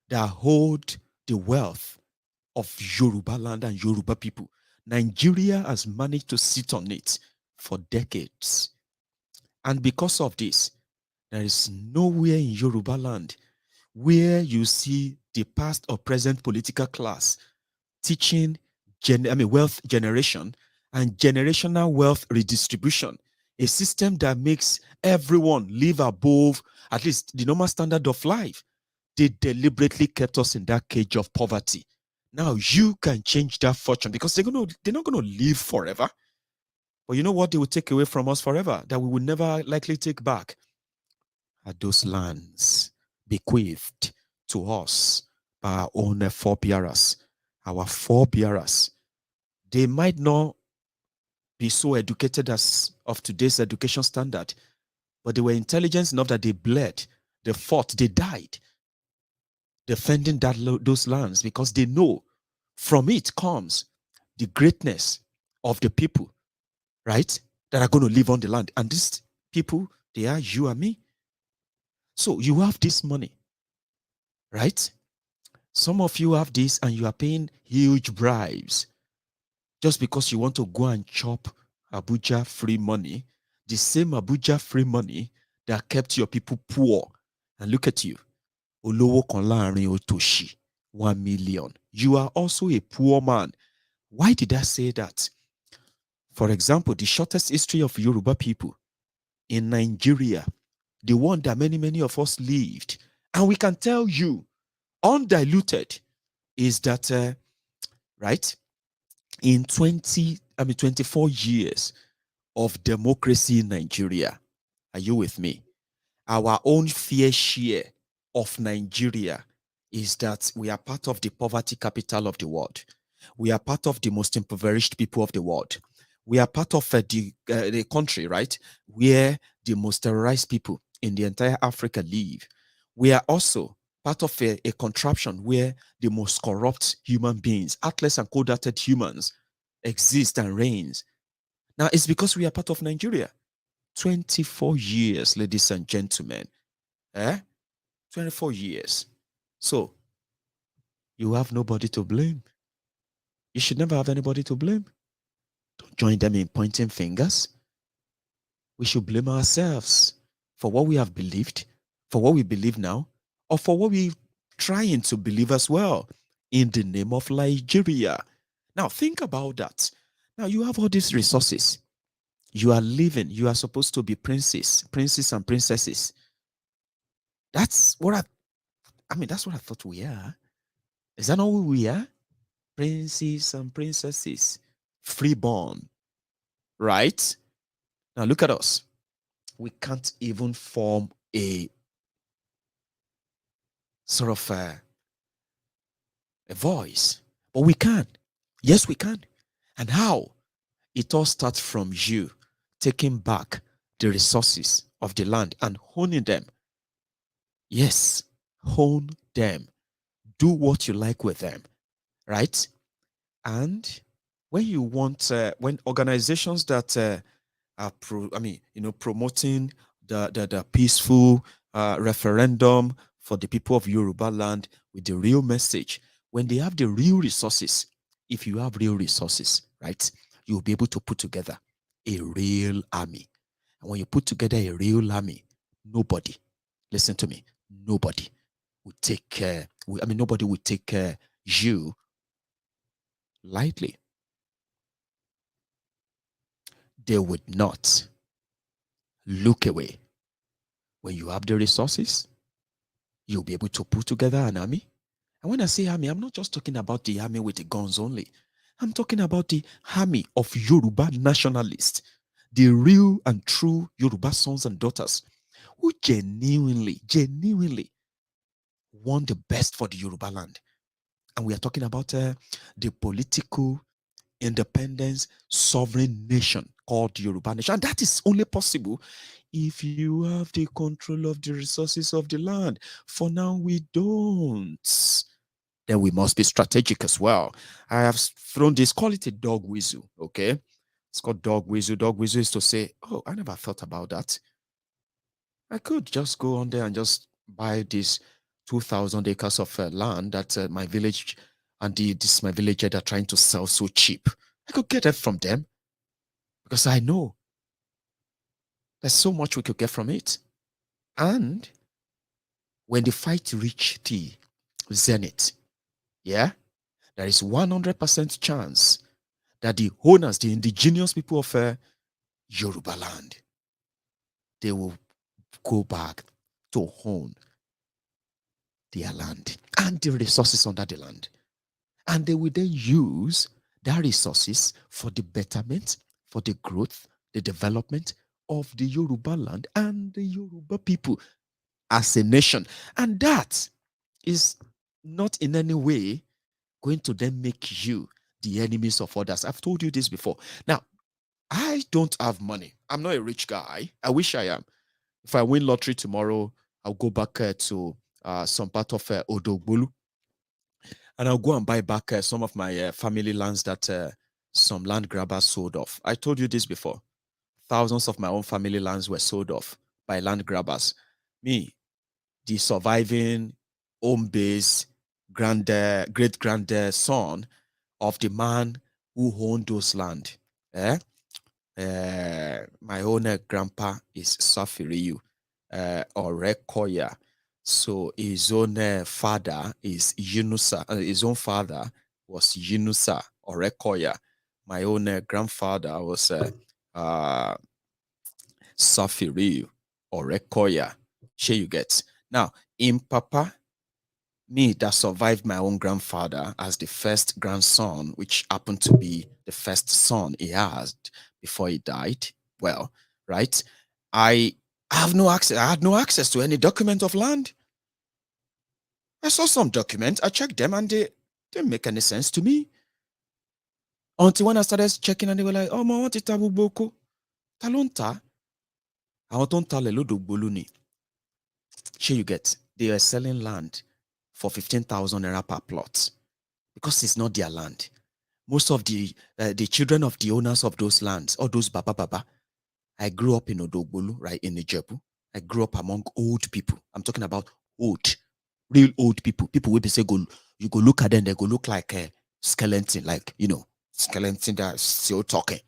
that hold the wealth of Yoruba land and Yoruba people. Nigeria has managed to sit on it for decades. And because of this, there is nowhere in Yoruba land where you see the past or present political class teaching wealth generation and generational wealth redistribution, a system that makes everyone live above at least the normal standard of life. They deliberately kept us in that cage of poverty. Now you can change that fortune because they're not going to live forever. But you know what they will take away from us forever that we will never likely take back? Are those lands bequeathed to us by our own forebearers. Our forebearers, they might not be so educated as of today's education standard, but they were intelligent enough that they bled, they fought, they died defending those lands because they know from it comes the greatness of the people, right, that are going to live on the land. And these people, they are you and me. So you have this money, right? Some of you have this and you are paying huge bribes just because you want to go and chop Abuja free money, the same Abuja free money that kept your people poor. And look at you. Olowo kan láàrin otoshi, 1 million. You are also a poor man. Why did I say that? For example, the shortest history of Yoruba people in Nigeria, the one that many of us lived, and we can tell you, undiluted, is that, right, in 24 years of democracy in Nigeria, are you with me? Our own fair share of Nigeria is that we are part of the poverty capital of the world. We are part of the most impoverished people of the world. We are part of the country, right, where the most terrorized people in the entire Africa live. We are also part of a contraption where the most corrupt human beings, atlas and cold-hearted humans, exist and reigns. Now, it's because we are part of Nigeria. 24 years, ladies and gentlemen. 24 years. So, you have nobody to blame. You should never have anybody to blame. Don't join them in pointing fingers. We should blame ourselves for what we have believed, for what we believe now, or for what we're trying to believe as well in the name of Nigeria. Now, think about that. Now, you have all these resources. You are living. You are supposed to be princes and princesses. That's what that's what I thought we are. Is that not who we are? Princes and princesses. Freeborn. Right? Now look at us. We can't even form a sort of a voice. But we can. Yes, we can. And how? It all starts from you taking back the resources of the land and honing them. Yes, hone them, do what you like with them, right? And when you want, when organizations that are, promoting the peaceful referendum for the people of Yoruba land with the real message, when they have the real resources, if you have real resources, right, you'll be able to put together a real army. And when you put together a real army, nobody, listen to me, nobody would take care. Nobody would take you lightly. They would not look away. When you have the resources, you'll be able to put together an army. And when I say army, I'm not just talking about the army with the guns only. I'm talking about the army of Yoruba nationalists, the real and true Yoruba sons and daughters who genuinely want the best for the Yoruba land. And we are talking about the political independence sovereign nation called Yoruba nation. And that is only possible if you have the control of the resources of the land. For now, we don't. Then we must be strategic as well. I have thrown this, call it a dog whistle, okay? It's called dog whistle. Dog whistle is to say, oh, I never thought about that. I could just go on there and just buy this 2,000 acres of land that my village and my villager are trying to sell so cheap. I could get it from them because I know there's so much we could get from it. And when the fight reach the zenith, yeah, there is 100% chance that the owners, the indigenous people of Yoruba land, they will go back to own their land and the resources under the land. And they will then use their resources for the betterment, for the growth, the development of the Yoruba land and the Yoruba people as a nation. And that is not in any way going to then make you the enemies of others. I've told you this before. Now, I don't have money. I'm not a rich guy. I wish I am. If I win lottery tomorrow, I'll go back to some part of Odogbolu, and I'll go and buy back some of my family lands that some land grabbers sold off. I told you this before. Thousands of my own family lands were sold off by land grabbers. Me, the surviving home-based great-grandson of the man who owned those land. My own grandpa is Safiriyu Orekoya. So his own father is Yunusa. His own father was Yunusa Orekoya. My own grandfather was Safiriyu Orekoya. Sure you get. Now, in Papa, me that survived my own grandfather as the first grandson, which happened to be the first son he had before he died. Well, right? I had no access to any document of land. I saw some documents, I checked them, and they didn't make any sense to me. Until when I started checking, and they were like, oh, ma, what is Tabuboko? Talonta? I want to boluni. Sure you get. They are selling land for 15,000 naira per plot because it's not their land. Most of the children of the owners of those lands, or those baba, I grew up in Odogbolu, right, in Ijebu. I grew up among old people. I'm talking about old, real old people. People will be say, you go look at them, they go look like a skeleton, like, skeleton that's still talking.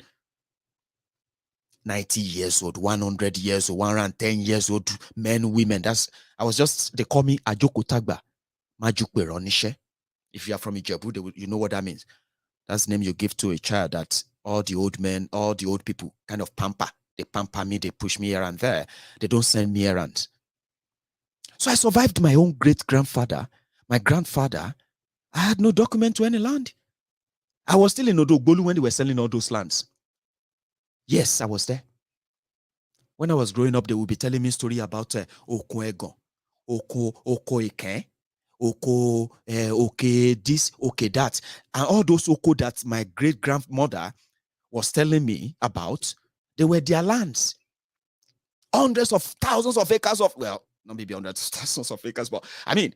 90 years old, 100 years old, 110 years old men, women. They call me Ajoko Tagba, Majukwe Ronishe. If you are from Ijebu, you know what that means. That's the name you give to a child that all the old men, all the old people kind of pamper. They pamper me, they push me here and there. They don't send me errands. So I survived my own great-grandfather, my grandfather. I had no document to any land. I was still in Odogbolu when they were selling all those lands. Yes, I was there. When I was growing up, they would be telling me a story about Oko Egon, Oko Eken, Oko, okay, this, okay, that. And all those Oko that my great-grandmother was telling me about, they were their lands. Hundreds of thousands of acres of, well, not maybe hundreds, thousands of acres, but I mean,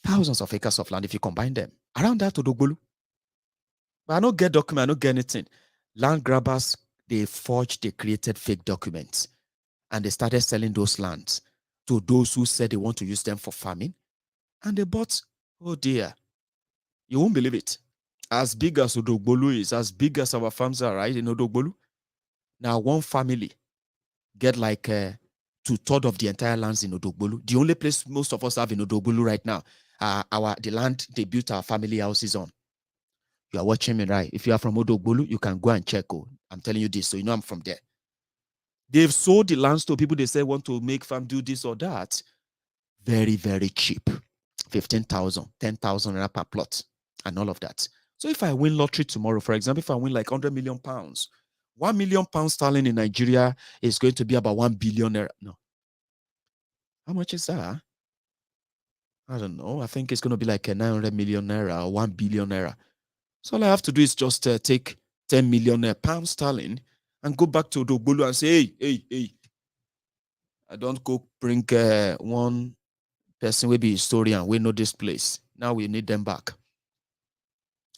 thousands of acres of land if you combine them. Around that, Odogbolu. But I don't get document, I don't get anything. Land grabbers, they forged, they created fake documents. And they started selling those lands to those who said they want to use them for farming. And they bought, oh dear, you won't believe it. As big as Odogbolu is, as big as our farms are, right, in Odogbolu, now one family get like 2/3 of the entire lands in Odogbolu. The only place most of us have in Odogbolu right now, the land they built our family houses on. You are watching me, right? If you are from Odogbolu, you can go and check. Oh, I'm telling you this, so you know I'm from there. They've sold the lands to people they say want to make farm, do this or that. Very, very cheap. 15,000, 10,000 naira per plot and all of that. So if I win lottery tomorrow, for example, if I win like 100 million pounds, 1 million pounds sterling in Nigeria is going to be about 1 billion naira. No. How much is that? I don't know. I think it's going to be like a 900 million naira or 1 billion naira. So all I have to do is just take 10 million pounds sterling and go back to Odogbolu and say, hey, I don't go bring one person will be historian. We know this place. Now we need them back.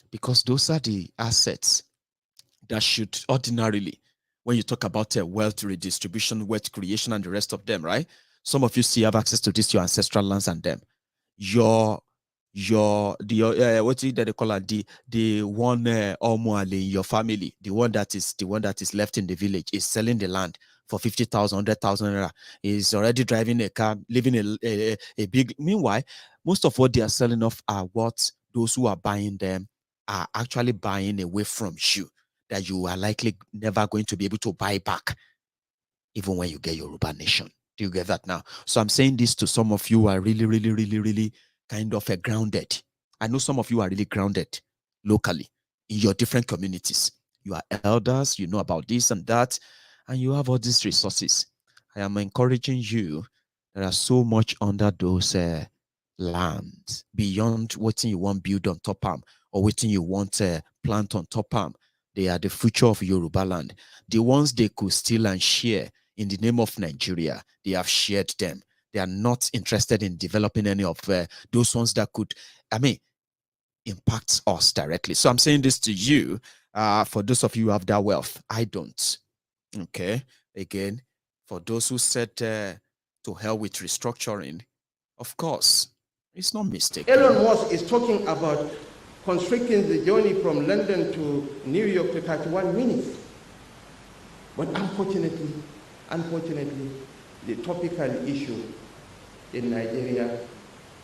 Because those are the assets that should ordinarily, when you talk about wealth redistribution, wealth creation, and the rest of them, right? Some of you still have access to this, your ancestral lands and them. What do they call it? The one Omuale in your family, the one that is left in the village is selling the land for 50,000, 100,000 naira, is already driving a car, living a big. Meanwhile, most of what they are selling off are what those who are buying them are actually buying away from you, that you are likely never going to be able to buy back, even when you get Yoruba nation. Do you get that now? So I'm saying this to some of you who are really, really, really, really kind of grounded. I know some of you are really grounded locally in your different communities. You are elders, you know about this and that, and you have all these resources. I am encouraging you. There are so much under those lands beyond what you want build on top of, or what you want plant on top of. They are the future of Yoruba land. The ones they could steal and share in the name of Nigeria, they have shared them. They are not interested in developing any of those ones that could, impact us directly. So I'm saying this to you, for those of you who have that wealth. I don't. Okay. Again, for those who said to hell with restructuring, of course, it's not mistake. Elon Musk is talking about constricting the journey from London to New York to 31 minutes. But unfortunately, the topical issue in Nigeria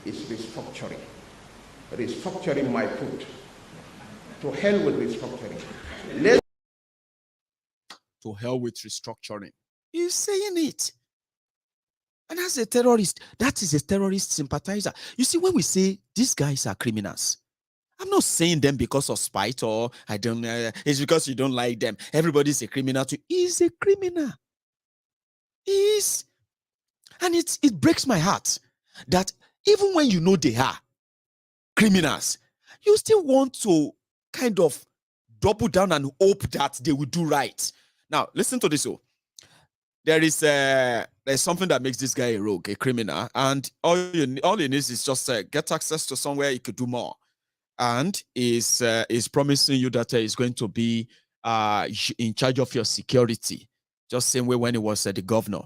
is restructuring. Restructuring my foot. To hell with restructuring. To hell with restructuring. He's saying it. And as a terrorist, that is a terrorist sympathizer. You see, when we say these guys are criminals, I'm not saying them because of spite or I don't. It's because you don't like them. Everybody's a criminal too. He's a criminal. He is. And it breaks my heart that even when you know they are criminals, you still want to kind of double down and hope that they will do right. Now, listen to this. There's something that makes this guy a rogue, a criminal, and all he needs is just get access to somewhere he could do more, and is promising you that he's going to be in charge of your security, just same way when he was the governor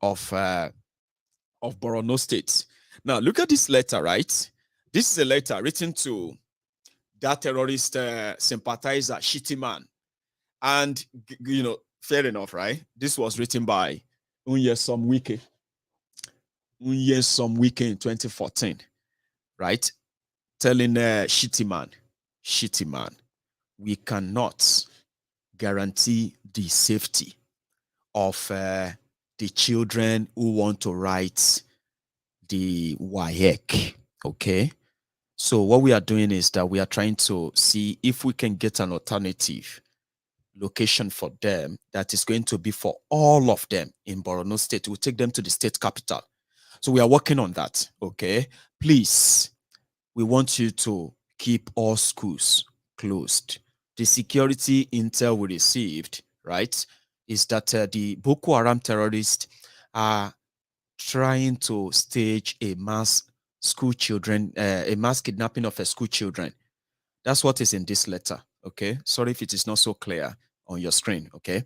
of Borno State. Now, look at this letter, right? This is a letter written to that terrorist sympathizer, shitty man, and fair enough, right? This was written by Unyesom Wike in 2014, right? Telling shitty man, we cannot guarantee the safety of the children who want to write the WAEC, okay? So what we are doing is that we are trying to see if we can get an alternative location for them that is going to be for all of them in Borno State. We'll take them to the state capital. So we are working on that, okay? Please, we want you to keep all schools closed. The security intel we received, right, is that the Boko Haram terrorists are trying to stage a mass school children, a mass kidnapping of school children. That's what is in this letter, okay? Sorry if it is not so clear on your screen, okay?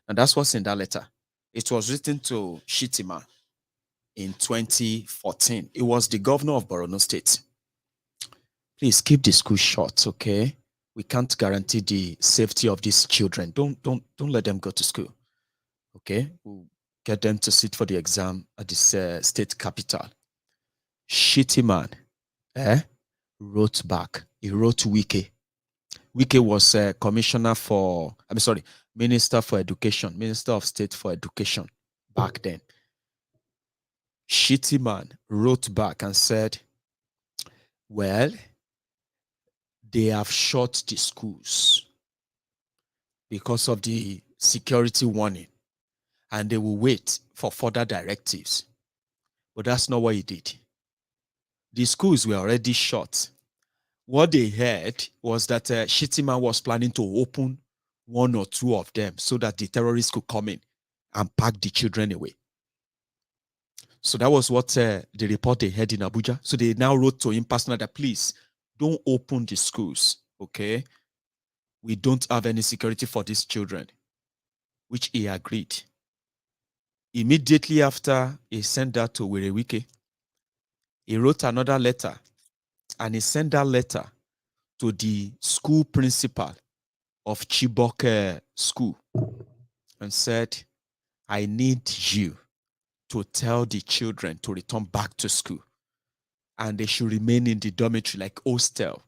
And that's what's in that letter. It was written to Shitima in 2014. It was the governor of Borno State. Please keep the school shut, okay? We can't guarantee the safety of these children. Don't let them go to school, okay? We'll get them to sit for the exam at this state capital. Shitty man, wrote back. He wrote Wike. Wike was commissioner for, Minister for Education, Minister of State for Education back then. Shitty man wrote back and said, well, they have shut the schools because of the security warning, and they will wait for further directives. But that's not what he did. The schools were already shut. What they heard was that Shittima was planning to open one or two of them so that the terrorists could come in and pack the children away. So that was what the report they had in Abuja. So they now wrote to him personally that, please, don't open the schools, okay? We don't have any security for these children, which he agreed. Immediately after he sent that to Werewike, he wrote another letter, and he sent that letter to the school principal of Chibok school and said, I need you to tell the children to return back to school, and they should remain in the dormitory like hostel.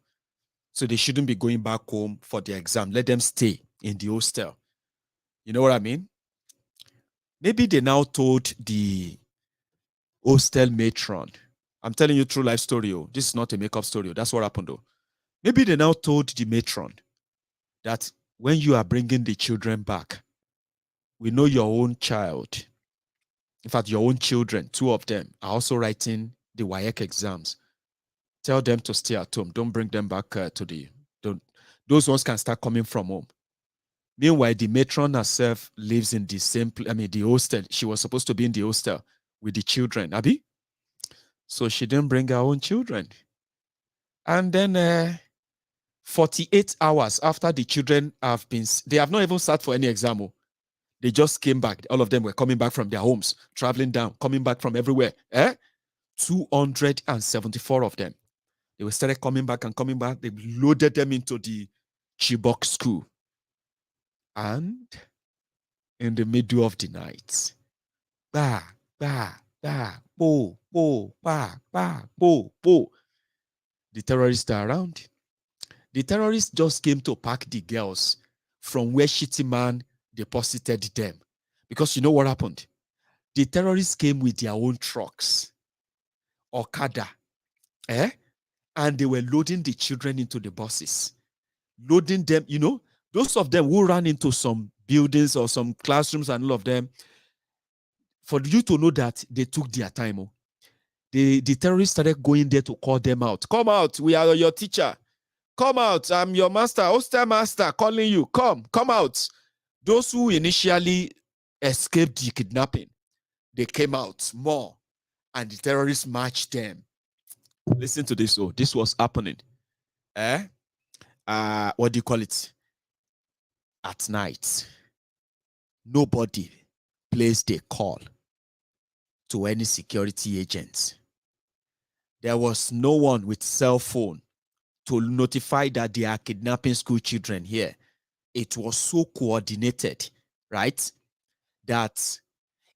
So they shouldn't be going back home for the exam. Let them stay in the hostel. You know what I mean? Maybe they now told the hostel matron. I'm telling you true life story. Oh. This is not a makeup story. Oh. That's what happened though. Maybe they now told the matron that when you are bringing the children back, we know your own child. In fact, your own children, 2 of them, are also writing the WAEC exams. Tell them to stay at home. Don't bring them back those ones can start coming from home. Meanwhile, the matron herself lives in the same, the hostel. She was supposed to be in the hostel with the children, Abi. So she didn't bring her own children. And then 48 hours after the children they have not even sat for any exam. They just came back. All of them were coming back from their homes, traveling down, coming back from everywhere. 274 of them. They started coming back and coming back. They loaded them into the Chibok school. And in the middle of the night, ba, ba, ba, bo, bo, ba, ba, bo, bo. The terrorists are around. The terrorists just came to pack the girls from where Shitty Man deposited them. Because you know what happened? The terrorists came with their own trucks, Okada, and they were loading the children into the buses. Loading them, those of them who ran into some buildings or some classrooms and all of them, for you to know that they took their time. The terrorists started going there to call them out. Come out, we are your teacher. Come out, I'm your master, hostel master calling you. Come out. Those who initially escaped the kidnapping, they came out more, and the terrorists marched them. Listen to this. This was happening. What do you call it? At night. Nobody placed a call to any security agents. There was no one with cell phone to notify that they are kidnapping school children here. It was so coordinated, right? That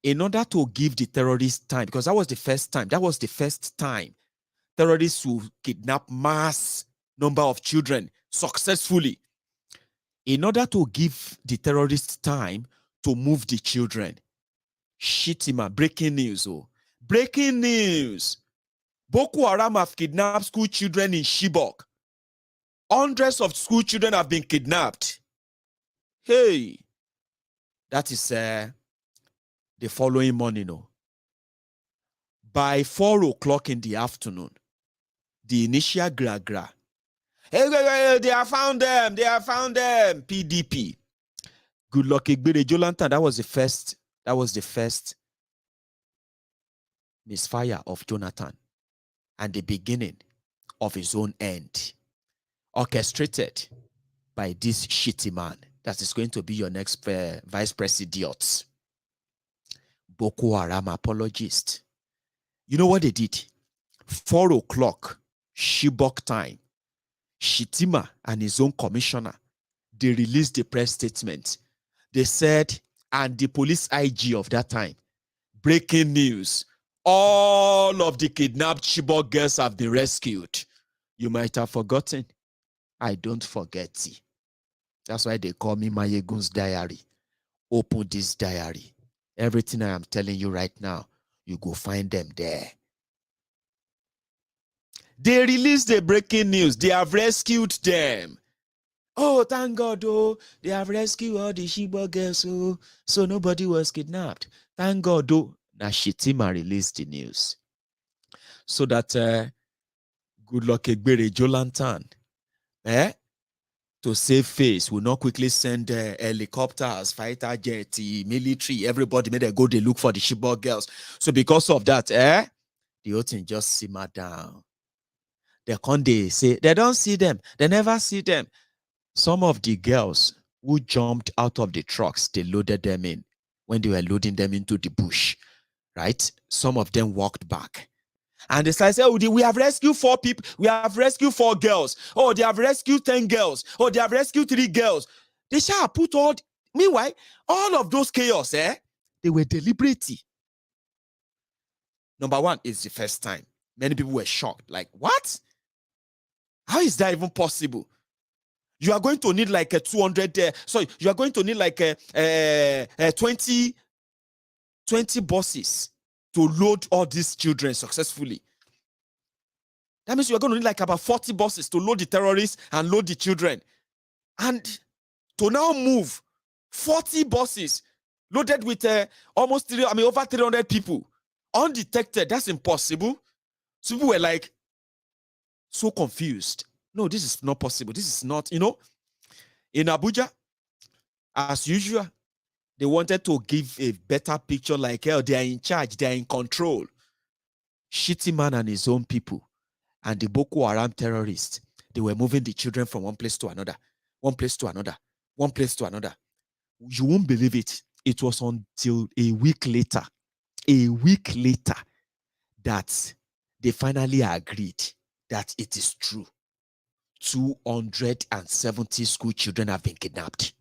in order to give the terrorists time, because that was the first time terrorists will kidnap mass number of children successfully. In order to give the terrorists time to move the children. Shitima, breaking news. Breaking news. Boko Haram have kidnapped school children in Chibok. Hundreds of school children have been kidnapped. Hey, that is the following morning. By 4 o'clock in the afternoon, the initial gra-gra. Hey, they have found them. PDP. Good luck, Igbere Jolanta. That was the first misfire of Jonathan and the beginning of his own end, orchestrated by this shitty man that is going to be your next vice president, Boko Haram apologist. You know what they did? 4 o'clock, Chibok time, Shitima and his own commissioner, they released the press statement. They said, and the police IG of that time, breaking news, all of the kidnapped Chibok girls have been rescued. You might have forgotten. I don't forget. That's why they call me MaiyegunsDiary. Open this diary. Everything I am telling you right now, you go find them there. They released the breaking news. They have rescued them. Oh, thank God, oh, they have rescued all the Chibok girls, oh, so nobody was kidnapped. Thank God, oh. Now Shitima released the news. So that good luck Egbere Jolantan, to save face, will not quickly send helicopters, fighter jets, military, everybody made them go, they look for the Chibok girls. So because of that, the whole thing just simmer down. They say, they don't see them. They never see them. Some of the girls who jumped out of the trucks, they loaded them in when they were loading them into the bush, right? Some of them walked back. And they started saying, oh, we have rescued 4 people. We have rescued 4 girls. Oh, they have rescued 10 girls. Oh, they have rescued 3 girls. They shall put all... Meanwhile, all of those chaos, they were deliberate. Number one, it's the first time. Many people were shocked. Like, what? How is that even possible? You are going to need like a 200, you are going to need like a 20 buses to load all these children successfully. That means you are going to need like about 40 buses to load the terrorists and load the children. And to now move 40 buses loaded with over 300 people undetected, that's impossible. So people were like so confused. No, this is not possible. This is not, in Abuja, as usual, they wanted to give a better picture like, they are in charge, they are in control. Shitty man and his own people and the Boko Haram terrorists, they were moving the children from one place to another, one place to another, one place to another. You won't believe it. It was until a week later, that they finally agreed that it is true. 270 school children have been kidnapped.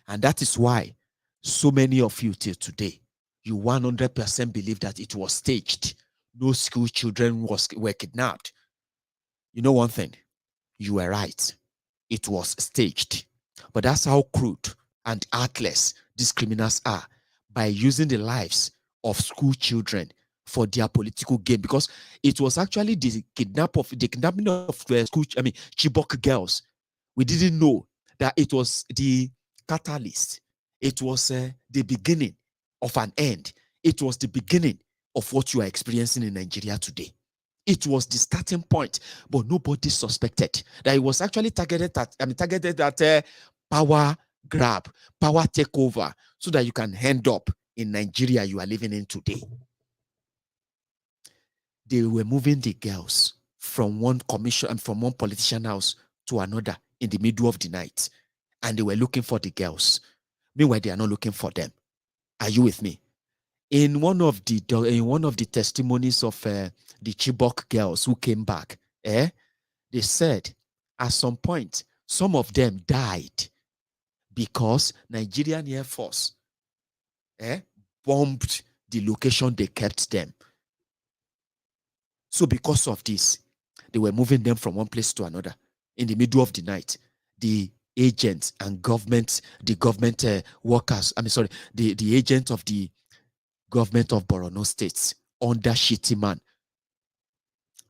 And that is why so many of you till today, you 100% believe that it was staged. No school children were kidnapped. You know one thing, you were right. It was staged. But that's how crude and heartless these criminals are, by using the lives of school children for their political gain, because it was actually the kidnapping of Chibok girls. We didn't know that it was the catalyst. It was the beginning of an end. It was the beginning of what you are experiencing in Nigeria today. It was the starting point, but nobody suspected that it was actually targeted at power grab, power takeover, so that you can end up in Nigeria you are living in today. They were moving the girls from one commission and from one politician house to another in the middle of the night, and they were looking for the girls. Meanwhile, they are not looking for them. Are you with me? In one of the testimonies of the Chibok girls who came back, they said at some point some of them died because Nigerian Air Force bombed the location they kept them. So because of this, they were moving them from one place to another in the middle of the night. The agents and the government workers, the agents of the government of Borno State under shitty man.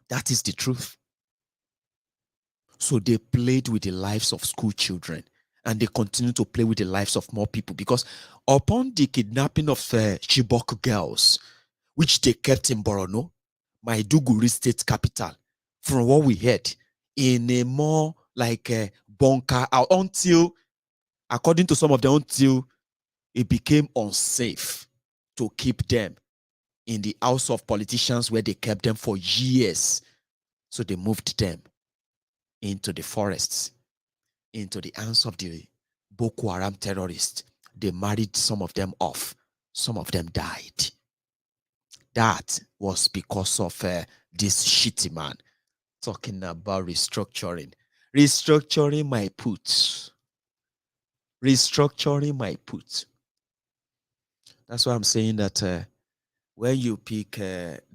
That is the truth. So they played with the lives of school children, and they continue to play with the lives of more people, because upon the kidnapping of Chibok girls, which they kept in Borno, Maiduguri state capital, from what we heard, in a more like a bunker, until, according to some of them, until it became unsafe to keep them in the house of politicians where they kept them for years. So they moved them into the forests, into the hands of the Boko Haram terrorists. They married some of them off. Some of them died. That was because of this shitty man talking about restructuring. Restructuring my put. Restructuring my put. That's why I'm saying that when you pick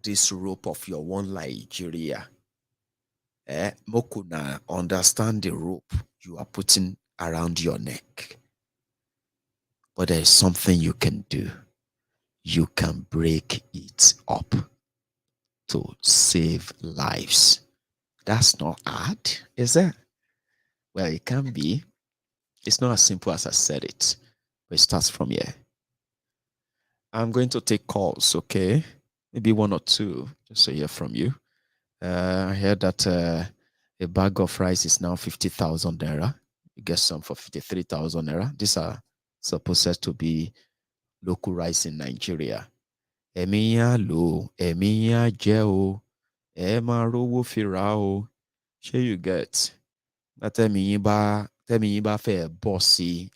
this rope of your one Nigeria, Mokuna, understand the rope you are putting around your neck. But there is something you can do. You can break it up to save lives. That's not hard, is it? Well, it can be. It's not as simple as I said it, but it starts from here. I'm going to take calls, okay? Maybe one or two, just to hear from you. I heard that a bag of rice is now 50,000 naira. You get some for 53,000 naira. These are supposed to be local rice in Nigeria. Emiya lo, emiya jeo, ema rowo firao. Sure you get. That temi ba fe bossy,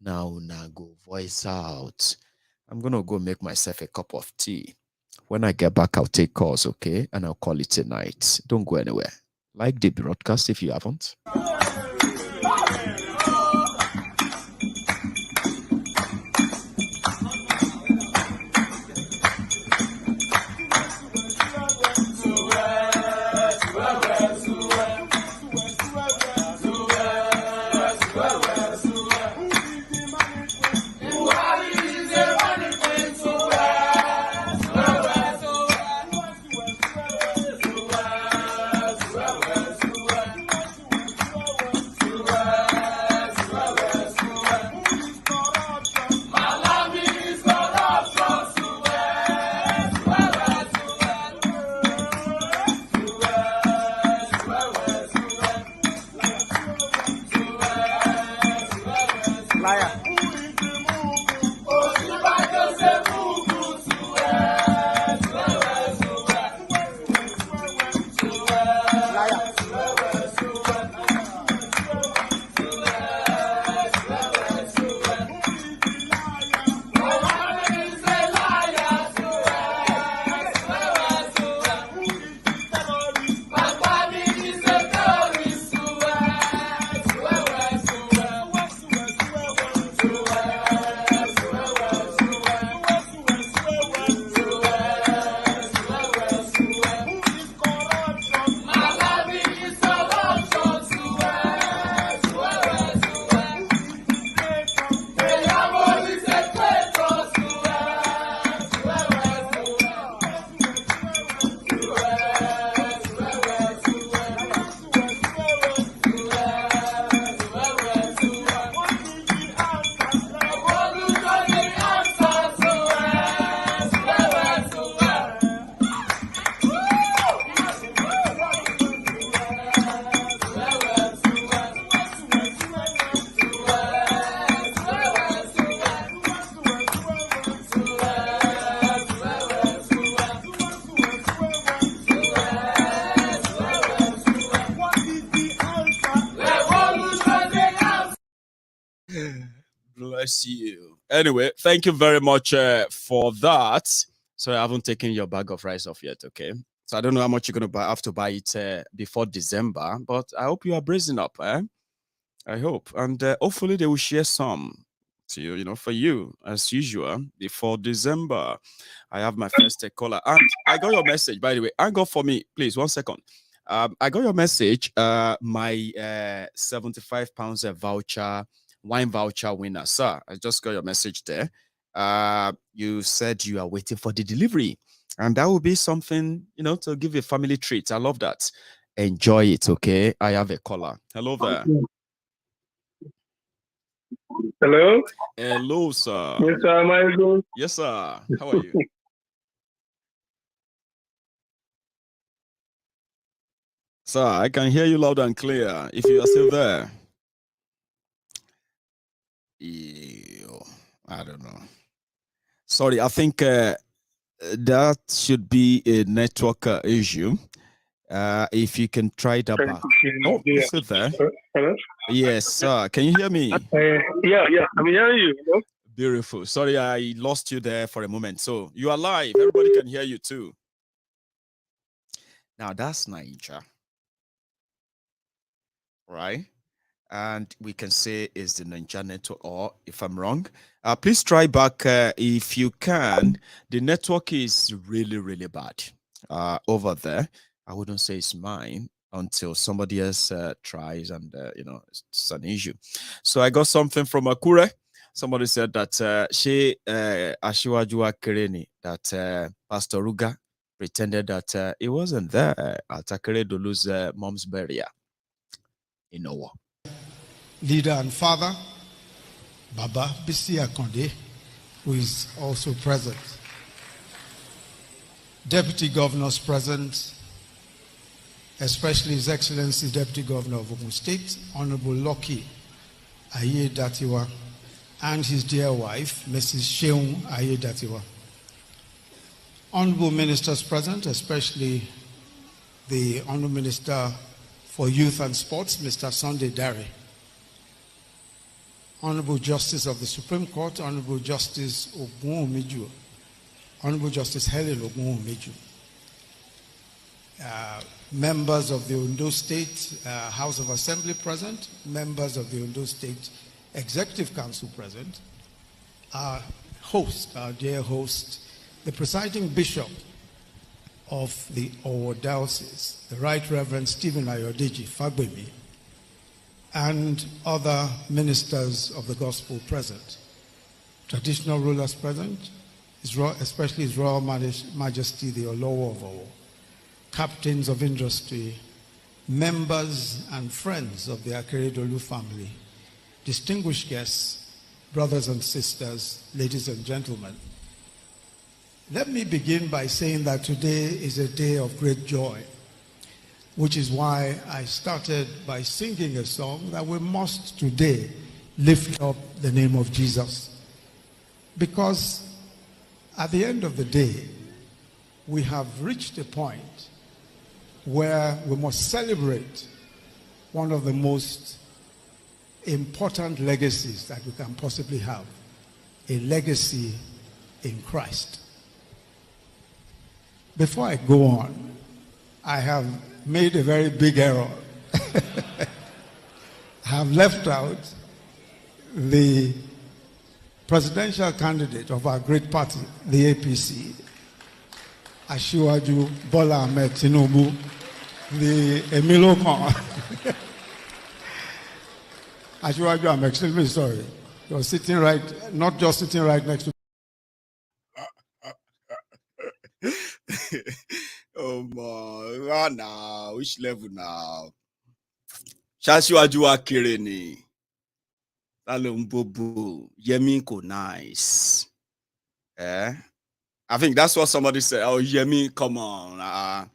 Now go voice out. I'm gonna go make myself a cup of tea. When I get back, I'll take calls, okay? And I'll call it a night. Don't go anywhere. Like the broadcast if you haven't. Bless you. Anyway, thank you very much for that. So I haven't taken your bag of rice off yet, okay? So I don't know how much you're going to have to buy it before December, but I hope you are brazen up, I hope. And hopefully they will share some to you, for you, as usual, before December. I have my first caller. And I got your message, by the way. Hang on for me, please, 1 second. I got your message, my 75 pounds voucher, wine voucher winner. Sir, I just got your message there. You said you are waiting for the delivery. And that will be something, to give a family treat. I love that. Enjoy it, okay? I have a caller. Hello there. Hello? Hello, sir. Yes, sir. Maiyegun. Yes, sir. How are you? Sir, I can hear you loud and clear. If you are still there. Ew, I don't know. Sorry, I think That should be a network issue. If you can try that back. Oh, is it there? Hello? Yes, sir. Can you hear me? Yeah, I'm hearing you. Beautiful. Sorry, I lost you there for a moment. So you are live. Everybody can hear you too. Now that's Niger, right? And we can say is the Niger network, or if I'm wrong, please try back if you can. The network is really, really bad over there. I wouldn't say it's mine until somebody else tries, and it's an issue. So I got something from Akure. Somebody said that Ashiwaju Akereni, that Pastor Ruga pretended that he wasn't there at Akere Dolu's mom's burial in Owo. Leader and father, Baba Bisi Akonde, who is also present. Deputy governors present, especially His Excellency Deputy Governor of Ogun State, Honorable Lucky Ayedatiwa, and his dear wife, Mrs. Sheung Ayedatiwa. Honorable ministers present, especially the Honorable Minister for Youth and Sports, Mr. Sunday Dare. Honorable Justice of the Supreme Court, Honorable Justice Ogunwumiju, Honorable Justice Helen Ogunwumiju. Members of the Ondo State House of Assembly present, members of the Ondo State Executive Council present, our host, our dear host, the presiding bishop of the Owo Diocese, the Right Reverend Stephen Ayodeji Fagbemi, and other ministers of the gospel present, traditional rulers present, especially His Royal Majesty the Olowo of Owo, captains of industry, members and friends of the Akere Dolu family, distinguished guests, brothers and sisters, ladies and gentlemen. Let me begin by saying that today is a day of great joy, which is why I started by singing a song that we must today lift up the name of Jesus. Because at the end of the day, we have reached a point where we must celebrate one of the most important legacies that we can possibly have, a legacy in Christ. Before I go on, I have made a very big error. I have left out the presidential candidate of our great party, the APC, Asiwaju Bola Ahmed Tinubu, the Emilio Khan. Asiwaju, I'm extremely sorry. You're sitting right, not just sitting right next to. Oh my, now, which level now? Asiwaju Akereni, Talumbobo, Yemi ko nice. I think that's what somebody said. Oh, Yemi, come on,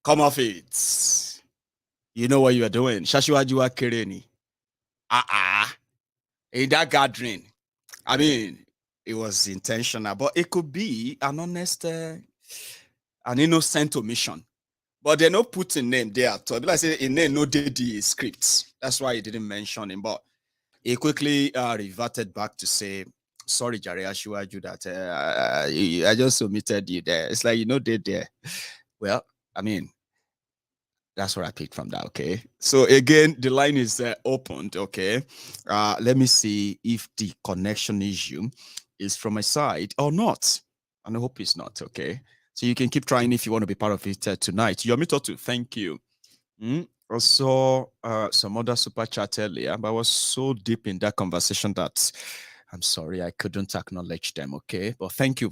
come off it. You know what you are doing. Asiwaju Akereni. In that gathering. I mean, it was intentional, but it could be an honest, an innocent omission. But they're not putting name there at all. Like I say, in name no did the script. That's why he didn't mention him. But he quickly reverted back to say, sorry, Jare Asiwaju, that I just omitted you there. It's like, they there. Well, I mean, that's what I picked from that, okay? So again, the line is opened, okay? Let me see if the connection issue is from my side or not. And I hope it's not, okay? So you can keep trying if you want to be part of it tonight. Yomitotu, thank you. I saw some other super chat earlier, but I was so deep in that conversation that I'm sorry I couldn't acknowledge them, okay? But thank you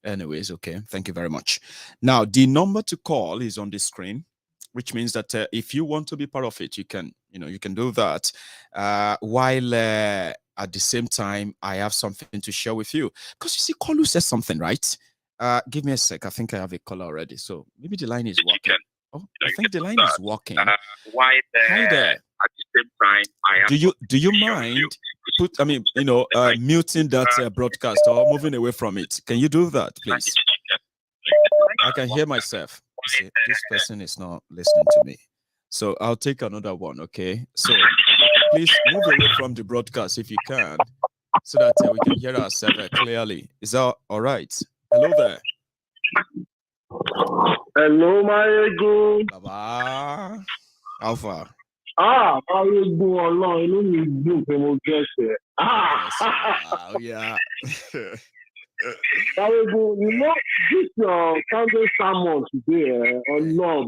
anyways, okay? Thank you very much. Now, the number to call is on the screen, which means that if you want to be part of it, you can do that. While at the same time, I have something to share with you. Because you see, Kolu says something, right? Give me a sec. I think I have a caller already. So maybe the line is working. Oh, I think the line is working. Why Hi there. at the same time, I am. Do you mind muting that broadcast or moving away from it? Can you do that, please? I can hear myself. You see, this person is not listening to me. So I'll take another one, okay? So please move away from the broadcast if you can, so that we can hear ourselves clearly. Is that all right? Hello there. Hello, Maiyegun. Baba. How far? Maiyegun, Allah, you know me, you guess it. Yeah. Maiyegun, you know, this Sunday sermon today on love,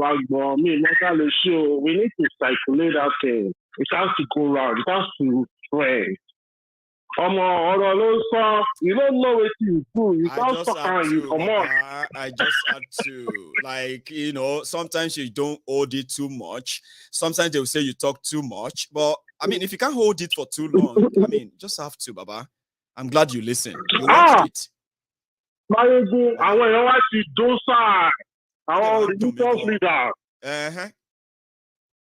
me, mental show, we need to circulate that thing. It has to go round. It has to spread. You don't know what you do. You can't talk and you come on. I just had to, like, you know, sometimes you don't hold it too much. Sometimes they will say you talk too much. But, I mean, if you can't hold it for too long, I mean, just have to, Baba. I'm glad you listened. You watched it. Maiyegun, I want to watch you do side. I want religious leaders.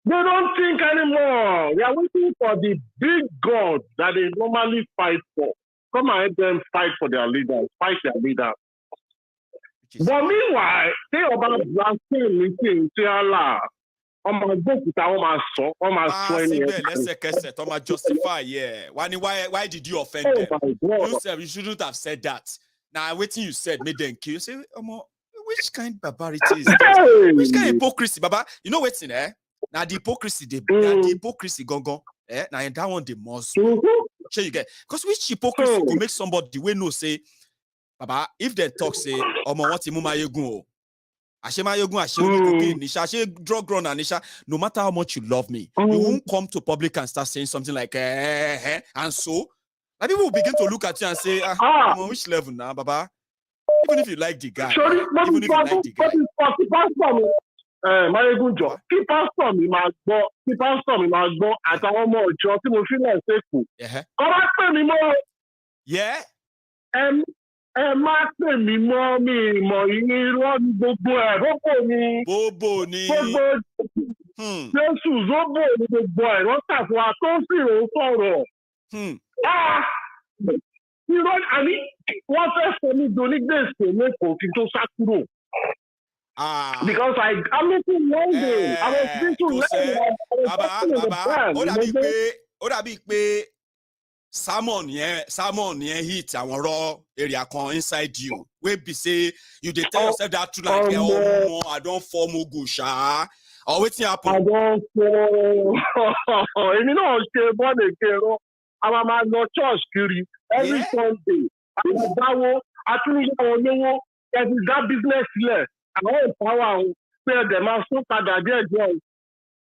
They don't think anymore. They are waiting for the big God that they normally fight for. Come and help them fight for their leaders, fight their leaders. But meanwhile, they are about blasphemy, say Allah. Why did you offend them? You shouldn't have said that. Now, waiting you said made them kill. You say, which kind of barbarity is that? Which kind of hypocrisy, Baba? You know what's in there? Now the hypocrisy, the hypocrisy gone. Now that one the most. Sure you get. Because which hypocrisy could make somebody we know say, Baba, if they talk say, what Maiyegun, drug runner, Nisha, no matter how much you love me, you won't come to public and start saying something like and so like people will begin to look at you and say, I'm on which level now, Baba? Even if you like the guy, even if you like the guy. Maiyegun jọ kí pásítọ̀ mi máa gbọ́ àtàwọn ọmọ ìjọ tí mo fi náà ṣèkù. Ọba pè mí mọ́. Ẹ má pè mí mọ́ mi ìmọ̀ yìí irọ́ ní gbogbo ẹ̀ bóbò ni. Gbogbo Jésù zóbò ní gbogbo ẹ̀ wọ́n ṣàfihàn tó sì rò ó sọ̀rọ̀. Irọ́ àní wọ́n fẹ́ sọ mí donígbèsè lẹ́kọ̀ọ́ kí n tó sá kúrò. Because I'm looking one day. I was thinking ó dàbí pé salmon yẹn hit àwọn raw area kan inside you. Wey be say you dey tell yourself that truth like I don't form ogo sha. Or wetin happen? I don't fall. Èmi náà ṣe bọ́ọ̀lù kẹrọ. Àwọn máa lọ church kiri every Sunday. Àwọn ìdáwó àtúnyẹ̀wò lówó ẹ̀dùn dá business sílẹ̀. Àwọn ìpáwọ̀ àwọn pé ẹ̀dẹ̀ máa sún padà díẹ̀.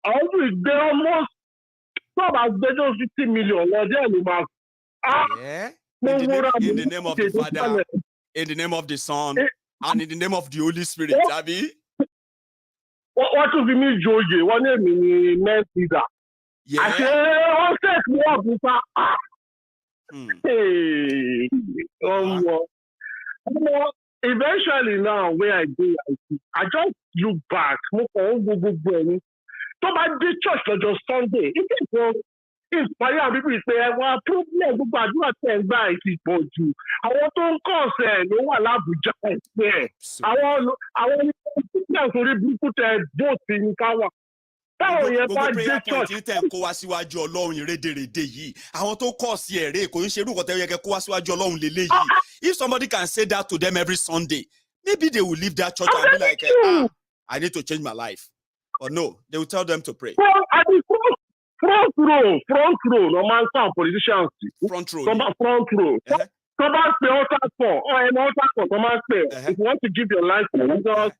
Àwọn tó gbé almost about 50 million lọ́jọ́ ìlú máa. In the name of the Father, in the name of the Son, and in the name of the Holy Spirit, Abi. Wọ́n tún fi mí joyè, wọ́n ní èmi ni mẹ́tìdà. Àṣé wọ́n set me up nípa. Eventually now, where I do, I just look back. Mo kàn ń gbogbo ẹni. Tó bá dé church lọ́jọ́ Sunday, ilé ìjọ ìpáyà bíbí pé ẹwà problem gbogbo àdúrà tẹ̀ ń gbà ti pọ̀ jù. Àwọn tó ń kọ̀ ọ̀sẹ̀ ló wà lábùjá ẹ̀sẹ̀. Àwọn oníṣẹ́ sórí burúkú tẹ bóòtù ní káwà. Táwọn yẹn bá dé church. Gbogbo prayer point tẹ̀ ń kó wá síwájú Ọlọ́run ìrédèrèdè yìí. Àwọn tó kọ̀ sí ẹ̀rẹ́ kò ń ṣe irú nǹkan tẹ́ yẹ kẹ́ kó wá síwájú Ọlọ́run lélẹ̀ yìí. If somebody can say that to them every Sunday, maybe they will leave that church and be like, I need to change my life. But no, they will tell them to pray. Front row, no man sound politicians. Front row. Front row. Come back the altar for, come back there. If you want to give your life to Jesus,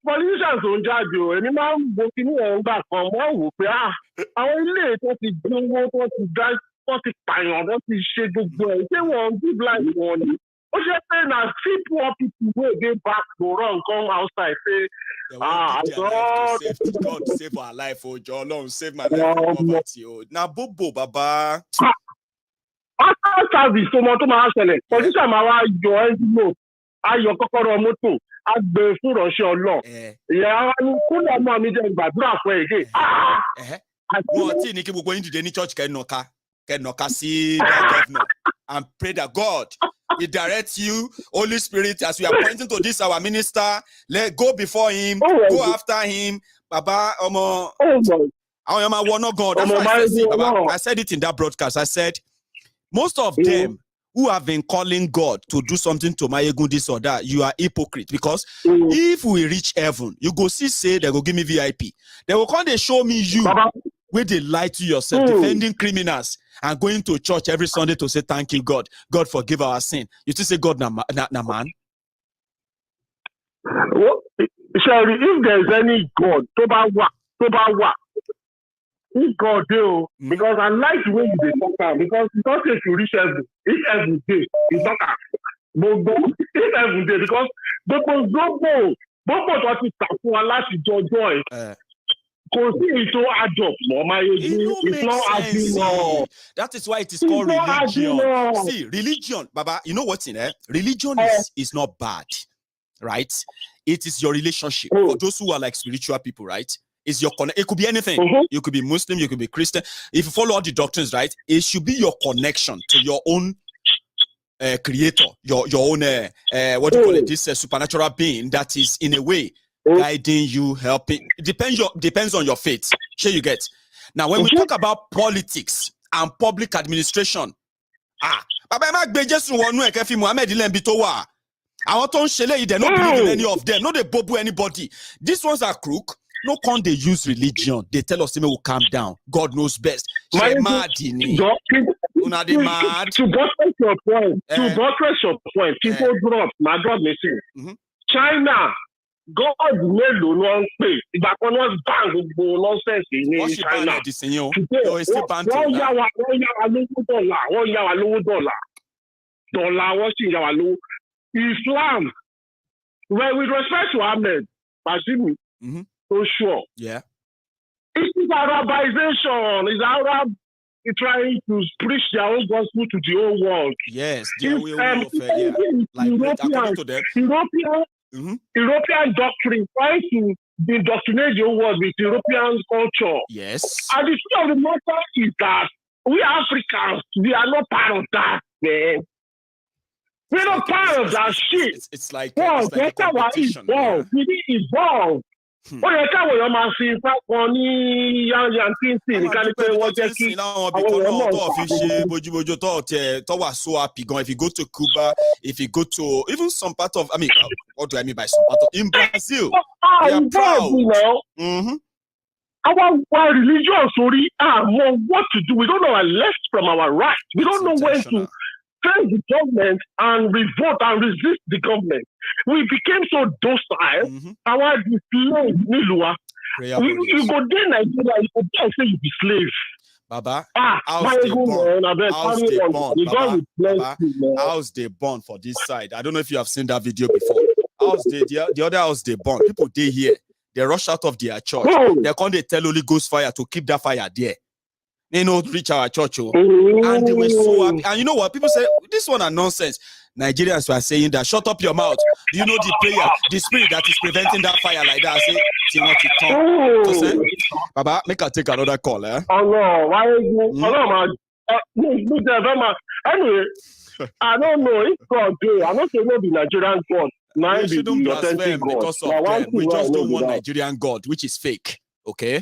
politicians don't judge you. Any man working on that from one will pay. Our late, what is doing, what is that, what is fire, what is shade of boy. They won't give life money. What you're saying is, see poor people who get back to run, come outside, say, God save our life, oh John, Lord, save my life from poverty. Now, Bobo, Baba. After service, so much to my house, position my your envelope, your kokoro moto, I be full of your law. Yeah, I could have not made a bad for again. What thing you go into the church can knock see the governor and pray that God He directs you, Holy Spirit, as we are pointing to this, our minister, let go before him, go after him. Baba, God. That's why I said, Baba, I said it in that broadcast. I said, most of them who have been calling God to do something to Maiyegun this or that, you are hypocrite. Because if we reach heaven, you go see, say, they go give me VIP. They will come, they show me you, where they lie to yourself, defending criminals, and going to church every Sunday to say, thank you, God. God, forgive our sin. You still say, God, na man? Well, Sherry, if there's any God, Toba wa. If God do, because I like the way you talk out, because it's not if you reach heaven, if every day, you talk out. But if every day, because Bobo, what is for Allah to joy. That is why it is called religion. See, religion, Baba, you know what's in there? Religion is not bad, right? It is your relationship. For those who are like spiritual people, right? It's your connect. It could be anything. You could be Muslim, you could be Christian. If you follow all the doctrines, right? It should be your connection to your own creator, your own what do you call it? This supernatural being that is in a way guiding you, helping. It depends on your faith. Sure, you get. Now, when we talk about politics and public administration, Baba Emak Bejesu wonu Ekefi Muhammad Ilembitowa. I want to share they don't believe in any of them. No, they bobu anybody. These ones are crook. No con they use religion. They tell us they will calm down. God knows best. To buttress your point, people drop. My God, listen. China, God made no one pay. If I can not bang nonsense in China. Islam, well, with respect to Ahmed, Bazimi, so sure. Yeah. It is Arabization. It's Arab trying to preach their own gospel to the whole world. Yes, their way of like according to them. European doctrine trying to indoctrinate the whole world with European culture. Yes. And the truth of the matter is that we Africans, we are not part of that, man. We're not part of that shit. It's like a competition. We evolve. Ó yẹ káwọn èèyàn máa fi ipá kan ní yankinsin ní kánípé wọ́n jẹ́ kí àwọn èèyàn náà fi ṣe bójúbójú tó wà so happy gan. If you go to Cuba, if you go to even some part of, I mean, what do I mean by some part of, in Brazil, they are proud. Our religion, sorry, what to do. We don't know our left from our right. We don't know when to face the government and revolt and resist the government. We became so docile. Our display, Nilua. You go there, Nigeria, you go there and say you be slave. Baba, how's they born for this side? I don't know if you have seen that video before. The other house they born. People they here, they rush out of their church. They can't tell Holy Ghost fire to keep that fire there. They know reach our church, and they were so happy. And you know what? People say this one are nonsense. Nigerians were saying that. Shut up your mouth. Do you know the prayer, the spirit that is preventing that fire like that? I say what you talk. To say, Baba, make her take another call, eh? Oh no, why is anyway, I don't know if God do. I'm not saying no be Nigerian God. We shouldn't blaspheme because of them. We just don't want Nigerian God, which is fake. Okay.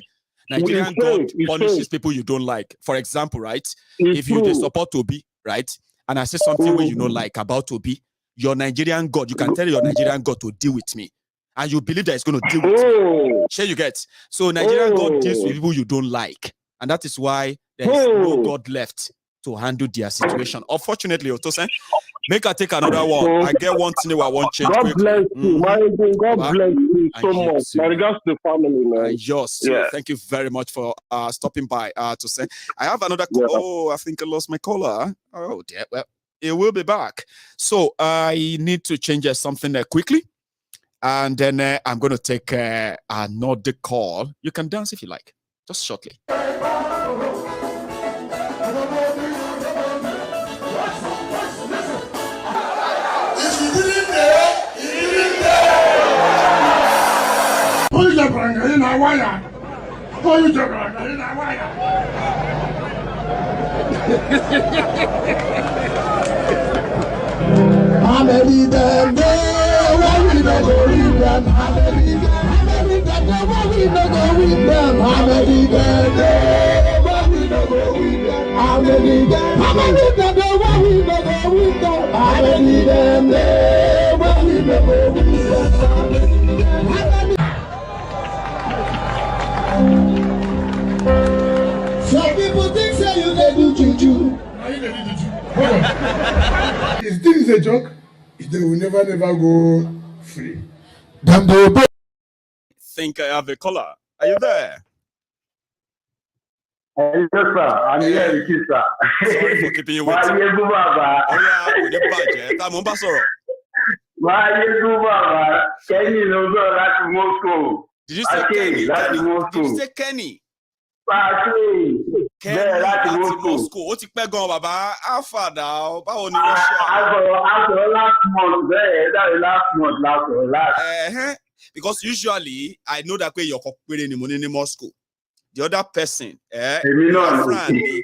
Nigerian God punishes people you don't like. For example, right? If you support Obi, right? And I say something where you don't like about Obi, your Nigerian God, you can tell your Nigerian God to deal with me. And you believe that it's going to deal with me. Sure you get. So Nigerian God deals with people you don't like. And that is why there is no God left to handle their situation. Unfortunately, Otosen, make her take another one. I get one thing I want change. God bless you. God bless you so much. My regards to the family, man. Yeah. Thank you very much for stopping by to say. I have another call. Oh, I think I lost my caller. Oh, dear. Well, it will be back. So I need to change something quickly. And then I'm going to take another call. You can dance if you like. Just shortly. many them there? Why we no go with them? How many them there? Why we no go with them? How many them there? Why we no go with them? How many them? How many them there? Why we no go with them? How many them there? Why we no go with them? How many them? Some people think say you dey do juju. If this is a joke, they will never go free. Think I have a caller. Are you there? Yes, sir. I'm here, sir. Sorry for keeping you waiting. Maiyegun Baba. Oh yeah, kò ní bàjẹ́. Tá mo ń bá sọ̀rọ̀. Maiyegun Baba. Kenny ló ń sọ̀rọ̀ láti Moscow. Did you say Kenny? Did you say Kenny? Kenny láti Moscow. Ó ti pẹ́ gan bàbá. Alpha now. Báwo ni Russia? After last month, last month. Because usually I know that way you're péré ni mo ní ní Moscow. The other person, friend ni.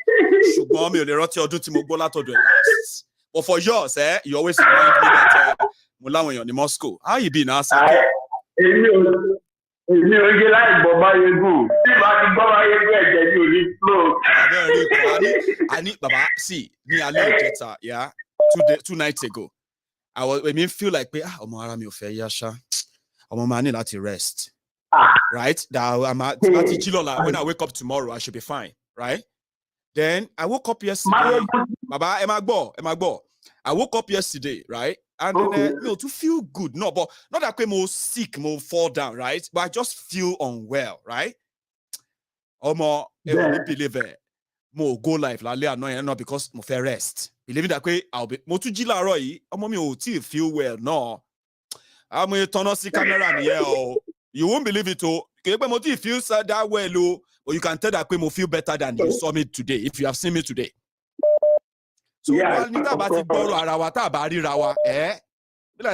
Ṣùgbọ́n mi ò lè rántí ọdún tí mo gbọ́ látọ̀dọ̀ ẹ̀ last. But for yours, you always remind me that mo láwọn èèyàn ní Moscow. How you been now, sir? Èmi ò gé láì gbọ́ Maiyegun. Tí bá ti gbọ́ Maiyegun ẹ̀jẹ̀ mi ò ní flow. I need Baba, see, me alone ìjẹta, yeah. 2 nights ago. I mean feel like ọmọ ara mi ò fẹ́ yá ṣá. Ọmọ máa ní láti rest. Right? That when I wake up tomorrow, I should be fine. Right? Then I woke up yesterday. Baba, am I go? I woke up yesterday, right? And to feel good. No, but not that I'm more sick, more fall down, right? But I just feel unwell, right? Or more, believe it. More go live, not because more fair rest. Believe that way, I'll be more to Jila Roy. I'm me feel well. No, I'm going to turn on the camera here. You won't believe it, oh. You feel that way, oh, but you can tell that we feel better than you saw me today, if you have seen me today. So, I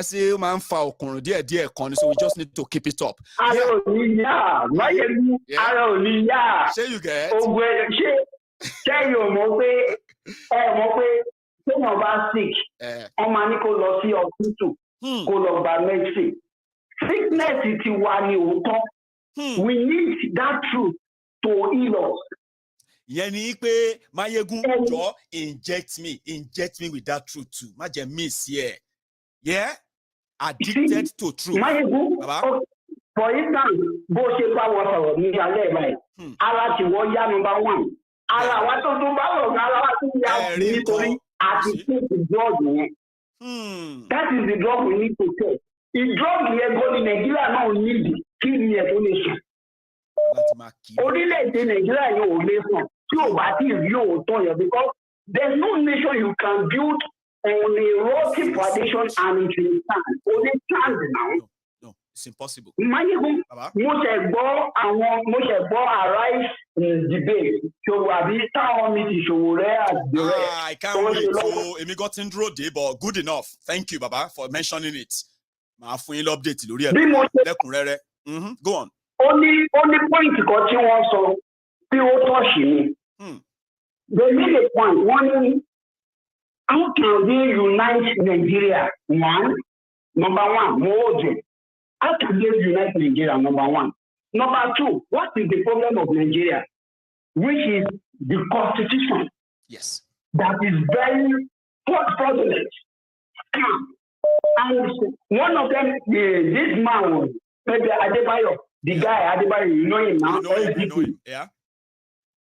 say, man, so we just need to keep it up. Say you get. Sickness is we need that truth to heal us. Yeni pe Maiyegun jo inject me with that truth too. Ma je miss here. Yeah? Addicted to truth. Maiyegun, for instance, bo se pa wo sọ̀rọ̀ ní alẹ́ báyìí. Ara ti wo ya number 1. Ara wa tó tún bá ro ara wa tún ya nítorí àti take drug yẹn. That is the drug we need to take. The drug yẹn go ní Nigeria náà need kidney tó lè sùn. Orílẹ̀-èdè Nigeria yóò lè sùn tí ò bá tí rí òótọ́ yẹn because there's no nation you can build on a rocky foundation and it will stand. Only stand now. No, it's impossible. Maiyegun, mo ṣe gbọ́ arise debate. So àbí táwọn mi ti ṣòwò rẹ̀ àgbẹ̀rẹ̀. I can't wait. So èmi got in draw day, but good enough. Thank you, Baba, for mentioning it. Màá fún yín update lórí ẹ̀ lẹ́kùnrẹ́rẹ́. Go on. Only point kan tí wọ́n sọ tí ó tọ́ṣì ni. They made a point. One, how can we unite Nigeria? Number one, Mojo. How can they unite Nigeria? Number one. Number two, what is the problem of Nigeria? Which is the constitution. Yes. That is very fraudulent. And one of them, this man, maybe Adebayo, the guy Adebayo, you know him now. I know him. Yeah.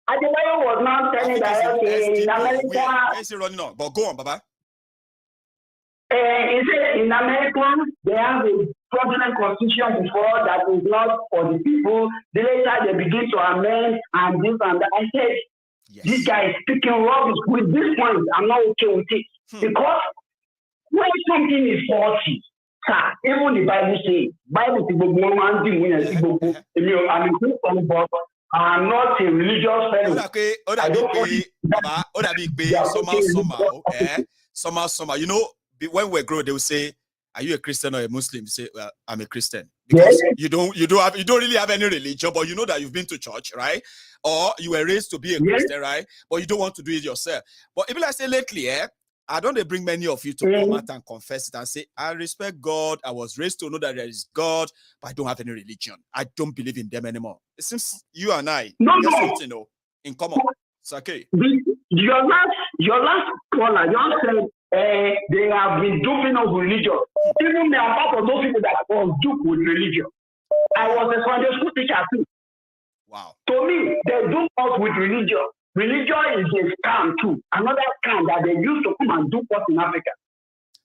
Adebayo was now telling that in America. Where is he running on? But go on, Baba. He said in America they have a fraudulent constitution before that is not for the people. Later they begin to amend and this and that. I said, yes. This guy is speaking rubbish. With this point, I'm not okay with it because when something is faulty, even the Bible says, Bible I'm not a religious fellow. Somehow. You know, when we're growing, they will say, "Are you a Christian or a Muslim?" You say, "Well, I'm a Christian." Because you don't really have any religion, but you know that you've been to church, right? Or you were raised to be a Christian, right? But you don't want to do it yourself. But even I say lately, I don't bring many of you to come out and confess it and say, I respect God. I was raised to know that there is God, but I don't have any religion. I don't believe in them anymore. It seems you and I get something in common. It's okay. Your last caller, you said they have been duping of religion. Even me, I'm part of those people that was duped with religion. I was a Sunday school teacher too. Wow. To me, they dupe us with religion. Religion is a scam too. Another scam that they used to come and dupe us in Africa.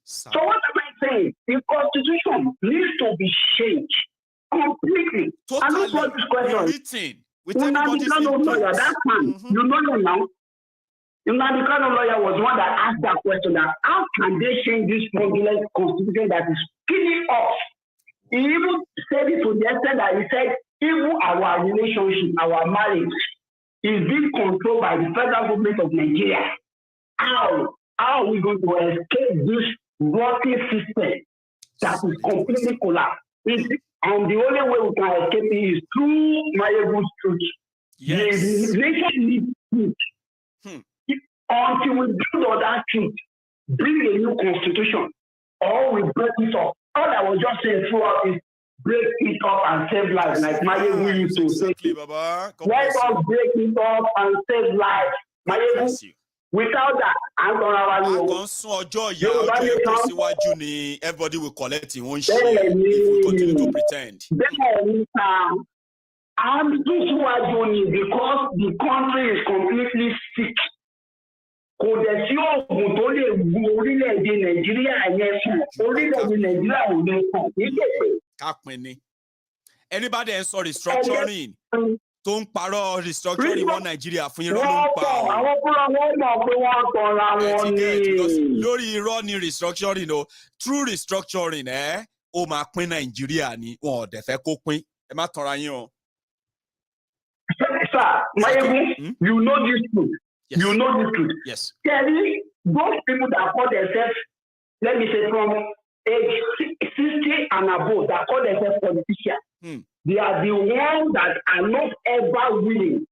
So what am I saying? The constitution needs to be changed completely. Totally. And look what this question. With everybody's lawyer, that man, you know him now. The kind of lawyer was one that asked that question: that how can they change this fraudulent constitution that is killing us? He even said it to the extent that he said, even our relationship, our marriage, is being controlled by the federal government of Nigeria. How are we going to escape this rotten system that is completely collapsed? And the only way we can escape it is through Maiyegun's truth. Yes. The nation needs truth. Until we build on that truth, bring a new constitution, or we break it up. All I was just saying throughout is break it up and save lives, like Maiyegun used to say. Let us break it up and save lives. Maiyegun, without that, I'm everybody will collect in one share if we continue to pretend. I'm because the country is completely sick. Anybody else saw restructuring? Don't paro restructuring one Nigeria for your own power. Because lori running restructuring, you know, through restructuring, o ma pin Nigeria ni won de fe ko pin. E ma tanra yin o. Sir, Maiyegun, you know this truth. Yes. You know this truth. Yes. Kelly, those people that call themselves, let me say, from age 60 and above, that call themselves politicians, they are the ones that are not ever willing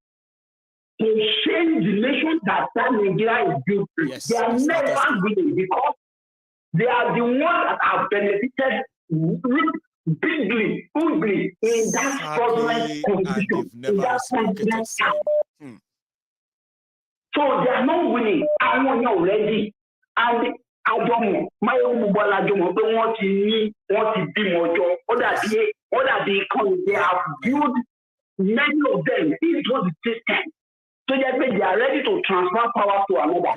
to change the nation that Nigeria is built to. Yes. They are never willing because they are the ones that have benefited bigly in that fraudulent constitution, in that fraudulent camp. So they are not winning. I want you already. And I don't know. My own mobile, I don't want to be more job. They have built many of them into the system. So they are ready to transfer power to another.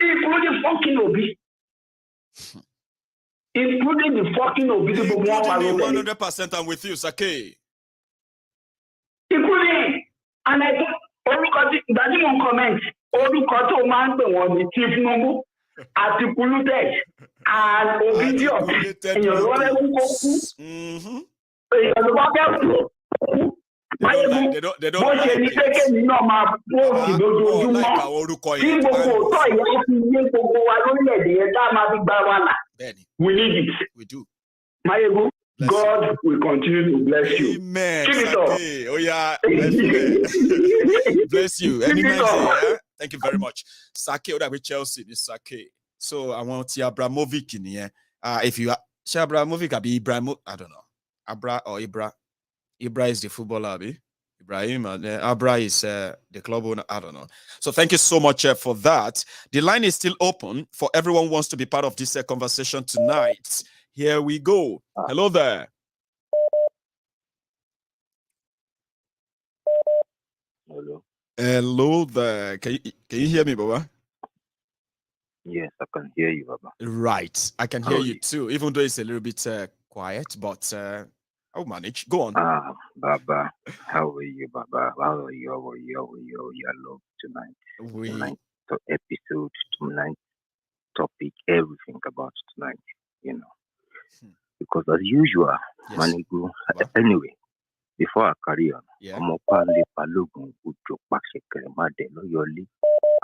Including fucking Obi. Including the fucking Obi. 100% I'm with you, Sake. Including, and I thought, Daddy comment, Oruko to man the one with Tinubu, Atiku and Obidio, and your they don't like we need it. We do. Maiyegun, God will continue to bless you. Amen. Keep it up. Oh yeah. Bless you. Any man, yeah? Thank you very much. Sake, that with Chelsea is Sake. So I want to Abramovic in here. If you Abramovic, be Ibrahim, I don't know. Abra or Ibra. Ibra is the footballer, be Ibrahim, and Abra is the club owner. I don't know. So thank you so much for that. The line is still open for everyone who wants to be part of this conversation tonight. Here we go. Hello there. Hello. Hello there. Can you hear me, Baba? Yes, I can hear you, Baba. Right. I can hear you too, even though it's a little bit quiet, but I'll manage. Go on. Baba. How are you, Baba? How are you? I love tonight. Tonight episode, tonight topic, everything about tonight, you know. Because as usual, Maiyegun, anyway, before I carry on, I'm a pali Balogun Ujo Pasekemade Loyoli,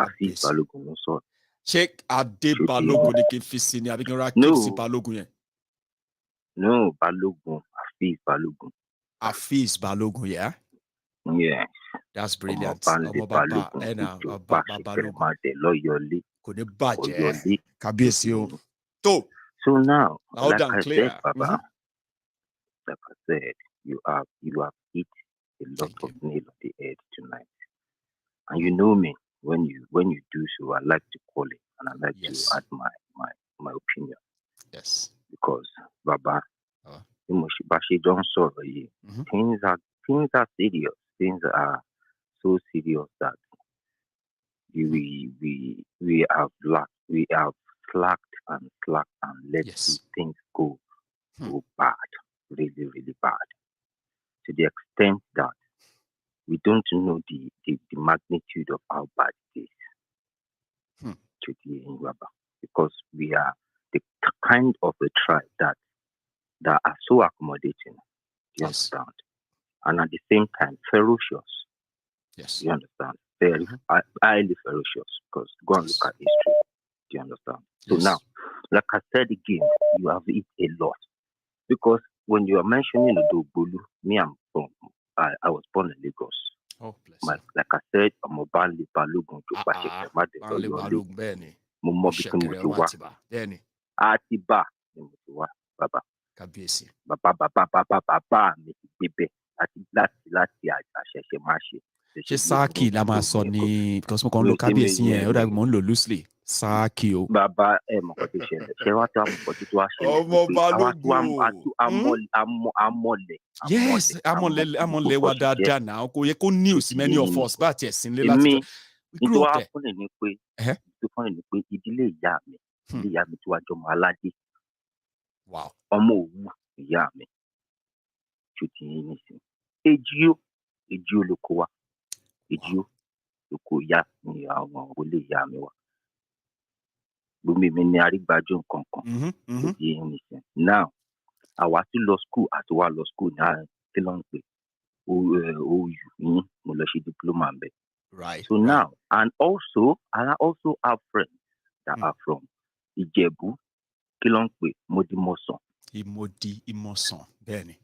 Afi Balogun no so. Check Ade Balogun de Kefisini, Abigara Kefsi Balogun. No, Balogun, Afi Balogun. Afi Balogun, yeah. Yes. That's brilliant. Ọmọbanle Balógun Ìjọ Pàṣẹkẹrẹ máa dé lọ́yọ̀lé. Kò ní bàjẹ́. Ọ̀yọ́lé. Kábíyèsí o. Tó. So now, Loud like and I clear. said, Baba, like I said, you have hit a lot of nail on the head tonight. And you know me, when you do so, I like to call it and I like to add my opinion. Yes. Because Baba, things are serious. Things are so serious that we have slacked and let things go bad, really, really bad. To the extent that we don't know the magnitude of how bad it is to the Yoruba, because we are the kind of a tribe that are so accommodating. You understand? And at the same time, ferocious. Yes. You understand? Very highly ferocious. Because go and look at history. Do you understand? So now, like I said again, you have hit a lot. Because when you are mentioning Odobolu, I was born in Lagos. Oh, bless like I said, I'm a Banle Balogun to Atiba, Baba. Kábíyèsí. Baba, láti àṣẹ̀ṣẹ̀ máa ṣe. Ṣé sáàkì la máa sọ ni, because mo kàn ń lo kábíyèsí yẹn, ó dàbí mo ń lo loosely. Sáàkì o. Bàbá mọ̀kàn tó ṣẹlẹ̀, ṣé wá tó àmọ̀kàn tó wá ṣẹlẹ̀? Ọmọ Balógun. Amọ̀lẹ̀. Yes, amọ̀lẹ̀ wa dáadáa náà, kò yẹ kó news many of us bá tiẹ̀ sí nílé láti jọ. We grew up there. Ìtọ́wá ni pé ìdílé ìyá mi tí wàá jọmọ aládé. Wow. Ọmọ òwú ìyá mi. Ṣùtì yín nìsín. Èjì olóko wa. Èjì olóko ìyá ni àwọn olè ìyá mi wà. Gbogbo mi ní arígbájú nǹkan kan. Ṣùtì yín nìsín. Now, àwa tún lọ school àti wá lọ school ní kí ló ń pè OU yín mo lọ ṣe diploma ń bẹ̀. Right. So now, and also, I also have friends that are from Ìjẹ̀bú, kí ló ń pè Modimosan. Ìmọ̀sán, bẹ́ẹ̀ni.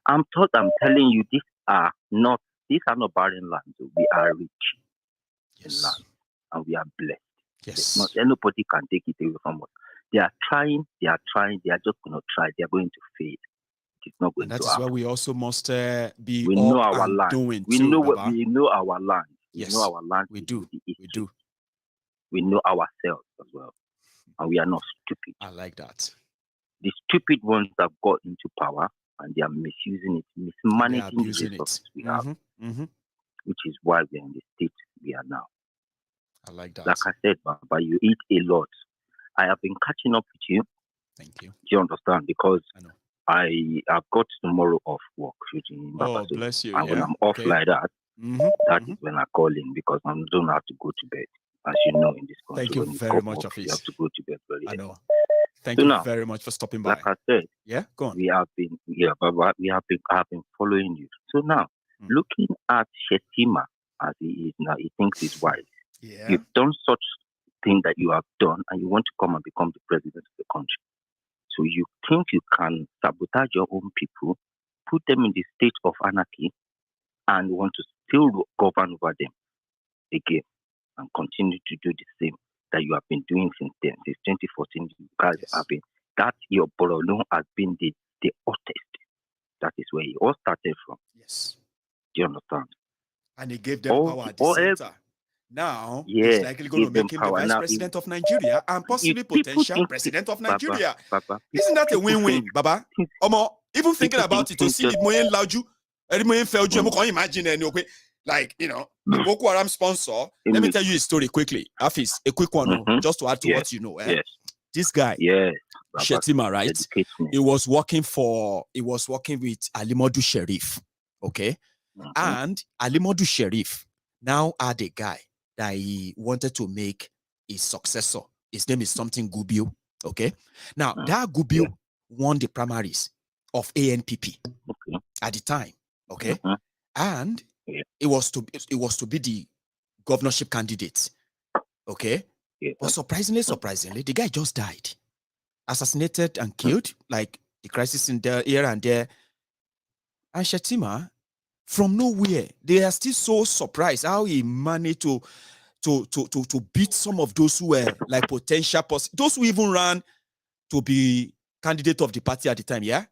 I'm telling you, these are not barren lands. We are rich in land, and we are blessed. Yes. Nobody can take it away from us. They are trying, they are just going to try. They are going to fail. It's not going to happen. That is why we also must be we know our land. Doing we too, know Baba. We know our land. Yes. We know our land. We do. We know ourselves as well. And we are not stupid. I like that. The stupid ones that got into power and they are misusing it, mismanaging the resources we have, which is why we are in the state we are now. I like that. Like I said, Baba, you eat a lot. I have been catching up with you. Thank you. Do you understand? Because I know. I have got tomorrow off work. Oh, bless you. And when I'm off like that, that is when I call in, because I don't have to go to bed. As you know, in this country, thank you very much, you have to go to bed very I late. know. Thank you very much for stopping by. Like I said, go on. I have been following you. So now, looking at Shetima as he is now, he thinks he's wise. Yeah. You've done such thing that you have done, and you want to come and become the president of the country. So you think you can sabotage your own people, put them in the state of anarchy, and want to still govern over them again and continue to do the same that you have been doing since 2014. You guys have been, that your Borolo has been the hottest. That is where it all started from. Yes. Do you understand? And he gave them power at the center. Now, he's likely going to make him the vice president of Nigeria and possibly potential president of Nigeria. Baba, isn't that a win-win, Baba? Even thinking about it, to see the Moyen Lauju, imagine, like, the Boko Haram sponsor. Let me tell you a story quickly. Afis, a quick one, just to add to what you know. Yes. This guy, Shetima, right? He was working with Alimodu Sheriff, okay? And Alimodu Sheriff now had a guy that he wanted to make his successor. His name is something Gubio, okay? Now, that Gubio won the primaries of ANPP at the time, okay? And it was to be the governorship candidate, okay? But surprisingly, the guy just died. Assassinated and killed, like the crisis in there, here and there. And Shetima from nowhere, they are still so surprised how he managed to beat some of those who were like potential, those who even ran to be candidate of the party at the time, yeah?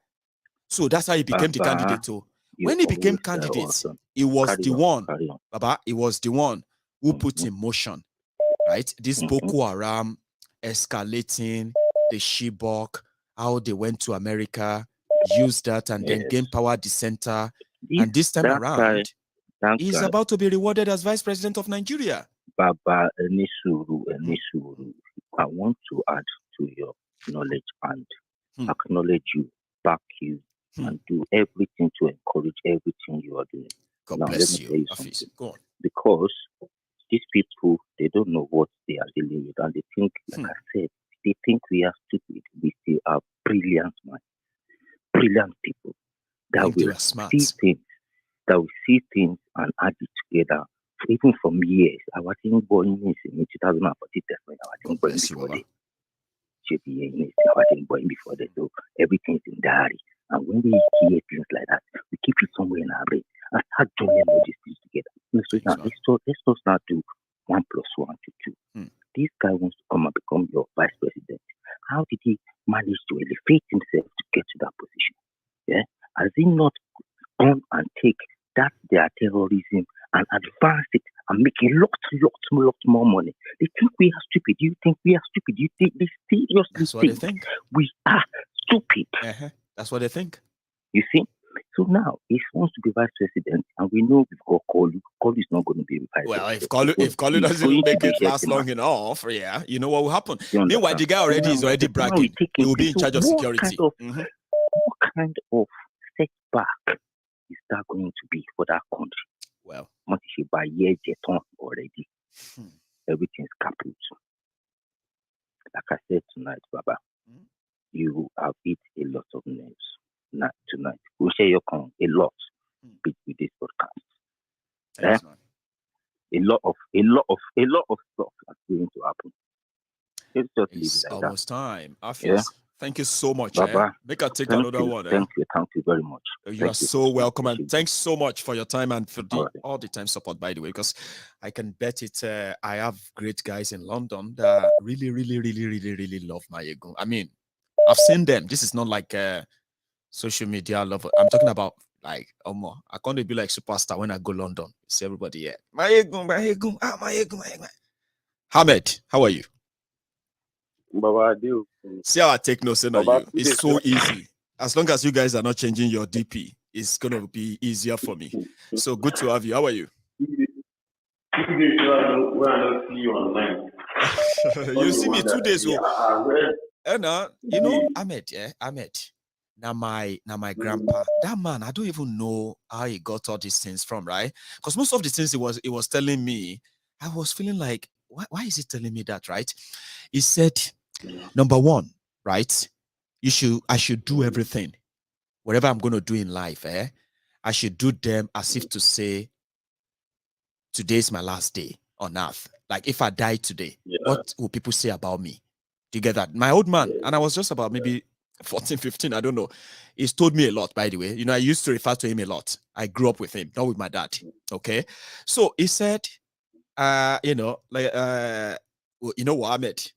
So that's how he became the candidate. So when he became candidate, he was the one, Baba, he was the one who put in motion, right? This Boko Haram escalating, the Chibok, how they went to America, used that and then gained power at the center. And this time around, he's about to be rewarded as Vice President of Nigeria. Baba Enisuru, I want to add to your knowledge and acknowledge you, back you, and do everything to encourage everything you are doing. God now, bless let me you. tell you something. Go on. Because these people, they don't know what they are dealing with, and they think, like I said, they think we are stupid. We still are brilliant minds, brilliant people that will see things and add it together. Even from years, I was in born in 2014. I was born before that. I was born before that. So everything's in diary. And when we hear things like that, we keep it somewhere in our brain and start joining all these things together. So now let's not do 1 + 1 = 2. This guy wants to come and become your vice president. How did he manage to elevate himself to get to that position? Yeah, has he not gone and take that their terrorism and advance it and make a lot more money? They think we are stupid. You think we are stupid? You think they seriously think we are stupid? That's what they think. You see? So now he wants to be vice president, and we know we've got Kolu. Kolu is not going to be vice president. Well, if Kolu doesn't make it last long enough, yeah, you know what will happen. Meanwhile, the guy is already bragging. He will be in charge of security. What kind of setback is that going to be for that country? Well, by year jeton already. Everything's kaput. Like I said tonight, Baba, you have hit a lot of names tonight. We share your con a lot with this podcast. A lot of stuff that's going to happen. It's just it's like almost that. Time. Thank you so much. Baba, Make us take another one. Thank you very much. You are so welcome, and thanks so much for your time and for all the time support, by the way, because I can bet it. I have great guys in London that really love Maiyegun. I mean, I've seen them. This is not like social media love. I'm talking about like I can't be like superstar when I go London. See everybody here. Maiyegun. Ahmed, how are you? Baba, I do. See how I take notes on you. It's so easy. As long as you guys are not changing your DP, it's going to be easier for me. So good to have you. How are you? I don't see you online. You see me 2 days ago. You know, Ahmed. Now my grandpa, that man, I don't even know how he got all these things from, right? Because most of the things he was telling me, I was feeling like, why is he telling me that, right? He said, number one, right? I should do everything. Whatever I'm going to do in life, I should do them as if to say, today's my last day on earth. Like if I die today, what will people say about me? Do you get that? My old man, and I was just about maybe 14, 15, I don't know. He's told me a lot, by the way. You know, I used to refer to him a lot. I grew up with him, not with my dad. Okay. So he said, you know what, Ahmed?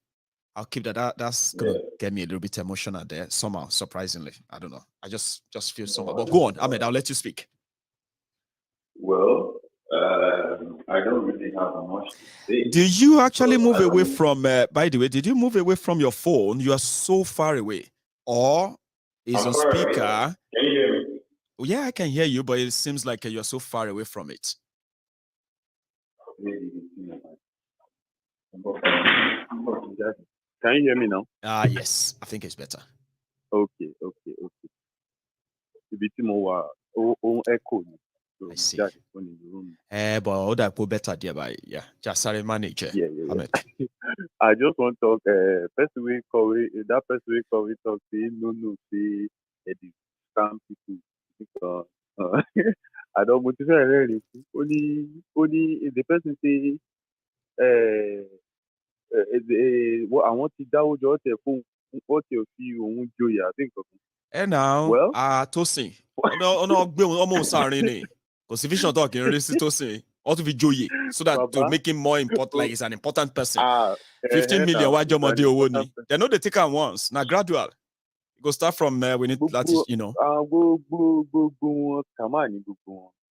I'll keep that. That's gonna get me a little bit emotional there somehow, surprisingly. I don't know. I just feel somehow. But go on, Ahmed. I'll let you speak. Well, I don't really have much to say. Did you actually move away from? By the way, did you move away from your phone? You are so far away, or is on speaker? Can you hear me? Yeah, I can hear you, but it seems like you're so far away from it. Can you hear me now? Yes, I think it's better. Okay. A bit more echo. I see. But all that go better there, by just sorry manager. Yeah. I just want to talk. First week, talk. Say no. Say the scam people. I don't want to say really. Only the person say. What I want to do what you feel joy. I think. And now, Tosin. No, almost sorry. Because if you should talk, you know, to say, ought to be joy, so that to make him more important, like he's an important person. 15 million, why your money only? They know they take him once. Now gradual. You go start from we need that, you know.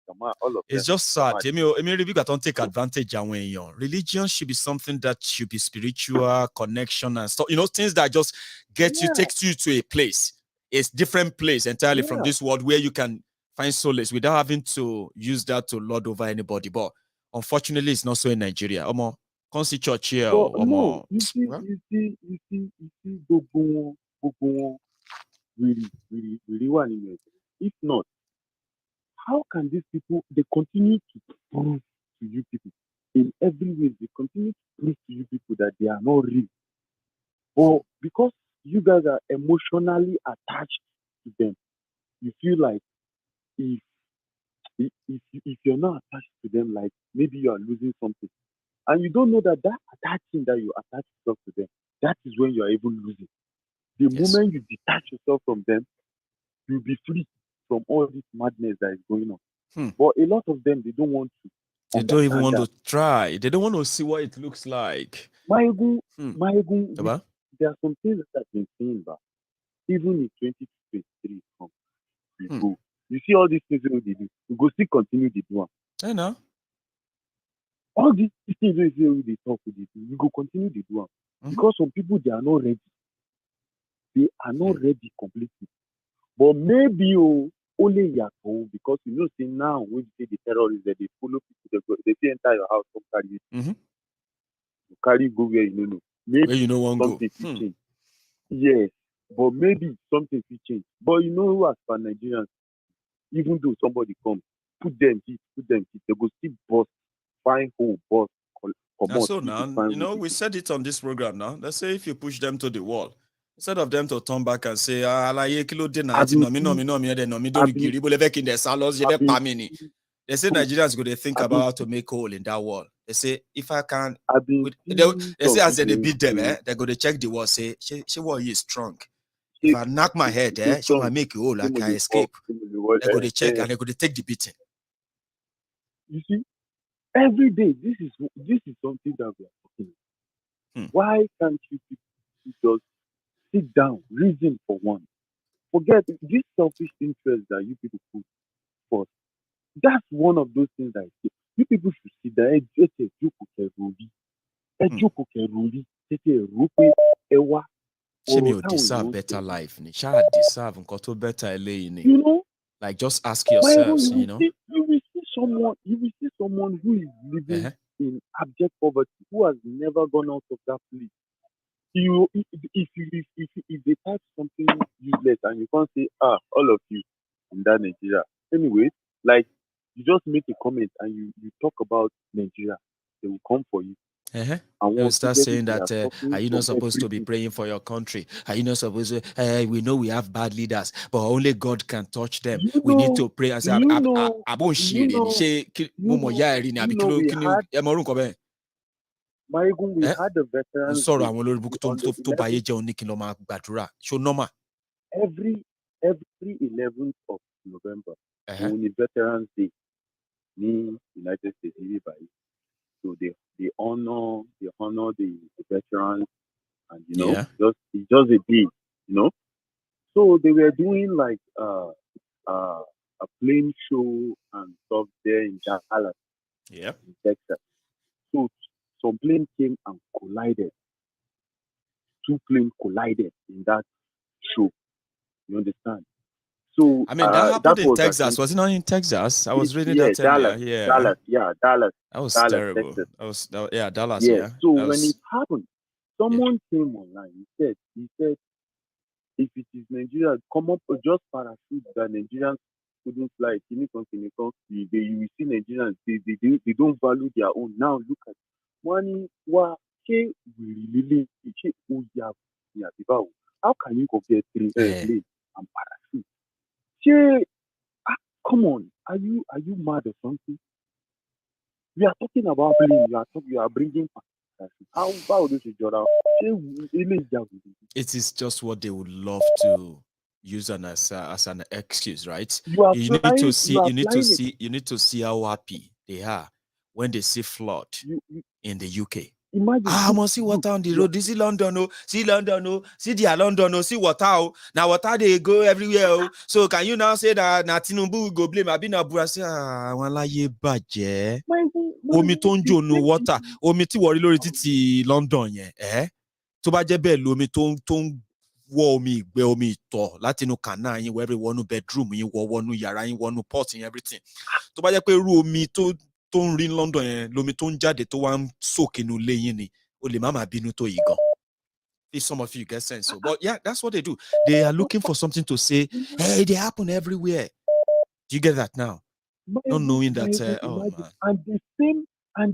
Come on, all of it's them. just sad. I mean, we got to take advantage of when you're religion should be something that should be spiritual connection and stuff. You know, things that just takes you to a place. It's different place entirely from this world where you can find solace without having to use that to lord over anybody. But unfortunately, it's not so in Nigeria. Come see church here. No, you see, really want it. If not, how can these people, they continue to prove to you people in every way, they continue to prove to you people that they are not real. Or because you guys are emotionally attached to them, you feel like if you're not attached to them, like maybe you are losing something. And you don't know that attaching that you attach yourself to them, that is when you are even losing. The moment you detach yourself from them, you'll be free from all this madness that is going on. But a lot of them, they don't want to. They don't even want to try. They don't want to see what it looks like. Maiyegun, there are some things that have been seen, but even in 2023, you see all these things that they do, we go still continue to do them. I know. All these things that they talk with you, we go continue to do them. Because some people, they are not ready. They are not ready completely. But maybe only because you know, see now when you say the terrorists that they follow people, they say enter your house, come carry it. You carry go where you know. Maybe where you know one something go. Change. Yes, but maybe something will change. But you know, as for Nigerians, even though somebody comes, put them hit, they go still bust, find hole, bust. So now, you know, we said it on this program now. Let's say if you push them to the wall, instead of them to turn back and say, they say Nigerians go to think about how to make hole in that wall. They say, if I can, they say as they beat them, they go to check the wall, say, she wall is strong. If I knock my head, she might make a hole, I can escape. They go to check and they go to take the beating. You see, every day, this is something that we are talking about. Why can't you just sit down, reason for one? Forget this selfish interest that you people put first. That's one of those things that you people should see that Shemi deserve better life. Child deserve better lane. You know, like just ask yourselves, you know. You will see someone who is living in abject poverty, who has never gone out of that place. If they type something useless and you can't say, all of you in that Nigeria. Anyway, like you just make a comment and you talk about Nigeria, they will come for you. And you start saying that are you not supposed to be praying for your country? Are you not supposed to? We know we have bad leaders, but only God can touch them. We need to pray and say, Maiyegun, we had the veterans. Sorry, every 11th of November, on the Veterans Day, in United States, so they honor the veterans, and you know, it's just a day, you know. So they were doing like a plane show and stuff there in Dallas, in Texas. So some plane came and collided. 2 planes collided in that show. You understand? So I mean, that happened in Texas. Was it not in Texas? I was reading that Dallas. Dallas. That was Dallas, terrible. Texas. Dallas. So when it happened, someone came online. He said, if it is Nigeria, come up or just parachute that Nigerians couldn't fly. You will see Nigerians. They don't value their own. Now look at money. How can you compare plane and parachute? Come on, are you mad or something? We are talking about plane. You are bringing parachute. How about this? It is just what they would love to, use as an excuse, right? You need to see how happy they are when they see flood in the UK. Imagine. I must see water on the road. You see London, see London, see their London, see water. Now water they go everywhere. So can you now say that Tinubu go blame? I've been a burasi. Walaye baje. Omi tó ń jò no water. Omi tí wọ́n rí lórí títì London yẹn. Tó bá jẹ́ bẹ́ẹ̀ lómi tó ń wọ́ omi ìgbẹ́ omi ìtọ̀ láti inú canal yín wọ every wọnú bedroom yín wọnú yàrá yín wọnú pot yín everything. Tó bá jẹ́ pé irú omi tó ń rí London yẹn lomi tó ń jáde tó wá ń soak inú ilé yín ni o lè má máa bínú tó yìí gan. If some of you get sense. So, but yeah, that's what they do. They are looking for something to say, hey, they happen everywhere. Do you get that now? Not knowing that, oh man. And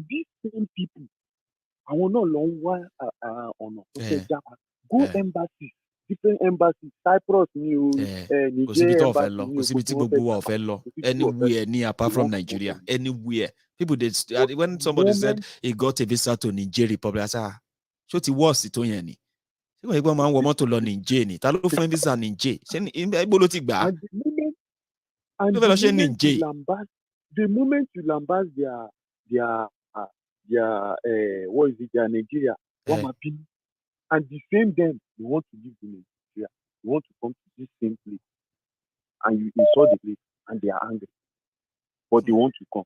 these same people, I will not long while go embassies, different embassies, Cyprus, Nigeria, anywhere apart from Nigeria, anywhere. People did when somebody said he got a visa to Nigeria Republic, I said, "Shoti was it only?" The moment you lambast their what is it, their Nigeria, and the same them you want to live in Nigeria, you want to come to this same place, and you saw the place, and they are angry, but they want to come.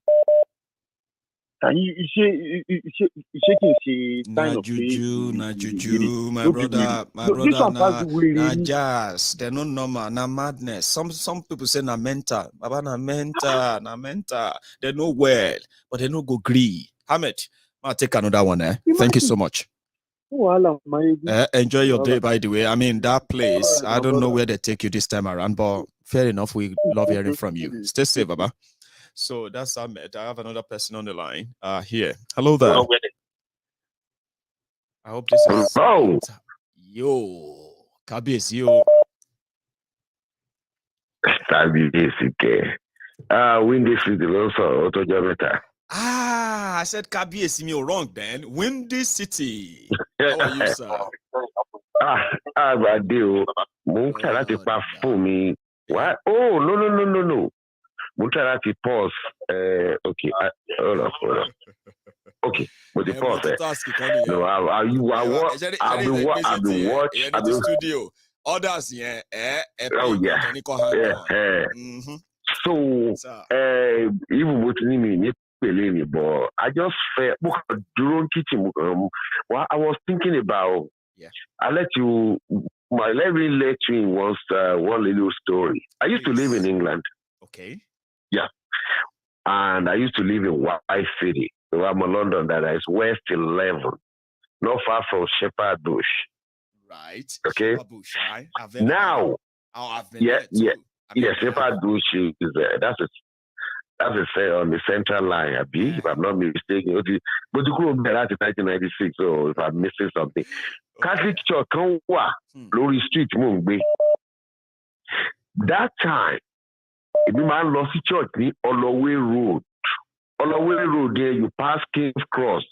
Can you juju, my brother, na jazz. They're not normal, na madness. Some people say na mental, na mental. They know well, but they no go agree. Ahmed, I'll take another one. Thank you so much. Enjoy your day, by the way. I mean, that place, I don't know where they take you this time around, but fair enough. We love hearing from you. Stay safe, Baba. So that's Ahmed. I have another person on the line here. Hello there. I hope this is yo. Kabis, yo. Windy City also Auto. I said Kabis, me wrong then. Windy City. How are you, sir? I do. For me. What? Oh, no. Mutarati pause. Okay, hold on. Okay, with the pause. No, I'll be watching. Studio. Others, yeah. Oh yeah. So, even with me, but I just felt during kitchen. What I was thinking about. Yeah. Let me let you in one little story. I used to live in England. Okay. Yeah. And I used to live in White City. So I'm in London, that is West 11, not far from Shepherd Bush. Right. Okay. Shepherd Bush, right? Now, Shepherd Bush is that's on the central line, if I'm not mistaken. But you grew up there at 1996, so if I'm missing something. Okay. Catholic Church, Glory Street, Mumbai. That time, if you man lost the church, Holloway Road. Holloway Road, there you pass King's Cross.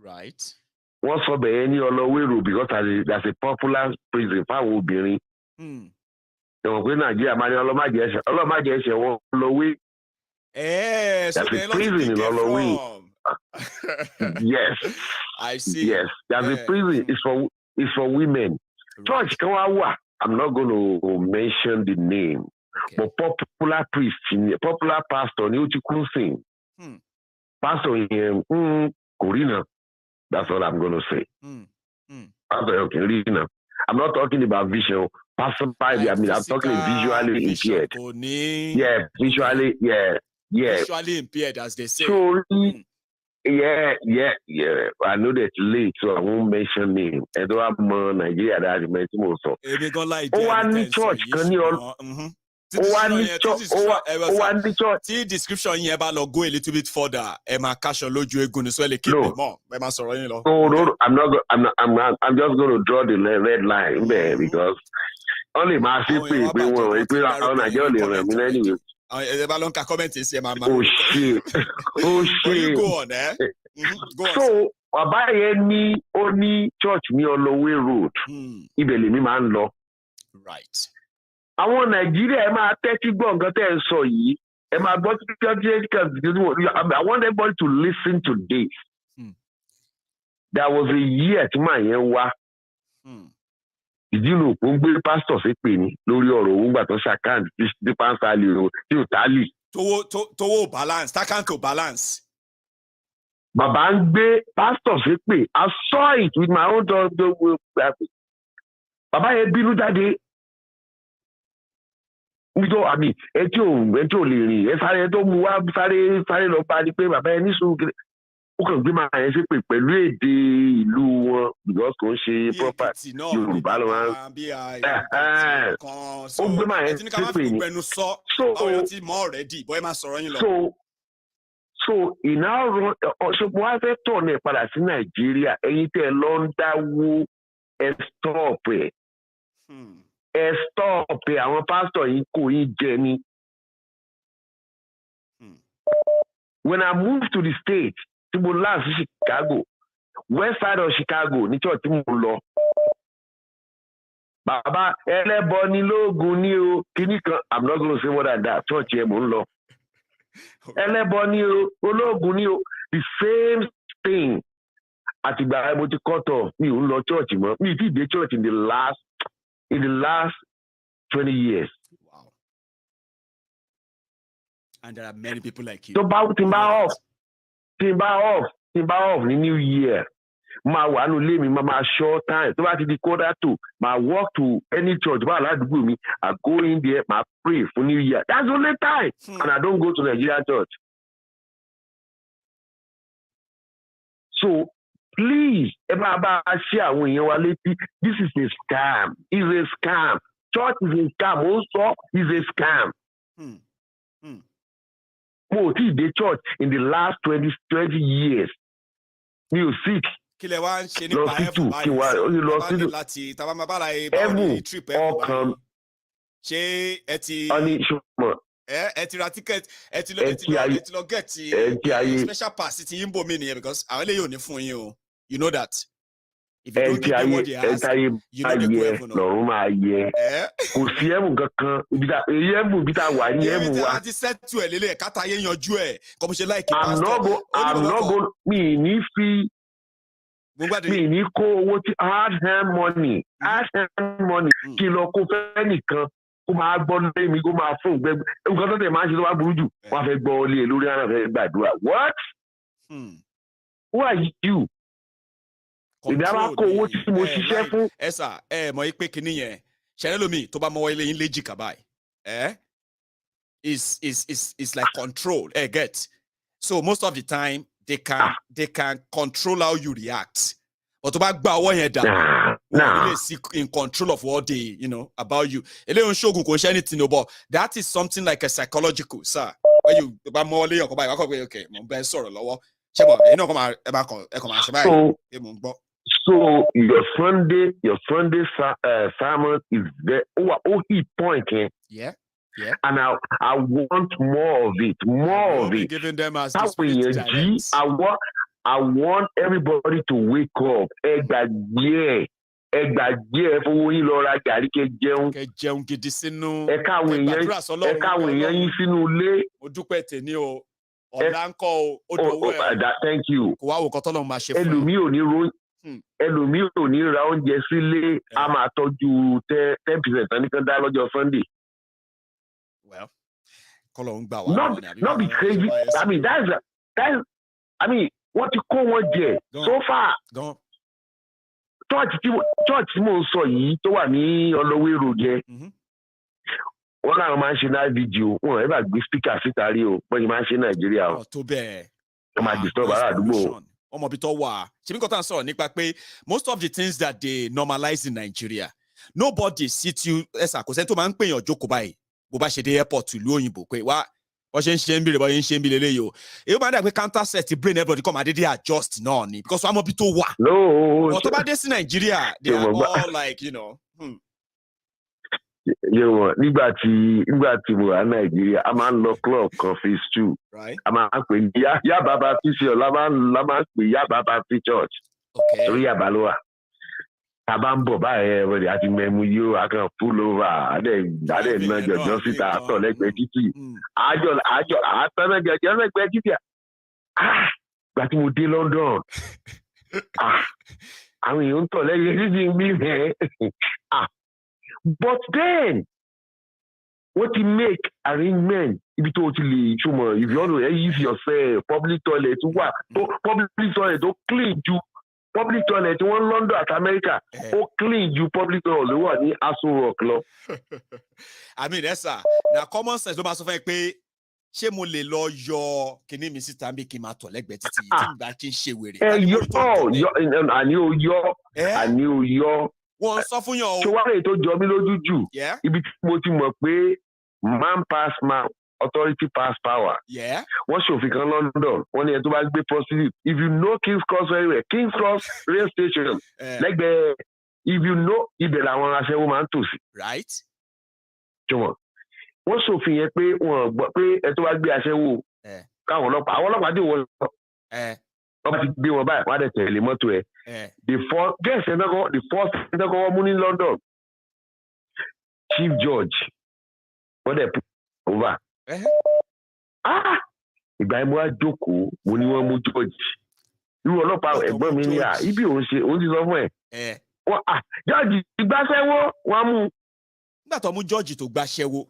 Right. What's up any Holloway Road? Because that's a popular prison. If I will be Holloway. That's a prison in Holloway. Yes. I see. Yes. There's a prison. It's for women. Right. Church, I'm not going to mention the name. Okay. But popular priest, popular pastor, Atiku sing. Pastor in Corina. That's what I'm going to say. Pastor Corina. I'm not talking about vision. Pastor, I'm talking visually impaired. Yeah, visually, yeah. Visually impaired, as they say. So, yeah. I know that's late, so I won't mention name. I don't have more Nigeria that I mentioned also. Church, can you See description here about go a little bit further. Emma Cash or Loju Egun so keep it more. No, I'm just going to draw the red line there because only my people anyway. Oh shit. You go on, eh? So only church me on the way road. Right. àwọn Nàìjíríà ẹ máa tẹ́tí gbọ́ nǹkan tẹ́ ẹ sọ yìí. I want everybody to listen to this. There was a year tí màá yẹn wá. Ìdílé òkú ń gbé pásítọ̀ sí pè ní lórí ọ̀rọ̀ owó gbà tó ṣàkáǹtì tí pásítọ̀ àlè rò tí ò tálì. Tówó balance, tákàǹtì ò balance. Bàbá ń gbé pásítọ̀ sí pè. I saw it with my own daughter. Bàbá yẹn bínú jáde. Nítorí àmì ẹtí ò lè rìn ẹ sáré tó mú wá sáré lọ bá ní pé bàbá yẹn ní sùúrù ó kàn gbé máa yẹn sí pé pẹ̀lú èdè ìlú wọn because kò ń ṣe proper Yorùbá ló máa ń ó gbé máa yẹn sí pé ní so ìná ṣùgbọ́n wá fẹ́ tọ̀ ní ìpadà sí Nàìjíríà ẹ̀yin tẹ́ lọ ń dáwó ẹ̀ stop ẹ̀. Stop àwọn pásítọ̀ yìí kò yín jẹ ni. When I moved to the state, tí mo land sí Chicago, west side of Chicago ní church tí mo lọ. Bàbá ẹlẹ́bọ ni lóògùn ní o, kíní kan, I'm not going to say more than that, church yẹn mo ń lọ. Ẹlẹ́bọ ni o, olóògùn ni o, the same thing. Àtìgbà mo ti cut off, mi ò ń lọ church mọ́, mi ti dé church in the last 20 years. Wow. And there are many people like you. So timber off ní New Year. Ma wà nù lé mi, ma short time. So bá ti di quarter to, ma walk to any church, bá aládùúgbò mi, I go in there, ma pray for New Year. That's the only time. And I don't go to Nigerian church. So please, this is a scam. It's a scam. Church is a scam. Also, is a scam. The church in the last 20 years. You sick. Special pass ti yín bò mí nìyẹn because àwọn eléyìí ò ní fún yín o. You know that. If you don't give them what they ask, you know they go heaven. Lọ́run máa yẹ. Kò sí ẹ̀mù kankan. Ẹ̀mù bí ta wà ní ẹ̀mù wa. Ẹ̀mù ti sẹ́tù ẹ̀ lélẹ̀ káta yẹn yanjú ẹ̀. Kò mo ṣe láìkí pásítọ̀. I'm not go. Mi ní kó owó tí hard-earned money kí lọ kó fẹ́ nìkan. Kó máa gbọ́ lé mi kó máa fún gbẹgbẹ nǹkan tó tẹ̀ máa ń ṣe tó bá burú jù wọ́n á fẹ́ gbọ́ lé lórí ara fẹ́ gbàdúrà what? Who are you? Ìdáwà kó owó tí mo ṣiṣẹ́ fún. Ẹ sà mọ̀ pé kinní yẹn ṣẹlẹ̀ lómi tó bá mọ́wọ́ ilé yín léjì kàbáyì is like control get so most of the time they can control how you react. But to back bow one head down, in control of what they, about you. Anything, but that is something like a psychological, sir. When you okay, so your Sunday sermon is there. Oh, he point here. Yeah. And I want more of it. More of it. Giving them as I want everybody to wake up. Ẹgbàgbé fowó yín lọ ra gàrí kẹ́ jẹun gidi sínú. Ẹ káwọn èèyàn yín sínú ilé. Mo dúpẹ́ tèmi o. Ọ̀la ń kọ́ o. Thank you. Kò wá wo kọ́ tọ́lọ́ máa ṣe fún ẹlòmíì ò ní ra oúnjẹ sílé a máa tọ́jú 10% nìkan dá lọ́jọ́ Sunday. Well, kọ́lọ̀ ń gbà wá. Not be crazy. I mean that's wọ́n ti kó wọn jẹ so far. Church tí mo ń sọ yìí tó wà ní Ọlọ́wé road yẹn. Wọ́n náà máa ń ṣe náà fídíò wọn ẹ̀ bá gbé speaker síta rí o wọ́n yìí máa ń ṣe Nàìjíríà o. Tó bẹ́ẹ̀. Wọ́n máa disturb ará àdúgbò. Ọmọ ibi tó wà. Ṣé mi kọ́ tá à ń sọ̀rọ̀ nípa pé most of the things that they normalize in Nigeria nobody sit you ẹ̀sà kò sẹ́ni tó máa ń pèèyàn jókòó báyìí bó bá ṣe dé airport ìlú òyìnbó pé wá wọ́n ṣe ń bí rẹ̀ bọ́ ṣe ń bí lélẹ́yìí o èyí máa dà pé counter set brain everybody come adédé adjust náà ni because wọ́n á mọ bí tó wà. Wọ́n tó bá dé sí Nàìjíríà they are all like Yorùbá nígbà tí mo wà Nàìjíríà a máa ń lọ club kan phase 2 a máa ń pè ní Yaba Baptist church la máa ń pè Yaba Baptist church torí Yaba ló wà Tabambo by everybody at Memuyo, I can pull over. I didn't know your just sit out like Betty. I don't like Betty. But you did London. I mean, you don't let me. But then, what you make arrangement, if you totally, if you want to use yourself, public toilet, public toilet, don't clean you. Public toilet, one London at America, clean you public toilet, what in Aso Rock law. I mean, that's now common sense. No matter what pay, she mo le lo yo kini mi sita mi ki ma to legbe titi ti ba ki se were. I knew your. Wọ́n sọ fún yàn o. Ṣé wàá rè tó jọ mí lójú jù? Ibi tí mo ti mọ̀ pé man pass man, authority pass power. Wọ́n ṣòfin kan London, wọ́n ní ẹ tó bá gbé prostitute. If you know King's Cross very well, King's Cross rail station, lẹ́gbẹ̀ẹ́, if you know ibẹ̀ làwọn aṣẹ́wó máa ń tò sí. Right. Jọ̀wọ́n, wọ́n ṣòfin yẹn pé wọ́n gbọ́ pé ẹ tó bá gbé aṣẹ́wó káwọn ọlọ́pàá dì wọ́n lọ. Wọ́n bá ti gbé wọn báyìí, wọ́n á dẹ̀ tẹ̀lé mọ́tò ẹ̀. The first mú ní London, Chief Judge, wọ́n dẹ̀ put over. Ìgbà yẹn mo wá jókòó, mo ní wọ́n mú George. Irú ọlọ́pàá ẹ̀gbọ́n mi ní ibi òun ti sọ fún ẹ̀. George ìgbàṣẹ́wó, wọ́n mú. Nígbà tó mú George tó gbàṣẹ́wó,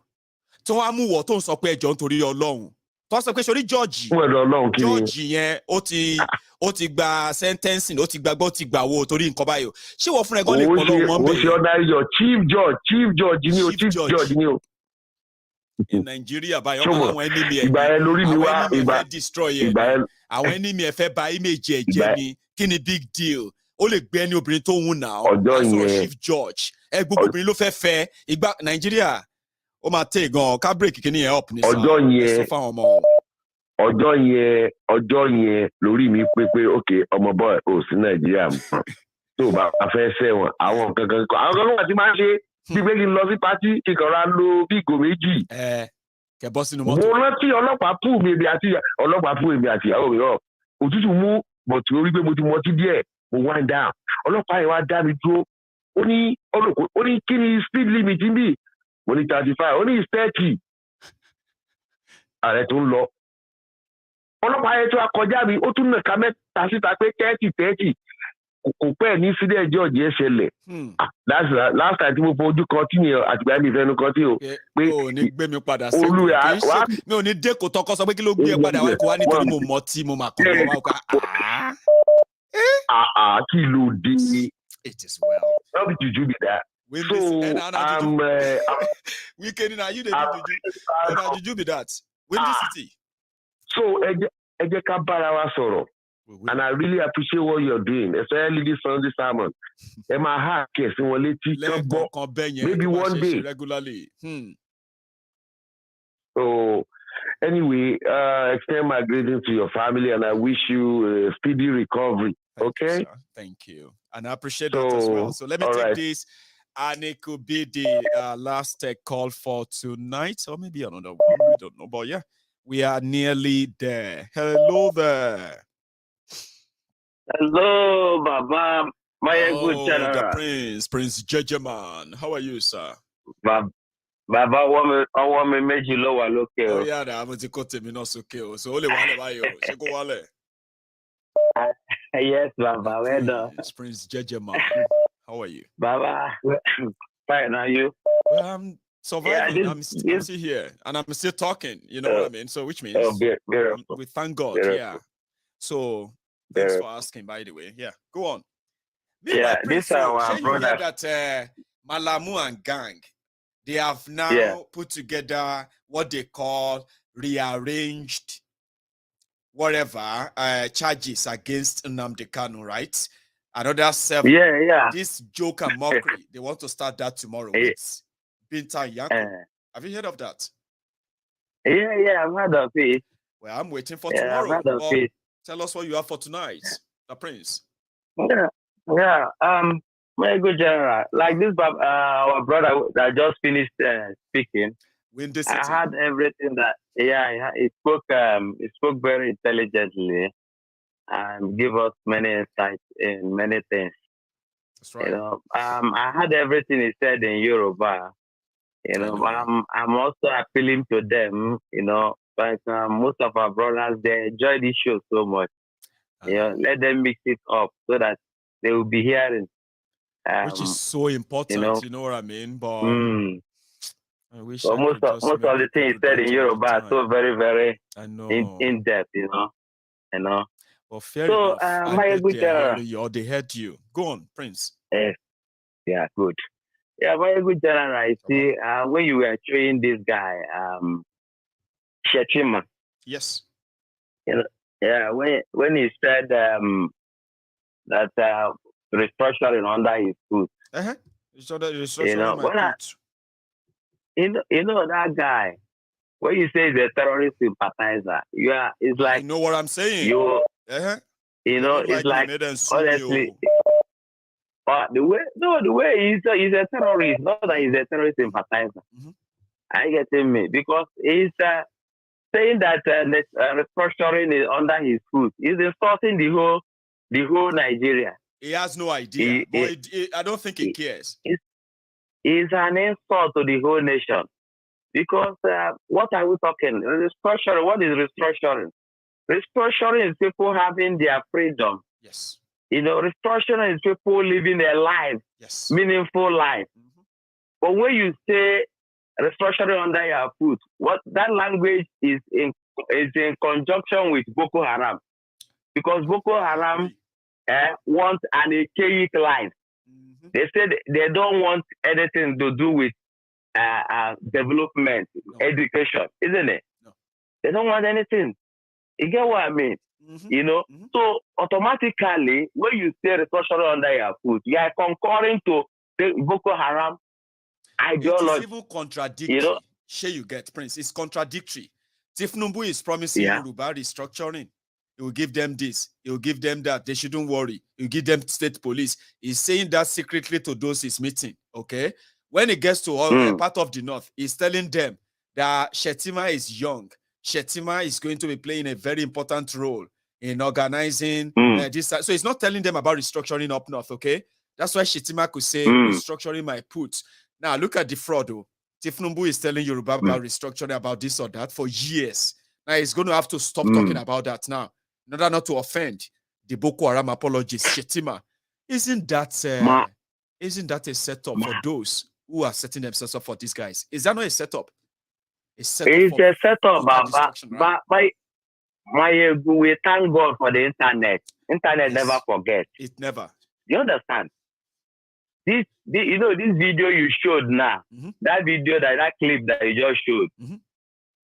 tí wọ́n á mú wọ̀ tó ń sọ pé ẹjọ́ nítorí Ọlọ́run. Tó sọ pé sórí George yẹn ó ti gba sentencing, ó ti gbà wo torí nǹkan báyìí. Ṣé wọ́n fún ẹ gan lè pọ̀ lọ́wọ́ wọn bẹ́ẹ̀? Ó ṣe ọ̀dà yọ Chief Judge ni o. In Nigeria báyìí ọmọ àwọn enemy ẹ̀. Ìgbà yẹn lórí mi wá ìgbà destroy ẹ̀. Àwọn enemy ẹ̀ fẹ́ bà image ẹ̀ jẹ́ ni. Kí ni big deal? Ó lè gbé ẹni obìnrin tó wù náà. Ọjọ́ yẹn Chief Judge. Gbogbo obìnrin ló fẹ́. Ìgbà Nigeria ó máa tẹ̀ gan ká break kíní yẹn up ní sáà. Ọjọ́ yẹn lórí mi pé okay ọmọ boy ò sí Nàìjíríà mọ́ tó bá fẹ́ sẹ́wọ̀n àwọn kankan wà tí máa ń ṣe bí pé kí n lọ sí pátí kí n kàn ra lo bí ìgò méjì. Kẹ bọ́ sínú mọ́tò. Mo rántí ọlọ́pàá pù èmi àti ìyàwó mi rọ̀ òtútù mú bọ̀tù orí pé mo ti mọtí díẹ̀ mo wind down ọlọ́pàá yẹn wá dá mi dúró ó ní kí ni speed limit ń bì mo ní 35 ó ní 30 ààrẹ tó ń lọ ọlọ́pàá yẹn tó wá kọjá mi ó tún nàka mẹ́ta síta pé 30 kò pẹ́ ní sílẹ̀ George yẹn ṣẹlẹ̀ last time tí mo fojú kan tí yẹn àtìgbà mi fẹ́nu kan tí o pé o ní gbé mi padà sí mi ò ní dé kò tọkọ sọ pé kí ló gbé ẹ padà wá kó wá nítorí mo mọ tí mo máa kọ́ ọ wá kó kí ló dé. It is well. How did you do that? So weekend now you did juju be that. Win the city. So ẹ jẹ́ ká bára wa sọ̀rọ̀. And I really appreciate what you're doing, especially this Sunday sermon. Ẹ máa ha kẹ̀sí wọn létí kan bọ́ maybe one day. Regularly. So anyway, extend my greetings to your family and I wish you a speedy recovery. Okay? Thank you. And I appreciate that as well. So let me take this. And it could be the last call for tonight, or maybe another one. We don't know. But yeah, we are nearly there. Hello there. Hello, Baba. Maiyegun the Prince Jejeman. How are you, sir? Baba, ọwọ́ mi méjì ló wà lókè o. Oh yeah, I'm ti kó tèmi náà sókè o. So ó lè wálẹ̀ báyìí o. Ṣé kó wálẹ̀? Yes, Baba. Well done. It's Prince Jejeman. How are you? Baba, fine. Are you? Well, I'm surviving. I'm still here, and I'm still talking. You know what I mean? So, which means we thank God. Yeah. So, thanks for asking. By the way, yeah. Go on. This is our brother. That Malamu and gang, they have now put together what they call rearranged whatever charges against Nnamdi Kanu, right? Another 7. This joke and mockery. They want to start that tomorrow with Binta Yanko. Have you heard of that? Yeah, I've heard of it. Well, I'm waiting for tomorrow. Tell us what you have for tonight, the Prince. My good general. Like this, our brother that just finished speaking. I had everything that. He spoke very intelligently and give us many insights in many things. That's right. You know, I heard everything he said in Yoruba. You know, I'm also appealing to them. You know, but most of our brothers, they enjoy this show so much. You know, let them mix it up so that they will be hearing. Which is so important. You know what I mean? But I wish so most of the things he said in Yoruba are so very, very in depth. You know. Well, fair so, enough. Or they heard you. Go on, Prince. Yeah, good. Yeah, very good general. I see. When you were showing this guy, Shetima. Yes. You know, yeah, when he said that restructuring under his foot. So that restructuring you know that guy. When you say he's a terrorist sympathizer, it's like you know what I'm saying. You know, it's like honestly. The way he's a terrorist, not that he's a terrorist sympathizer. I get me because he's saying that restructuring is under his foot. He's insulting the whole Nigeria. He has no idea. I don't think he cares. It's an insult to the whole nation because what are we talking? Restructuring. What is restructuring? Restructuring is people having their freedom. Yes. You know, restructuring is people living their life, meaningful life. But when you say restructuring under your foot, what that language is in conjunction with Boko Haram, because Boko Haram wants an archaic life. They said they don't want anything to do with development, education, isn't it? They don't want anything. You get what I mean? You know, so automatically, when you say restructuring under your foot, you are concurring to the Boko Haram ideology. It is even contradictory. You know? You get, Prince. It's contradictory. Tinubu is promising Yoruba restructuring. He will give them this. He will give them that. They shouldn't worry. He will give them state police. He's saying that secretly to those he's meeting. Okay? When it gets to part of the north, he's telling them that Shetima is young. Shetima is going to be playing a very important role in organizing this. So he's not telling them about restructuring up north, okay? That's why Shetima could say restructuring my put. Now look at the fraud, though. Tinubu is telling Yoruba about restructuring, about this or that for years. Now he's going to have to stop talking about that now, in order not to offend the Boko Haram apologist Shetima. Isn't that a setup for those who are setting themselves up for these guys? Is that not a setup? It's a setup, but we thank God for the internet. Internet never forgets. It never. You understand? This video you showed now, that video, that clip that you just showed,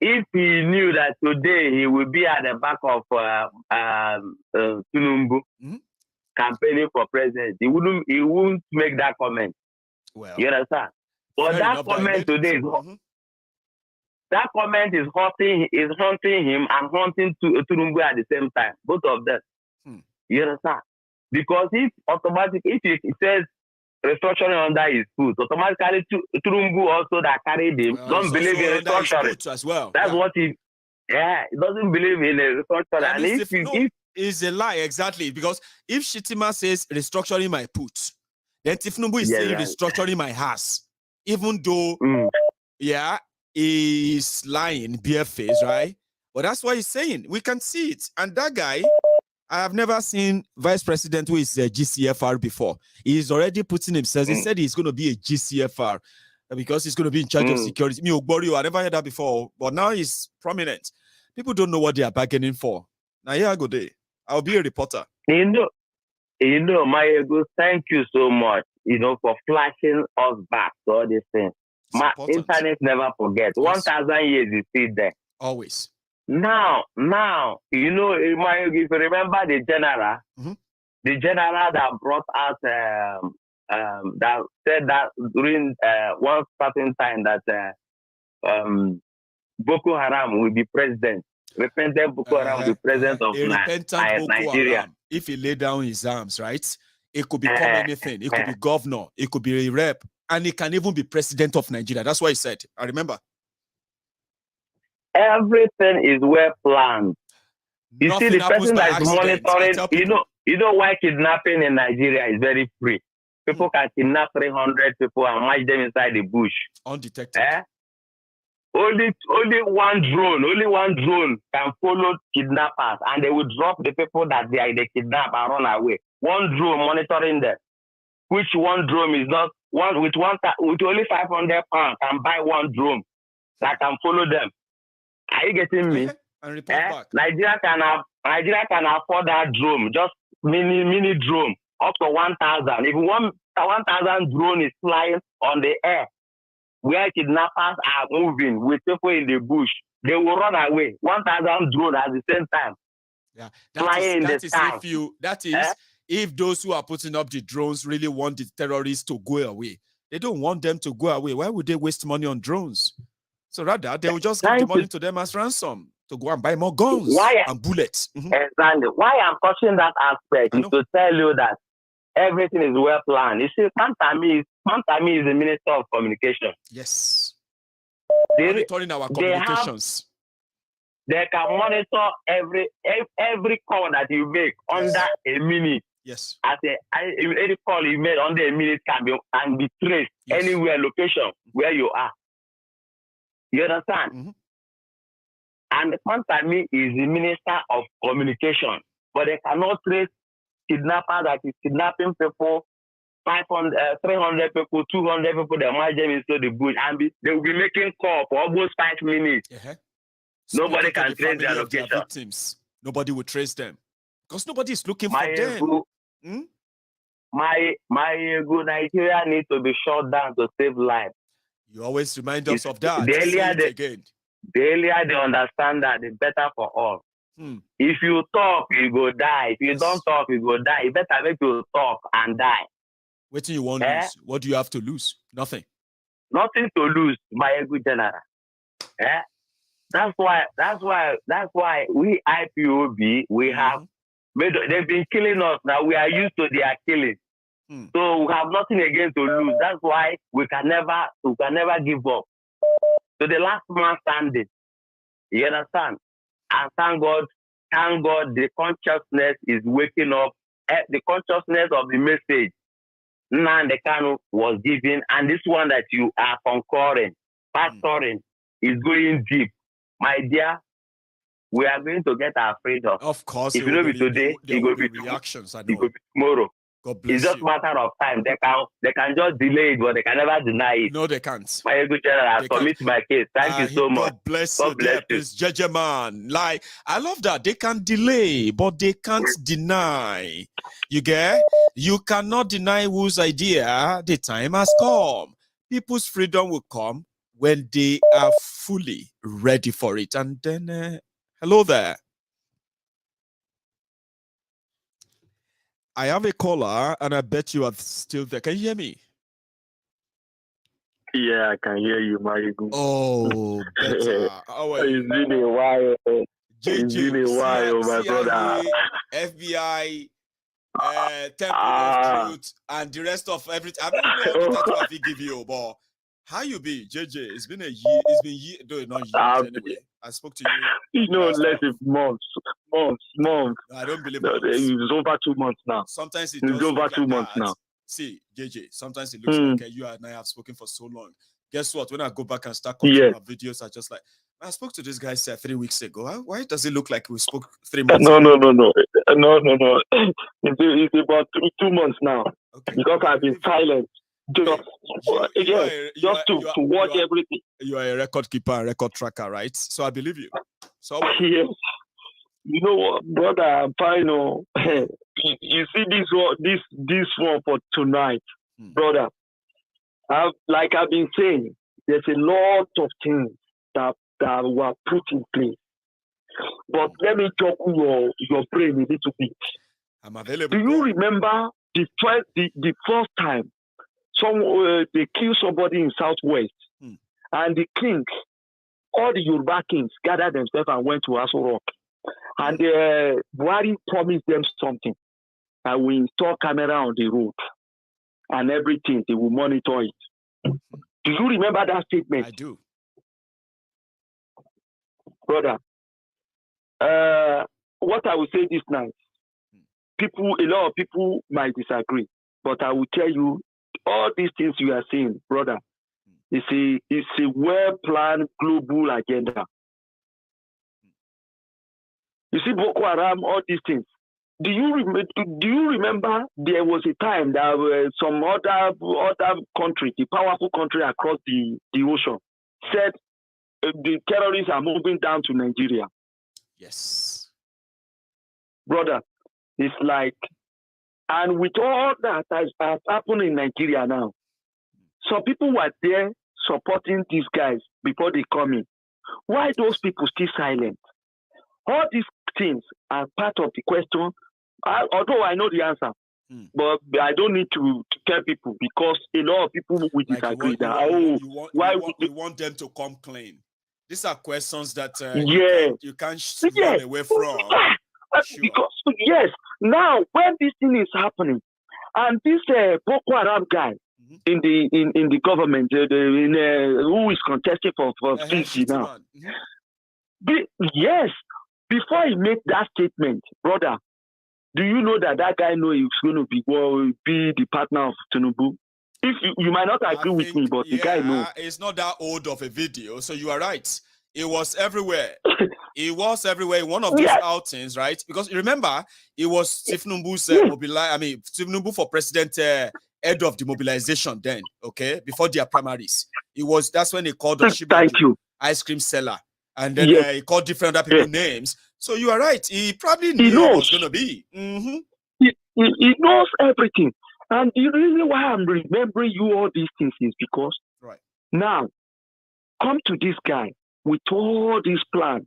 if he knew that today he would be at the back of Tinubu campaigning for president, he wouldn't make that comment. Well, you understand? But that comment today is that comment is haunting him and haunting Tinubu at the same time, both of them. You understand? Because if it says restructuring under his foot, automatically Tinubu also that carried him don't believe in restructuring as well. That's what he doesn't believe in restructuring. And if it's a lie, exactly, because if Shetima says restructuring my put, then Tinubu is saying restructuring my house, even though he's lying barefaced, right? But that's what he's saying. We can see it. And that guy, I have never seen vice president who is a GCFR before. He's already putting himself. He said he's going to be a GCFR because he's going to be in charge of security. Me, Ogbori, I never heard that before, but now he's prominent. People don't know what they are bargaining for. Now here I go there. I'll be a reporter. You know, Maiyegun, thank you so much, for flashing us back to all these things. My internet never forgets. 1,000 years is still there. Always. Now, if you remember the general that brought out that said that during one certain time that Boko Haram will be president. Repentant Boko Haram will be president of Nigeria. Haram, if he lay down his arms, right? It could become anything. It could be governor. It could be a rep. And he can even be president of Nigeria. That's what he said. I remember. Everything is well planned. You see, the person that is monitoring, you know why kidnapping in Nigeria is very free. people can kidnap 300 people and match them inside the bush. Undetected. Only one drone can follow kidnappers, and they will drop the people that they kidnap and run away. One drone monitoring them. Which one drone is not one with only 500 pounds can buy one drone that can follow them. Are you getting me? And report back. Nigeria can afford that drone, just mini drone, up to 1,000. If 1,000 drone is flying on the air, where kidnappers are moving with people in the bush, they will run away. 1,000 drone at the same time. Yeah, that is if those who are putting up the drones really want the terrorists to go away. They don't want them to go away. Why would they waste money on drones? So rather, they will just give the money to them as ransom to go and buy more guns and bullets. Exactly. Why I'm touching that aspect is to tell you that everything is well planned. You see, Pantami is the Minister of Communication. Yes. Monitoring our communications. They can monitor every call that you make under a minute. Yes. Any call you made under a minute can be traced anywhere, location where you are. You understand? And Pantami is the Minister of Communication, but they cannot trace kidnapper that is kidnapping people, 300 people, 200 people, they march them into the bush, and they will be making call for almost 5 minutes. Nobody can trace their location. Victims. Nobody will trace them because nobody is looking for them. Maiyegun, Nigeria needs to be shut down to save lives. You always remind us of that. The earlier they understand that, the better for all. If you talk, you go die. If you don't talk, you go die. It better make you talk and die. What do you want to lose? What do you have to lose? Nothing. Nothing to lose, Maiyegun General. That's why we IPOB, we have they've been killing us now. We are used to their killing. So we have nothing again to lose. That's why we can never give up. So the last man standing. You understand? And thank God, the consciousness is waking up. The consciousness of the message Nnamdi Kanu was given, and this one that you are concurring, pastoring, is going deep. My dear, we are going to get our freedom. Of course. If you know me today, it will be reactions. It will be tomorrow. God bless it's just a matter of time. They can just delay it, but they can never deny it. No, they can't. Maiyegun General, I submit my case. Thank you so much. God bless you. Please, Judge man. Like, I love that. They can delay, but they can't deny. You get? You cannot deny whose idea the time has come. People's freedom will come when they are fully ready for it. And then, hello there. I have a caller, and I bet you are still there. Can you hear me? Yeah, I can hear you, Maiyegun. Oh, better. It's been a while. It's been a while, my brother. FBI, Temple of Truth, and the rest of everything. I don't know what I give you, but how you be, JJ? It's been a year. It's been year. No, not years anyway. I spoke to you. You know, less than months. No, I don't believe it. It's over 2 months now. Sometimes it's over 2 months now. See, JJ, sometimes it looks like you and I have spoken for so long. Guess what? When I go back and start watching our videos, I just like, I spoke to this guy 3 weeks ago. Why does it look like we spoke 3 months ago? No. It's about 2 months now. Okay. Because I've been silent. Just to watch everything. You are a record keeper and record tracker, right? So I believe you. So yes. You know what, brother, I'm fine. You see this one for tonight, brother. Like I've been saying, there's a lot of things that were put in place. But let me talk your brain a little bit. I'm available. Do you remember the first time they killed somebody in Southwest, and the king, all the Yoruba kings gathered themselves and went to Aso Rock, and Buhari promised them something, and we install camera on the road and everything. They will monitor it. Do you remember that statement? I do, brother. What I will say this night, a lot of people might disagree. But I will tell you, all these things you are saying, brother, it's a well-planned global agenda. You see, Boko Haram, all these things. Do you remember there was a time that some other country, the powerful country across the ocean, said the terrorists are moving down to Nigeria? Yes. Brother, it's like, and with all that has happened in Nigeria now, some people were there supporting these guys before they come in. Why those people still silent? All these things are part of the question. Although I know the answer, but I don't need to tell people because a lot of people will disagree. You want them to come clean. These are questions that you can't run away from. Sure. Because yes, now when this thing is happening, and this Boko Haram guy in the government, who is contesting for PC now, yes, before he made that statement, brother, do you know that guy know he's going to be the partner of Tinubu? If you might not agree with me, but the guy knows. It's not that old of a video, so you are right. It was everywhere. It was everywhere in one of these outings, right? Because remember, it was Tinubu's Tinubu for president, head of the mobilization then, okay, before their primaries. That's when he called the Chibok ice cream seller. And then he called different other people names. So you are right. He probably knew it was going to be. Mm-hmm. He knows everything. And the reason why I'm remembering you all these things is because now, come to this guy with all these plans.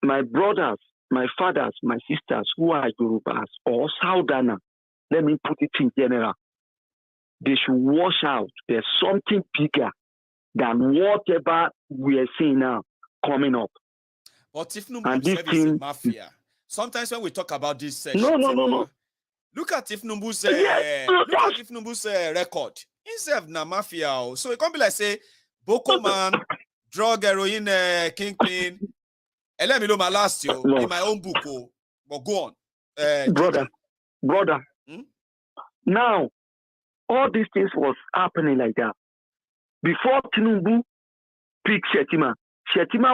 My brothers, my fathers, my sisters who are Yorubas or Southerners, let me put it in general, they should watch out. There's something bigger than whatever we are seeing now coming up. But Tinubu himself is a mafia. Sometimes when we talk about this, no. Look at Tinubu's record. Himself na mafia. So it can't be like say Boko man, drug heroin kingpin. And let me know my last year in my own book. But go on, brother. Now, all these things was happening like that. Before Tinubu picked Shetima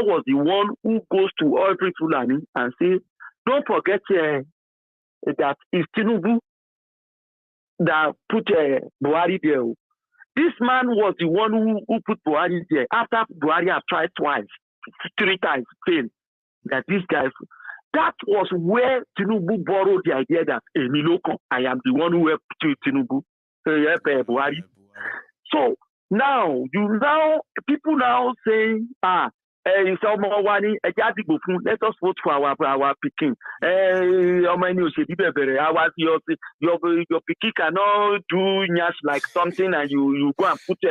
was the one who goes to every Fulani and say, don't forget that it's Tinubu that put Buhari there. This man was the one who put Buhari there. After Buhari had tried twice, 3 times, failed. That this guy, that was where Tinubu borrowed the idea that I am the one who helped Tinubu, Buhari. So now, people now saying, let us vote for our Peking. Your Peking cannot do nyash like something and you go and put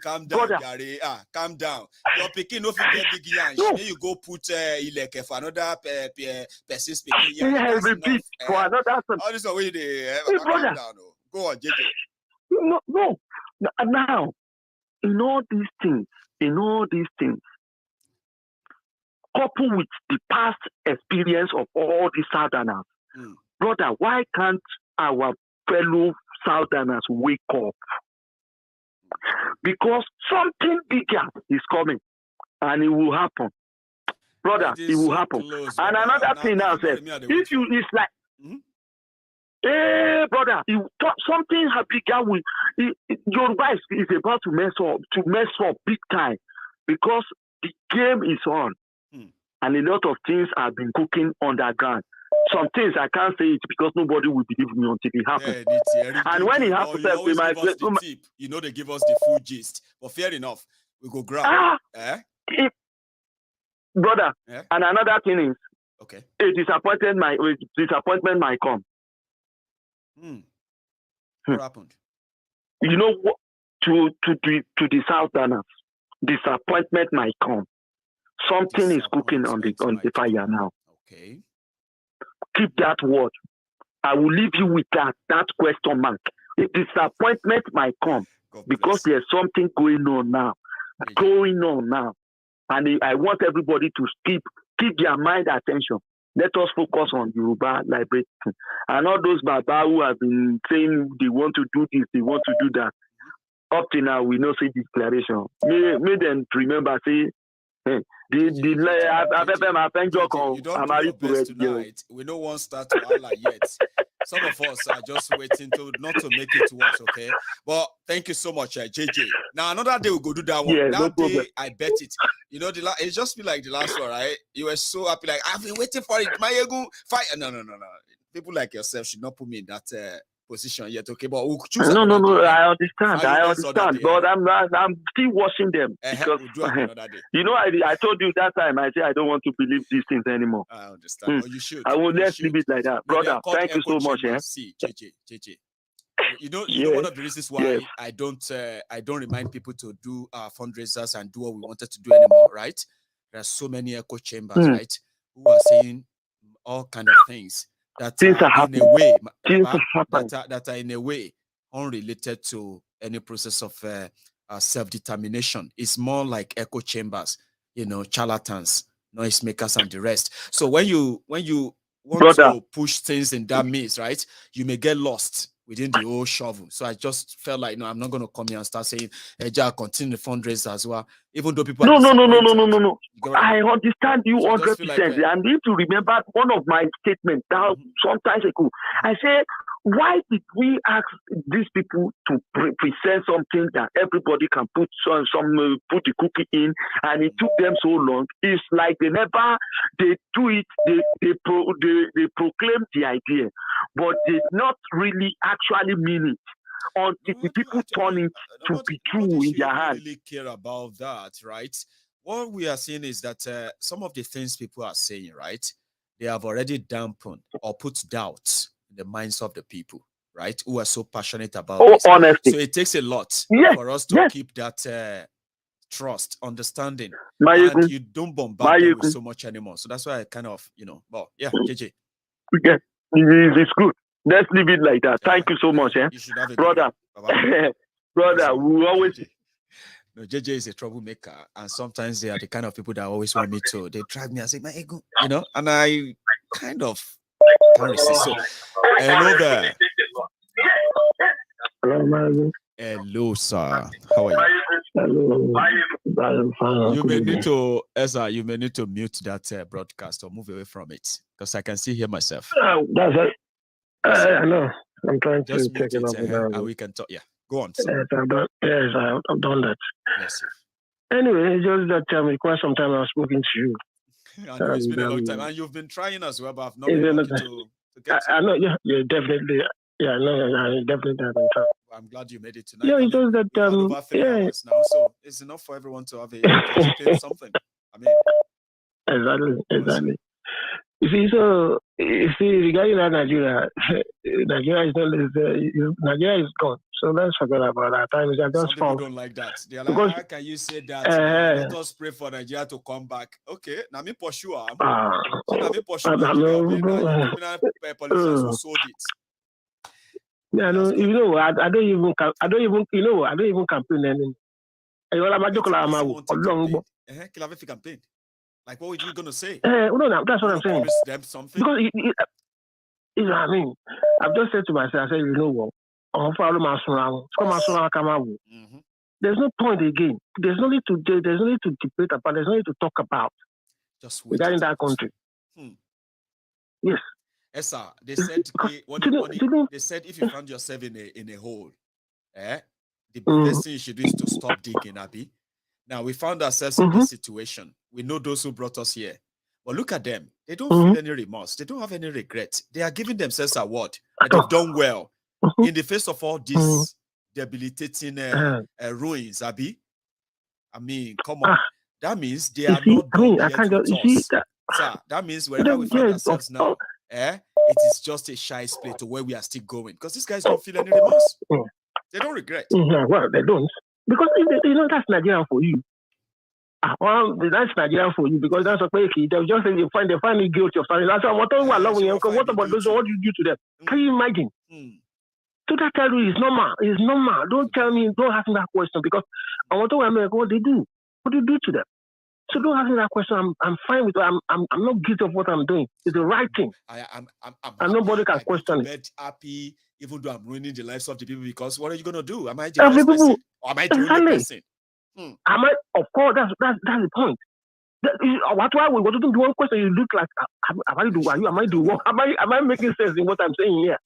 calm down, Gary. Calm down. Your Peking no fit get big yansh. Then you go put Ileke for another person speaking yansh. Repeat for another person. All this way they calm down. Go on, JJ. No. Now, in all these things, coupled with the past experience of all the Southerners, brother, why can't our fellow Southerners wake up? Because something bigger is coming, and it will happen. Brother, it will happen. Close, and another thing now says, if you, it's like, hey, brother, something bigger with Yoruba is about to mess up big time because the game is on. And a lot of things have been cooking underground. Some things I can't say it because nobody will believe me until it happens. And when it happens, you know they give us the full gist. But fair enough, we go grab. Brother, and another thing is, a disappointment might come. What happened? You know what? To the Southerners, disappointment might come. Something is cooking on the fire now. Okay. Keep that word. I will leave you with that question mark. The disappointment might come because there's something going on now. And I want everybody to keep their mind attention Let us focus on Yoruba liberation. And all those Baba who have been saying they want to do this, they want to do that. Up to now, we don't see declaration. May them remember, say, hey, you don't do your best tonight. We don't want to start to highlight yet. Some of us are just waiting not to make it worse, okay? But thank you so much, JJ. Now, another day we'll go do that one. Yeah, that day, I bet it. You know, it just be like the last one, right? You were so happy, like, I've been waiting for it. Maiyegun, fight. No. People like yourself should not put me in that position yet, okay? But we'll choose. No. I understand. But I'm still watching them because you know I told you that time. I said I don't want to believe these things anymore. I understand. But you should. I will let's leave it like that, brother. Thank you so much. See, JJ. You know one of the reasons why I don't remind people to do fundraisers and do what we wanted to do anymore, right? There are so many echo chambers, right, who are saying all kind of things that are in a way unrelated to any process of self-determination. It's more like echo chambers, charlatans, noisemakers, and the rest. So when you want to push things in that maze, right, you may get lost within the whole shovel. So I just felt like, no, I'm not going to come here and start saying, continue the fundraiser as well, even though people No. I understand you 100%. And if you remember one of my statements sometimes ago, I said, why did we ask these people to present something that everybody can put put the cookie in, and it took them so long? It's like they do it, they proclaim the idea, but they not really actually mean it until the people turn it to be true in their hands. Really care about that, right? What we are seeing is that some of the things people are saying, right, they have already dampened or put doubt in the minds of the people, right, who are so passionate about this. Honestly. So it takes a lot for us to keep that trust, understanding, and you don't bombard them with so much anymore. So that's why I kind of, well, yeah, JJ. Okay, it's good. Let's leave it like that. Thank you so much, You should have brother. Brother, we always. No, JJ is a troublemaker, and sometimes they are the kind of people that always want me to. They drag me and say, Maiyegun, and I kind of can't resist. So, hello there. Hello, sir. How are you? Hello. You may need to, Ezra, mute that broadcast or move away from it, because I can still hear myself. That's it. I know. I'm trying to check it out. And we can talk. Yeah, go on. Yes, I've done that. Yes, sir. Anyway, it's just that quite some time I've spoken to you. I know it's been a long time, and you've been trying as well, but I've not been able to get to. I know, yeah, definitely. Yeah, I definitely have been trying. I'm glad you made it tonight. Yeah, it's just that over 3 hours now, so it's enough for everyone to have something. I mean, exactly. You see, regarding that Nigeria is not Nigeria is gone. So let's forget about that. Some people don't like that. They're like, how can you say that? Let us pray for Nigeria to come back. Okay, now me for sure. Politicians who sold it. Yeah, no, I don't even campaign anymore. Campaign. Like, what were you going to say? No, that's what I'm saying. Them something? Because, what I mean? I've just said to myself, I said, you know what? There's no point again. There's no need to debate about, there's no need to talk about regarding that country. Yes. Yes, sir. They said, they said if you found yourself in a hole, the best thing you should do is to stop digging, Abby. Now, we found ourselves in this situation. We know those who brought us here. But look at them. They don't feel any remorse. They don't have any regret. They are giving themselves a award. And they've done well. In the face of all these debilitating ruins, Abby. I mean, come on. That means they are not doing that means wherever we find ourselves now, it is just a shy split to where we are still going. Because these guys don't feel any remorse. They don't regret. Well, they don't. Because that's Nigeria for you. Well, that's Nigeria for you because that's okay. They'll just say they find you guilty of something. That's what about those? What do you do to them? Can you imagine? So that tell you it's normal. It's normal. Don't tell me. Don't ask me that question because I want to America. What they do? What do you do to them? So don't ask me that question. I'm fine with it. I'm not guilty of what I'm doing. It's the right thing. I'm and nobody can question it. Happy, even though I'm ruining the lives of the people, because what are you going to do? Am I the first person? Or am I the only person? Am I? Of course, that's the point. What why we want to do one question? You look like am I making sense in what I'm saying here?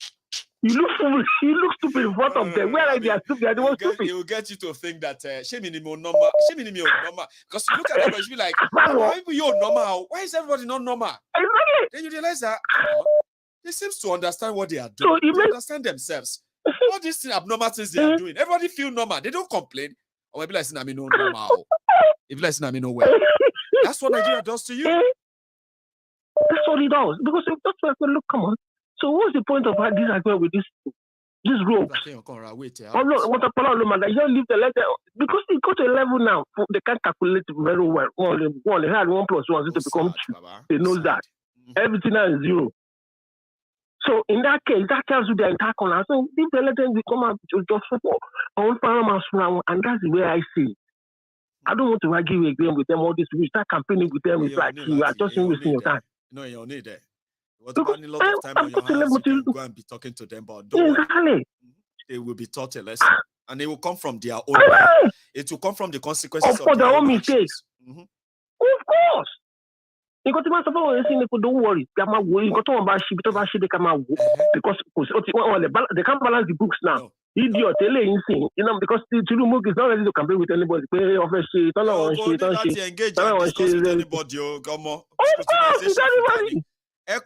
You look foolish. You look stupid in front of them. Where are they? Are stupid. They are the ones stupid. It will get you to think that shame in normal. Because you look at everybody, you be like, why are you normal? Why is everybody not normal? Exactly. Then you realize that they seem to understand what they are doing. So they understand themselves. All these abnormal things they are doing. Everybody feel normal. They don't complain. Or maybe like saying, no normal. If like saying, nowhere. That's what Nigeria does to you. That's what it does. Because that's why look, come on. So what's the point of this agreement with this group? Oh no, what a problem, man. You don't leave the letter because it got to a level now. They can't calculate very well. They had 1 + 1 to become 2. They know that everything now is 0. So in that case, that tells you the entire corner. So if the letter will come out just for on farmers round, and that's the way I see it. I don't want to argue again with them all this. We start campaigning with them. It's like you are just wasting your time. No, you don't need that. What about a lot of time on your hands? You can go and be talking to them, but don't worry. They will be taught a lesson, and it will come from their own. It will come from the consequences of their own mistakes. Of course. You got to don't worry. You got to about shit because they can't balance the books now. Idiot, you know, because the Tinubu is not ready to campaign with anybody. Pay off a shit, don't engage with anybody. Come on. Then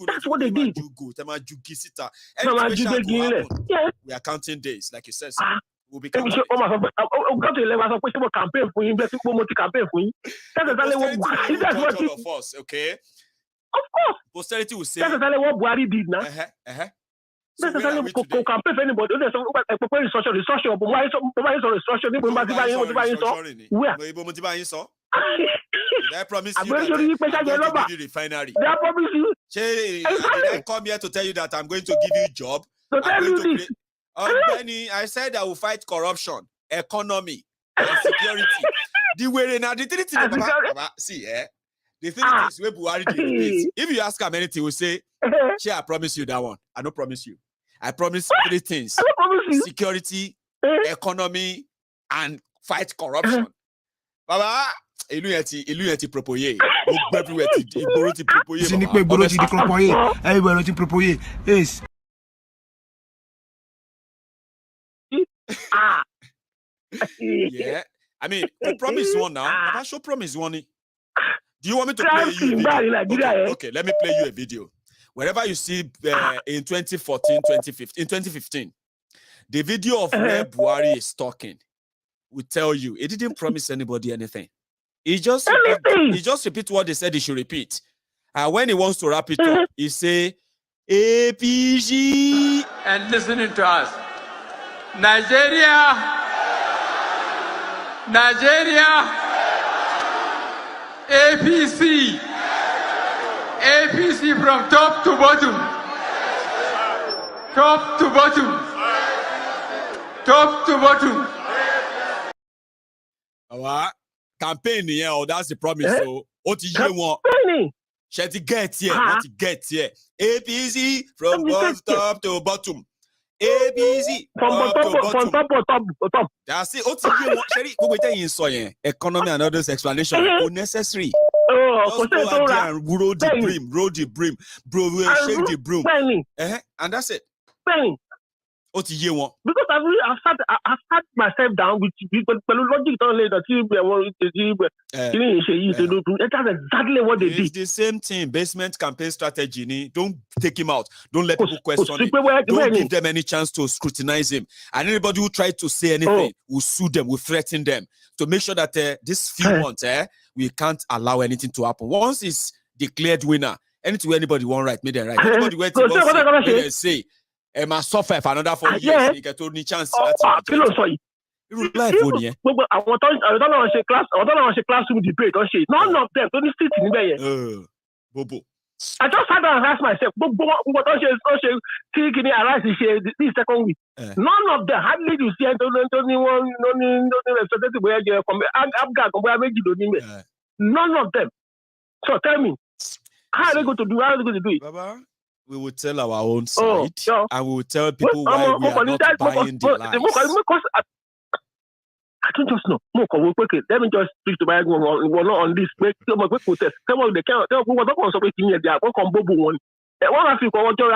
that's what they did. We are counting days, like you said. We'll be campaign for him. That's all of us, okay? Of course. Posterity will say that's exactly what Buhari did now. That's exactly what campaign for anybody. There's some restructuring. Why restructuring? Did I promise you that I'm going to give you refinery? Did I promise you? Did I come here to tell you that I'm going to give you a job? Benny, I said I will fight corruption, economy, and security. The way now, the thing see, the thing is, where Buhari did. If you ask him anything, he will say, I promise you that one. I don't promise you. I promise 3 things: security, economy, and fight corruption. Baba, ilu yeti propoye. Everywhere ti propoye. Everywhere ti propoye. Yes. Yeah. I mean, we promise one now. Baba show promise one. Do you want me to play you a video? Okay, let me play you a video. Wherever you see in 2014, 2015, the video of where Buhari is talking will tell you he didn't promise anybody anything. He just repeat what they said he should repeat. And when he wants to wrap it up, he say APG. And listening to us. Nigeria, APC from top to bottom. Our campaign here, that's the promise. So, what do you want? Shall to get here? What to get here? APC from top to bottom. ABC from top. That's it. What do you want? Sherry, go with the economy and others explanation unnecessary. Just go out there and roll the brim, bro. We shake the broom. And that's it. What do you want? Because I've sat myself down with logic. That's exactly what they did. It's the same thing. Basement campaign strategy. Don't take him out. Don't let people question him. Don't give them any chance to scrutinize him. And anybody who tries to say anything will sue them, will threaten them to make sure that this few months, we can't allow anything to happen. Once it's declared winner, anything anybody want right, make them right. Anybody where to say. I must suffer for another 4 years. You get only chance. Life on here. I don't know classroom debate. None of them don't sit in there. Bobo. I just had to ask myself, what this second week. None of them hardly you see none of them. So tell me, how are they going to do? How are they going to do it? Baba, we will tell our own side, and we will tell people why we are not buying the lies. I don't just know. Let me just speak to my we're not on this. Some of the protest. Some of the can't. They were not supposed to be here. They are going to one. One of you go to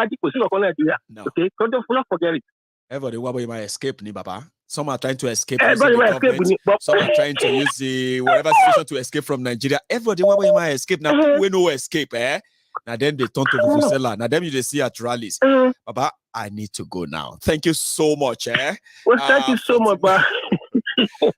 Nigeria. Okay, don't forget it. Everybody might escape, ni Baba. Some are trying to escape. Some are trying to use the whatever situation to escape from Nigeria. Everybody might escape. Now we no escape, eh? Now then they turn to Vuvuzela. Now then you see at rallies. Baba, I need to go now. Thank you so much, eh? Well, thank you so much, Baba.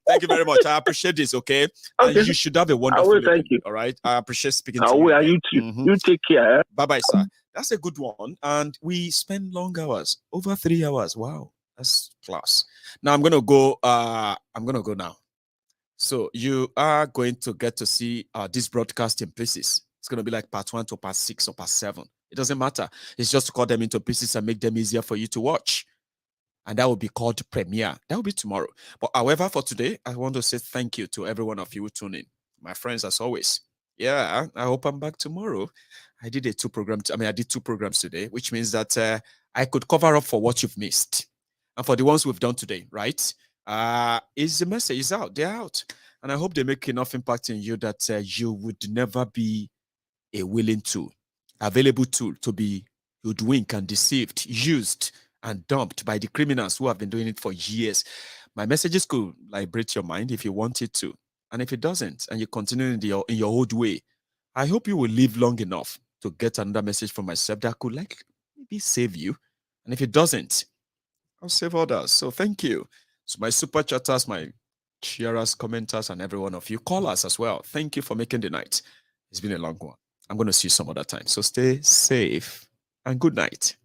Thank you very much. I appreciate this, okay? You should have a wonderful day. Thank you. All right? I appreciate speaking to you. You too. You take care. Eh? Bye-bye, sir. That's a good one. And we spend long hours, over 3 hours. Wow. That's class. Now I'm gonna go now. So you are going to get to see this broadcast in pieces. It's gonna be like part 1 to part 6 or part 7. It doesn't matter. It's just to cut them into pieces and make them easier for you to watch. And that will be called premiere. That will be tomorrow. But however, for today, I want to say thank you to every one of you who tune in. My friends, as always. Yeah, I hope I'm back tomorrow. I did 2 programs today, which means that I could cover up for what you've missed. And for the ones we've done today, right? Is the message is out. They're out. And I hope they make enough impact in you that you would never be a willing tool, available tool to be hoodwinked and deceived, used and dumped by the criminals who have been doing it for years. My messages could liberate your mind if you want it to. And if it doesn't, and you continue in your old way, I hope you will live long enough to get another message from myself that could maybe save you. And if it doesn't, I'll save others. So thank you. So my super chatters, my sharers, commenters, and every one of you, callers as well. Thank you for making the night. It's been a long one. I'm going to see you some other time. So stay safe and good night.